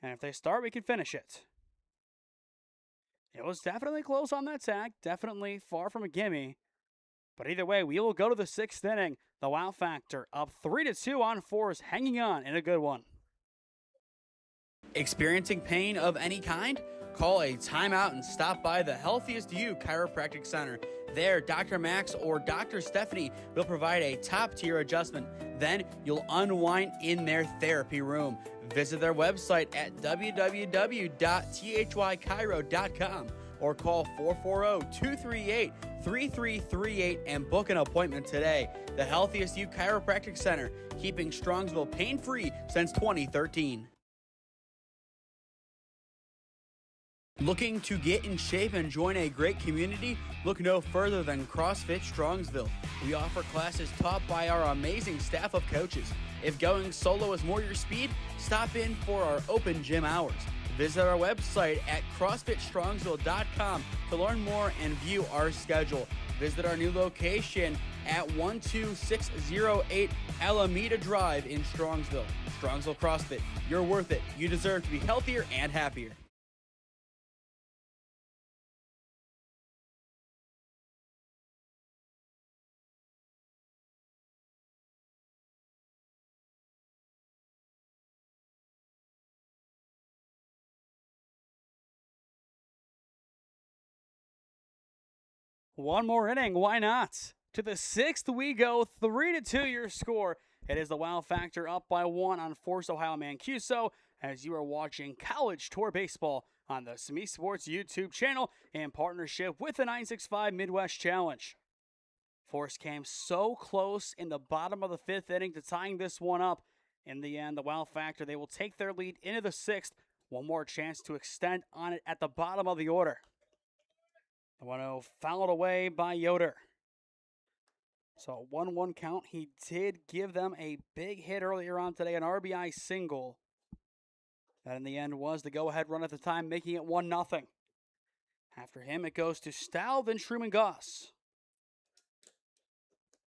And if they start, we can finish it. It was definitely close on that tag. Definitely far from a gimme. But either way, we will go to the 6th inning. The Wow Factor up 3-2 on Force, hanging on in a good one. Experiencing pain of any kind? Call a timeout and stop by the Healthiest You Chiropractic Center. There, Dr. Max or Dr. Stephanie will provide a top-tier adjustment. Then you'll unwind in their therapy room. Visit their website at www.thychiro.com or call 440-238-3338 and book an appointment today. The Healthiest You Chiropractic Center, keeping Strongsville pain-free since 2013. Looking to get in shape and join a great community? Look no further than CrossFit Strongsville. We offer classes taught by our amazing staff of coaches. If going solo is more your speed, stop in for our open gym hours. Visit our website at CrossFitStrongsville.com to learn more and view our schedule. Visit our new location at 12608 Alameda Drive in Strongsville. Strongsville CrossFit, you're worth it. You deserve to be healthier and happier. One more inning, why not? To the 6th we go, 3-2 your score. It is the Wow Factor up by 1 on Force Ohio Mancuso as you are watching College Tour Baseball on the SmeeSports YouTube channel in partnership with the 965 Midwest Challenge. Force came so close in the bottom of the 5th inning to tying this one up. In the end, the Wow Factor, they will take their lead into the 6th. One more chance to extend on it at the bottom of the order. The 1-0 fouled away by Yoder. So 1-1 count. He did give them a big hit earlier on today, an RBI single. That in the end was the go-ahead run at the time, making it 1-0. After him, it goes to Stow, then Truman Goss.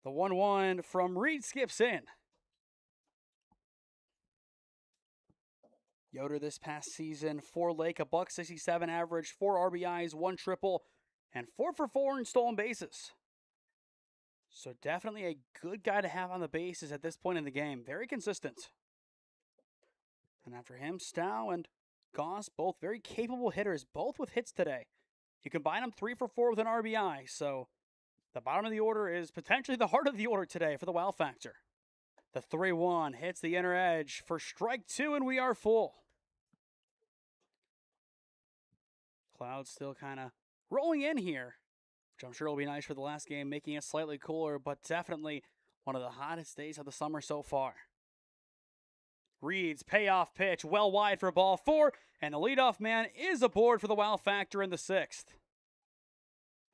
The 1-1 from Reed skips in. Yoder this past season for Lake, a .167 average, 4 RBIs, 1 triple, and 4 for 4 in stolen bases. So definitely a good guy to have on the bases at this point in the game. Very consistent. And after him, Stow and Goss, both very capable hitters, both with hits today. You combine them 3 for 4 with an RBI, so the bottom of the order is potentially the heart of the order today for the Wow Factor. The 3-1 hits the inner edge for strike 2, and we are full. Clouds still kind of rolling in here, which I'm sure will be nice for the last game, making it slightly cooler, but definitely one of the hottest days of the summer so far. Reed's payoff pitch well wide for ball 4, and the leadoff man is aboard for the Wow Factor in the 6th.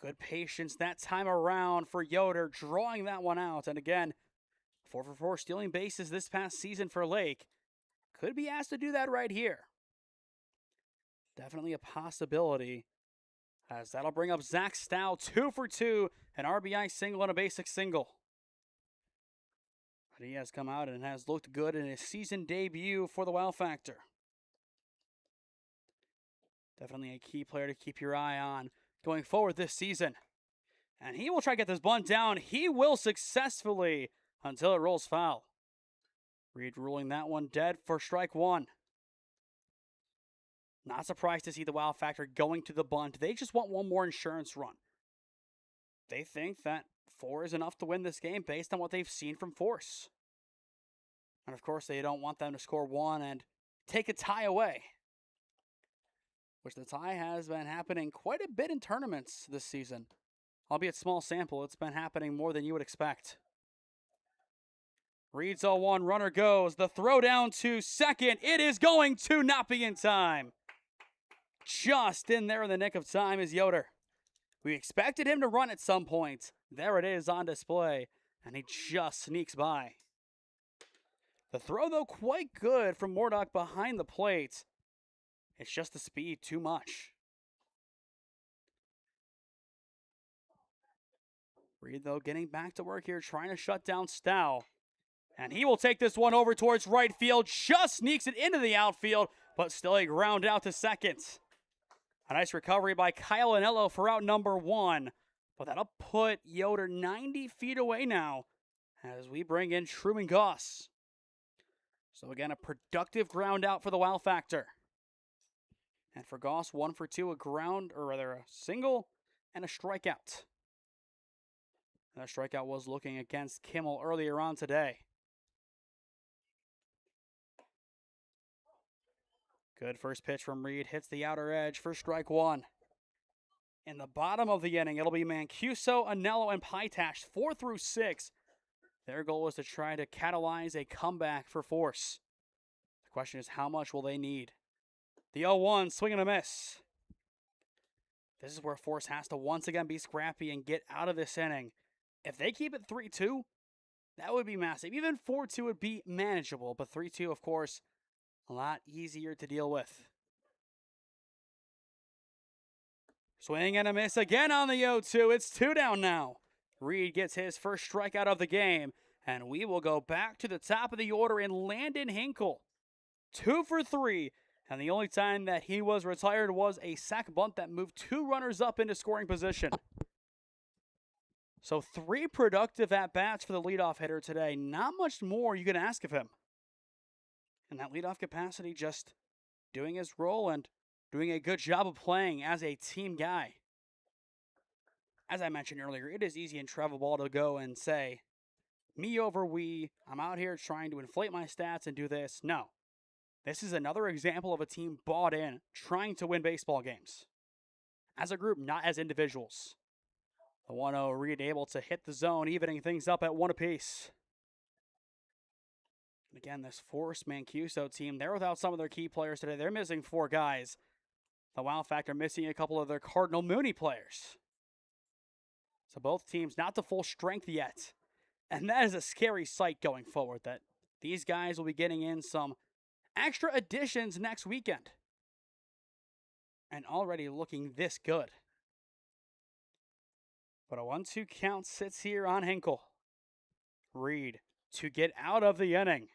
Good patience that time around for Yoder, drawing that one out. And again, 4 for 4 stealing bases this past season for Lake. Could be asked to do that right here. Definitely a possibility, as that'll bring up Zach Stow, 2 for 2, an RBI single and a basic single. But he has come out and has looked good in his season debut for the Wow Factor. Definitely a key player to keep your eye on going forward this season. And he will try to get this bunt down. He will successfully until it rolls foul. Reed ruling that one dead for strike 1. Not surprised to see the Wow Factor going to the bunt. They just want one more insurance run. They think that 4 is enough to win this game based on what they've seen from Force. And of course, they don't want them to score 1 and take a tie away, which the tie has been happening quite a bit in tournaments this season. Albeit small sample, it's been happening more than you would expect. Reed's 0-1, runner goes. The throw down to second. It is going to not be in time. Just in there in the nick of time is Yoder. We expected him to run at some point. There it is on display, and he just sneaks by. The throw, though, quite good from Mordock behind the plate. It's just the speed, too much. Reed, though, getting back to work here, trying to shut down Stow. And he will take this one over towards right field, just sneaks it into the outfield, but still a ground out to second. A nice recovery by Kyle Anello for out number 1. But that'll put Yoder 90 feet away now as we bring in Truman Goss. So again, a productive ground out for the Wow Factor. And for Goss, 1 for 2, a single and a strikeout. And that strikeout was looking against Kimmel earlier on today. Good first pitch from Reed, hits the outer edge for strike 1. In the bottom of the inning, it'll be Mancuso, Anello, and Pytash, 4 through 6. Their goal is to try to catalyze a comeback for Force. The question is, how much will they need? The 0-1, swing and a miss. This is where Force has to once again be scrappy and get out of this inning. If they keep it 3-2, that would be massive. Even 4-2 would be manageable, but 3-2, of course, a lot easier to deal with. Swing and a miss again on the 0-2. It's 2 down now. Reed gets his first strikeout of the game, and we will go back to the top of the order in Landon Hinkle. 2 for 3, and the only time that he was retired was a sac bunt that moved 2 runners up into scoring position. So 3 productive at-bats for the leadoff hitter today. Not much more you can ask of him. And that leadoff capacity, just doing his role and doing a good job of playing as a team guy. As I mentioned earlier, it is easy in travel ball to go and say, me over we, I'm out here trying to inflate my stats and do this. No. This is another example of a team bought in, trying to win baseball games. As a group, not as individuals. The 1-0 Reed able to hit the zone, evening things up at 1 apiece. Again, this Force Mancuso team, they're without some of their key players today. They're missing 4 guys. The Wow Factor missing a couple of their Cardinal Mooney players. So both teams not to full strength yet. And that is a scary sight going forward, that these guys will be getting in some extra additions next weekend. And already looking this good. But a 1-2 count sits here on Hinkle. Reed to get out of the inning.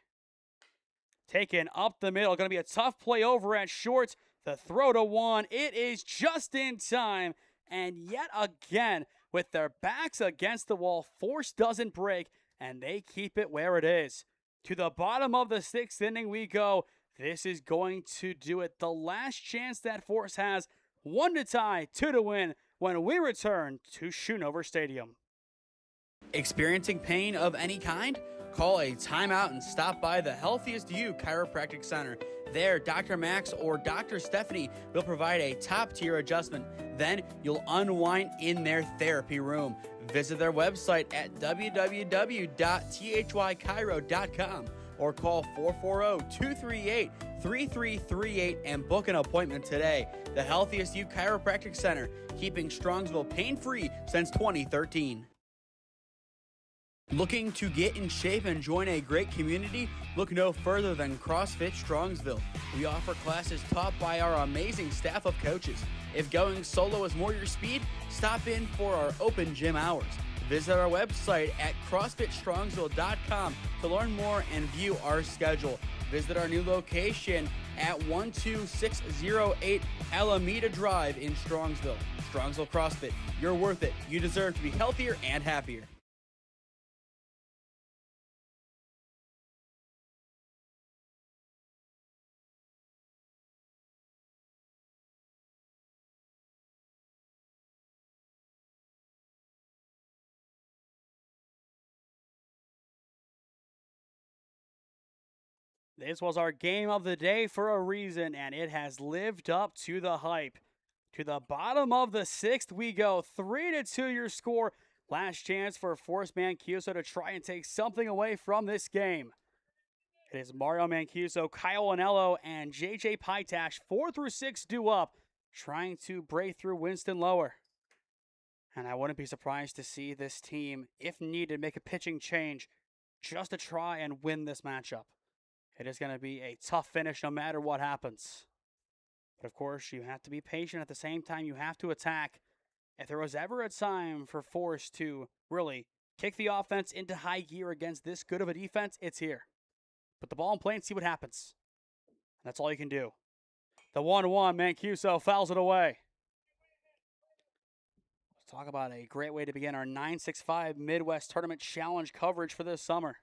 Taken up the middle. Going to be a tough play over at short. The throw to one. It is just in time. And yet again, with their backs against the wall, force doesn't break, and they keep it where it is. To the bottom of the 6th inning we go. This is going to do it. The last chance that force has. 1 to tie, 2 to win when we return to Schoonover Stadium. Experiencing pain of any kind? Call a timeout and stop by the Healthiest You Chiropractic Center. There, Dr. Max or Dr. Stephanie will provide a top-tier adjustment. Then you'll unwind in their therapy room. Visit their website at www.thychiro.com or call 440-238-3338 and book an appointment today. The Healthiest You Chiropractic Center, keeping Strongsville pain-free since 2013. Looking to get in shape and join a great community? Look no further than CrossFit Strongsville. We offer classes taught by our amazing staff of coaches. If going solo is more your speed, stop in for our open gym hours. Visit our website at CrossFitStrongsville.com to learn more and view our schedule. Visit our new location at 12608 Alameda Drive in Strongsville. Strongsville CrossFit, you're worth it. You deserve to be healthier and happier. This was our game of the day for a reason, and it has lived up to the hype. To the bottom of the 6th we go. 3-2 your score. Last chance for Force Mancuso to try and take something away from this game. It is Mario Mancuso, Kyle Anello, and JJ Pytash, 4 through 6 due up, trying to break through Winston Lower. And I wouldn't be surprised to see this team, if needed, make a pitching change just to try and win this matchup. It is going to be a tough finish no matter what happens. But of course, you have to be patient at the same time. You have to attack. If there was ever a time for Force to really kick the offense into high gear against this good of a defense, it's here. Put the ball in play and see what happens. That's all you can do. The 1-1, Mancuso fouls it away. Let's talk about a great way to begin our 965 Midwest Tournament Challenge coverage for this summer.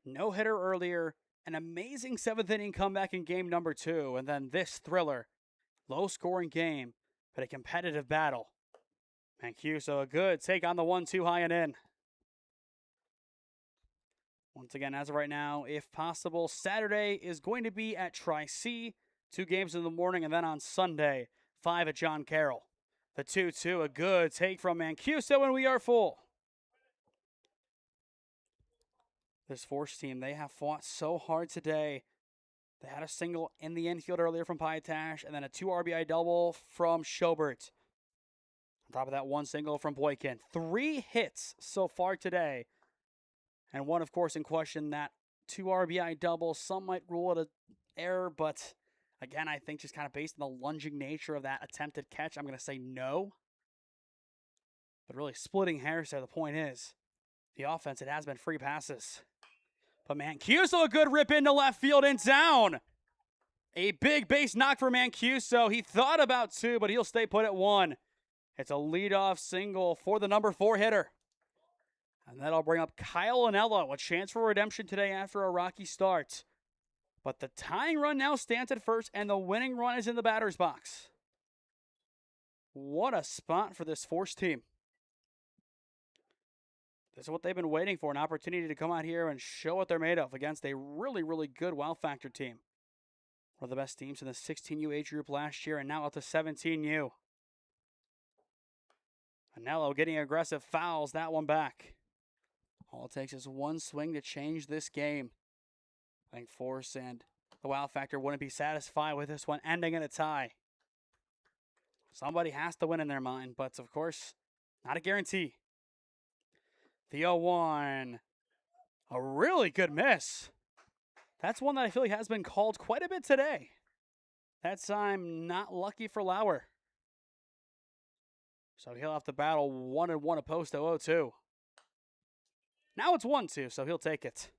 No hitter earlier, an amazing 7th inning comeback in game number 2, and then this thriller. Low scoring game, but a competitive battle. Mancuso, a good take on the 1-2 high and in. Once again, as of right now, if possible, Saturday is going to be at Tri-C, 2 games in the morning, and then on Sunday, 5 at John Carroll. The 2-2, a good take from Mancuso, and we are full. This Force team, they have fought so hard today. They had a single in the infield earlier from Pytash, and then a 2 RBI double from Schobert. On top of that, 1 single from Boykin. 3 hits so far today. And one, of course, in question, that 2 RBI double. Some might rule it an error, but again, I think just kind of based on the lunging nature of that attempted catch, I'm going to say no. But really splitting hairs there, the point is, the offense, it has been free passes. But Mancuso, a good rip into left field and down. A big base knock for Mancuso. He thought about 2, but he'll stay put at 1. It's a leadoff single for the number 4 hitter. And that'll bring up Kyle Anello, a chance for redemption today after a rocky start. But the tying run now stands at first, and the winning run is in the batter's box. What a spot for this Force team. This is what they've been waiting for, an opportunity to come out here and show what they're made of against a really, really good Wow Factor team. One of the best teams in the 16U age group last year, and now up to 17U. Anello getting aggressive, fouls that one back. All it takes is 1 swing to change this game. I think Force and the Wow Factor wouldn't be satisfied with this one ending in a tie. Somebody has to win in their mind, but of course, not a guarantee. The 0-1. A really good miss. That's one that I feel like has been called quite a bit today. That time not lucky for Lauer. So he'll have to battle 1-1 opposed to 0-2. Now it's 1-2, so he'll take it.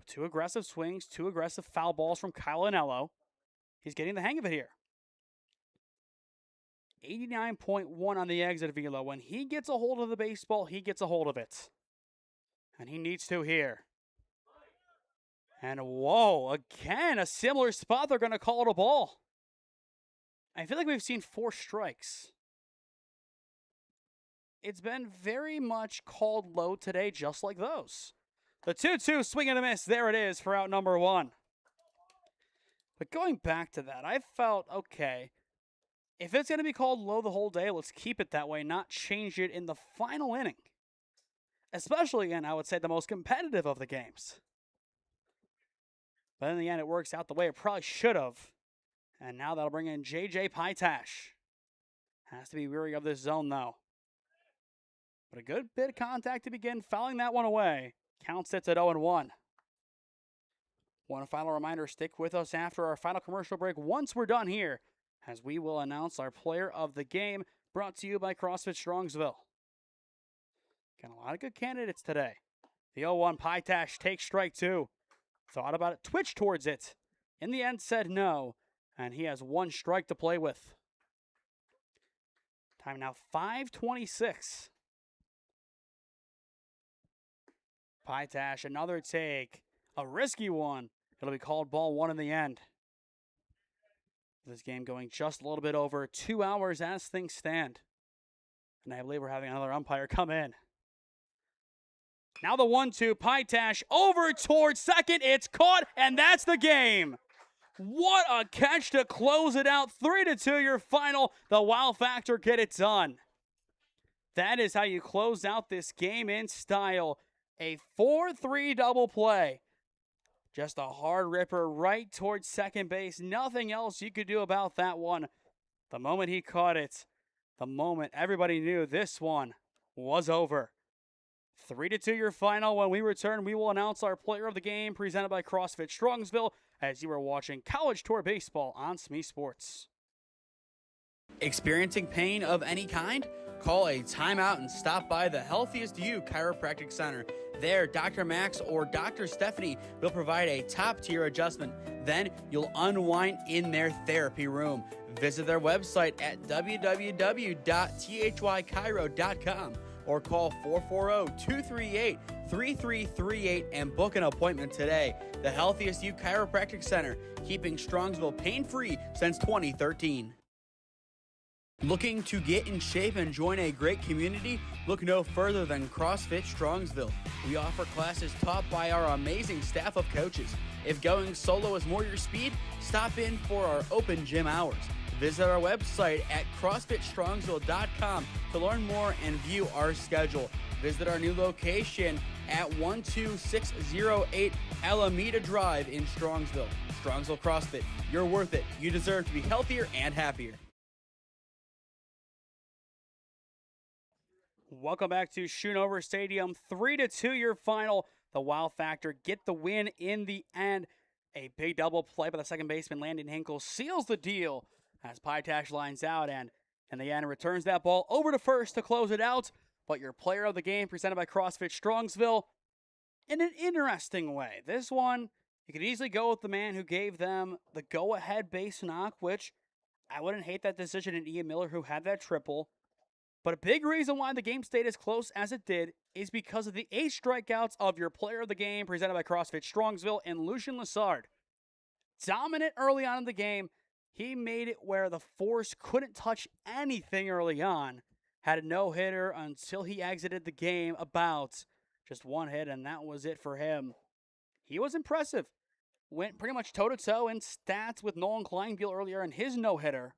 Two aggressive swings, two aggressive foul balls from Kyle Anello. He's getting the hang of it here. 89.1 on the exit velo. When he gets a hold of the baseball, he gets a hold of it. And he needs to here. And whoa, again, a similar spot. They're going to call it a ball. I feel like we've seen 4 strikes. It's been very much called low today, just like those. The 2-2 swing and a miss. There it is for out number 1. But going back to that, I felt, okay, if it's going to be called low the whole day, let's keep it that way, not change it in the final inning. Especially in, I would say, the most competitive of the games. But in the end, it works out the way it probably should have. And now that'll bring in J.J. Pytash. Has to be weary of this zone, though. But a good bit of contact to begin, fouling that one away. Counts it at 0-1. One final reminder, stick with us after our final commercial break once we're done here, as we will announce our player of the game, brought to you by CrossFit Strongsville. Got a lot of good candidates today. The 0-1 Pytash takes strike 2. Thought about it, twitched towards it. In the end, said no, and he has 1 strike to play with. Time now 5:26. Pytash, another take. A risky one. It'll be called ball 1 in the end. This game going just a little bit over 2 hours as things stand. And I believe we're having another umpire come in. Now the 1-2. Pytash over towards second. It's caught, and that's the game. What a catch to close it out. 3-2 your final. The Wow Factor get it done. That is how you close out this game in style. A 4-3 double play. Just a hard ripper right towards second base. Nothing else you could do about that one. The moment he caught it, the moment everybody knew this one was over. 3-2 your final. When we return, we will announce our player of the game presented by CrossFit Strongsville as you are watching College Tour Baseball on SmeeSports. Experiencing pain of any kind? Call a timeout and stop by the Healthiest You Chiropractic Center. There, Dr. Max or Dr. Stephanie will provide a top-tier adjustment. Then you'll unwind in their therapy room. Visit their website at www.thychiro.com or call 440-238-3338 and book an appointment today. The Healthiest You Chiropractic Center, keeping Strongsville pain-free since 2013. Looking to get in shape and join a great community? Look no further than CrossFit Strongsville. We offer classes taught by our amazing staff of coaches. If going solo is more your speed, stop in for our open gym hours. Visit our website at CrossFitStrongsville.com to learn more and view our schedule. Visit our new location at 12608 Alameda Drive in Strongsville. Strongsville CrossFit, you're worth it. You deserve to be healthier and happier. Welcome back to Schoonover Stadium. 3-2 your final. The Wow Factor get the win in the end. A big double play by the second baseman Landon Hinkle seals the deal as Pytash lines out and in the end returns that ball over to first to close it out. But your player of the game presented by CrossFit Strongsville in an interesting way. This one, you could easily go with the man who gave them the go-ahead base knock, which I wouldn't hate that decision in Ian Miller, who had that triple. But a big reason why the game stayed as close as it did is because of the 8 strikeouts of your player of the game presented by CrossFit Strongsville and Lucian Lessard. Dominant early on in the game. He made it where the force couldn't touch anything early on. Had a no-hitter until he exited the game about just 1 hit, and that was it for him. He was impressive. Went pretty much toe-to-toe in stats with Nolan Kleinbiel earlier in his no-hitter.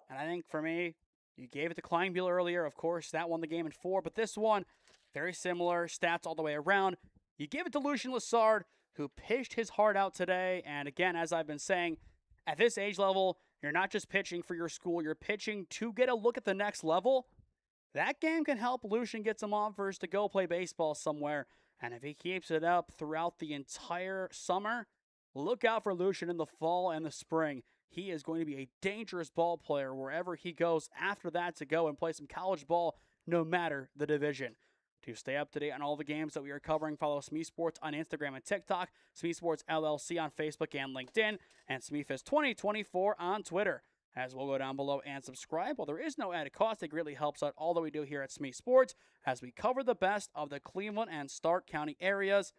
And I think for me, you gave it to Kleinbiel earlier. Of course, that won the game in 4. But this one, very similar stats all the way around. You gave it to Lucian Lessard, who pitched his heart out today. And again, as I've been saying, at this age level, you're not just pitching for your school. You're pitching to get a look at the next level. that game can help Lucian get some offers to go play baseball somewhere. And if he keeps it up throughout the entire summer, look out for Lucian in the fall and the spring. He is going to be a dangerous ball player wherever he goes after that to go and play some college ball, no matter the division. To stay up to date on all the games that we are covering, follow SmeeSports on Instagram and TikTok, SmeeSports LLC on Facebook and LinkedIn, and SmeeFist2024 on Twitter. As we'll go down below and subscribe. While there is no added cost, it greatly helps out all that we do here at SmeeSports as we cover the best of the Cleveland and Stark County areas.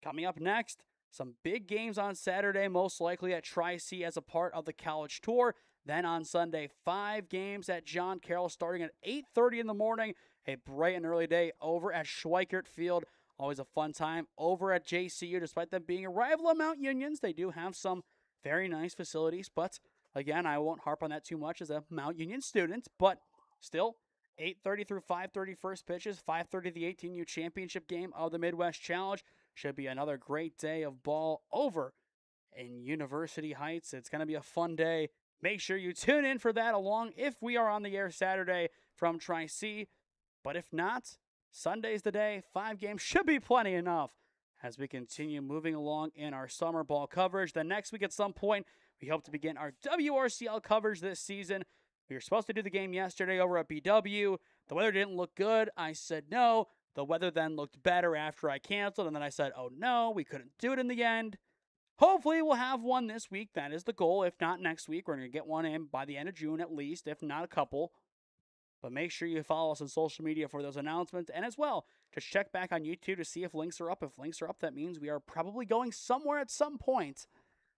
Coming up next, some big games on Saturday, most likely at Tri-C as a part of the college tour. Then on Sunday, 5 games at John Carroll starting at 8:30 in the morning. A bright and early day over at Schweikert Field. Always a fun time over at JCU. Despite them being a rival of Mount Union's, they do have some very nice facilities. But again, I won't harp on that too much as a Mount Union student. But still, 8:30 through 5:30 first pitches, 5:30 the 18U championship game of the Midwest Challenge. Should be another great day of ball over in University Heights. It's going to be a fun day. Make sure you tune in for that along if we are on the air Saturday from Tri-C. But if not, Sunday's the day. 5 games should be plenty enough as we continue moving along in our summer ball coverage. Then next week at some point, we hope to begin our WRCL coverage this season. We were supposed to do the game yesterday over at BW. The weather didn't look good. I said no. The weather then looked better after I canceled, and then I said, oh no, we couldn't do it in the end. Hopefully we'll have one this week. That is the goal. If not next week, we're going to get one in by the end of June at least, if not a couple. But make sure you follow us on social media for those announcements. And as well, just check back on YouTube to see if links are up. If links are up, that means we are probably going somewhere at some point.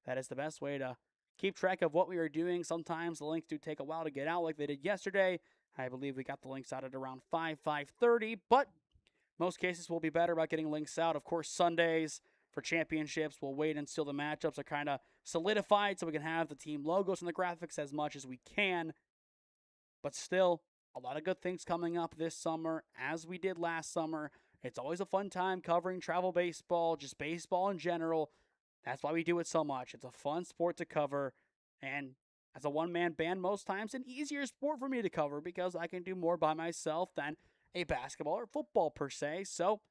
That is the best way to keep track of what we are doing. Sometimes the links do take a while to get out like they did yesterday. I believe we got the links out at around 5:30. But most cases will be better about getting links out. Of course, Sundays for championships, we'll wait until the matchups are kind of solidified so we can have the team logos and the graphics as much as we can. But still, a lot of good things coming up this summer, as we did last summer. It's always a fun time covering travel baseball, just baseball in general. That's why we do it so much. It's a fun sport to cover, and as a one-man band, most times an easier sport for me to cover because I can do more by myself than a basketball or football per se. So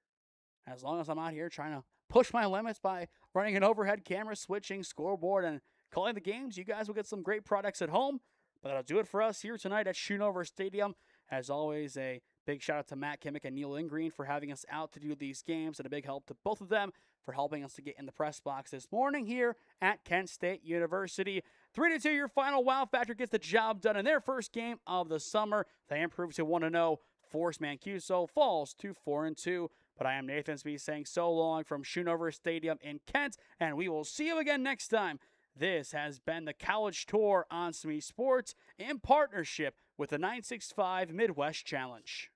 as long as I'm out here trying to push my limits by running an overhead camera, switching, scoreboard, and calling the games, you guys will get some great products at home. But that'll do it for us here tonight at Schoonover Stadium. As always, a big shout out to Matt Kimmick and Neil Ingreen for having us out to do these games, and a big help to both of them for helping us to get in the press box this morning here at Kent State University. 3-2, your final. Wow Factor gets the job done in their first game of the summer. They improve to 1-0. Force Mancuso falls to 4-2. But I am Nathan Smee saying so long from Schoonover Stadium in Kent, and we will see you again next time. This has been the College Tour on SmeeSports in partnership with the 965 Midwest Challenge.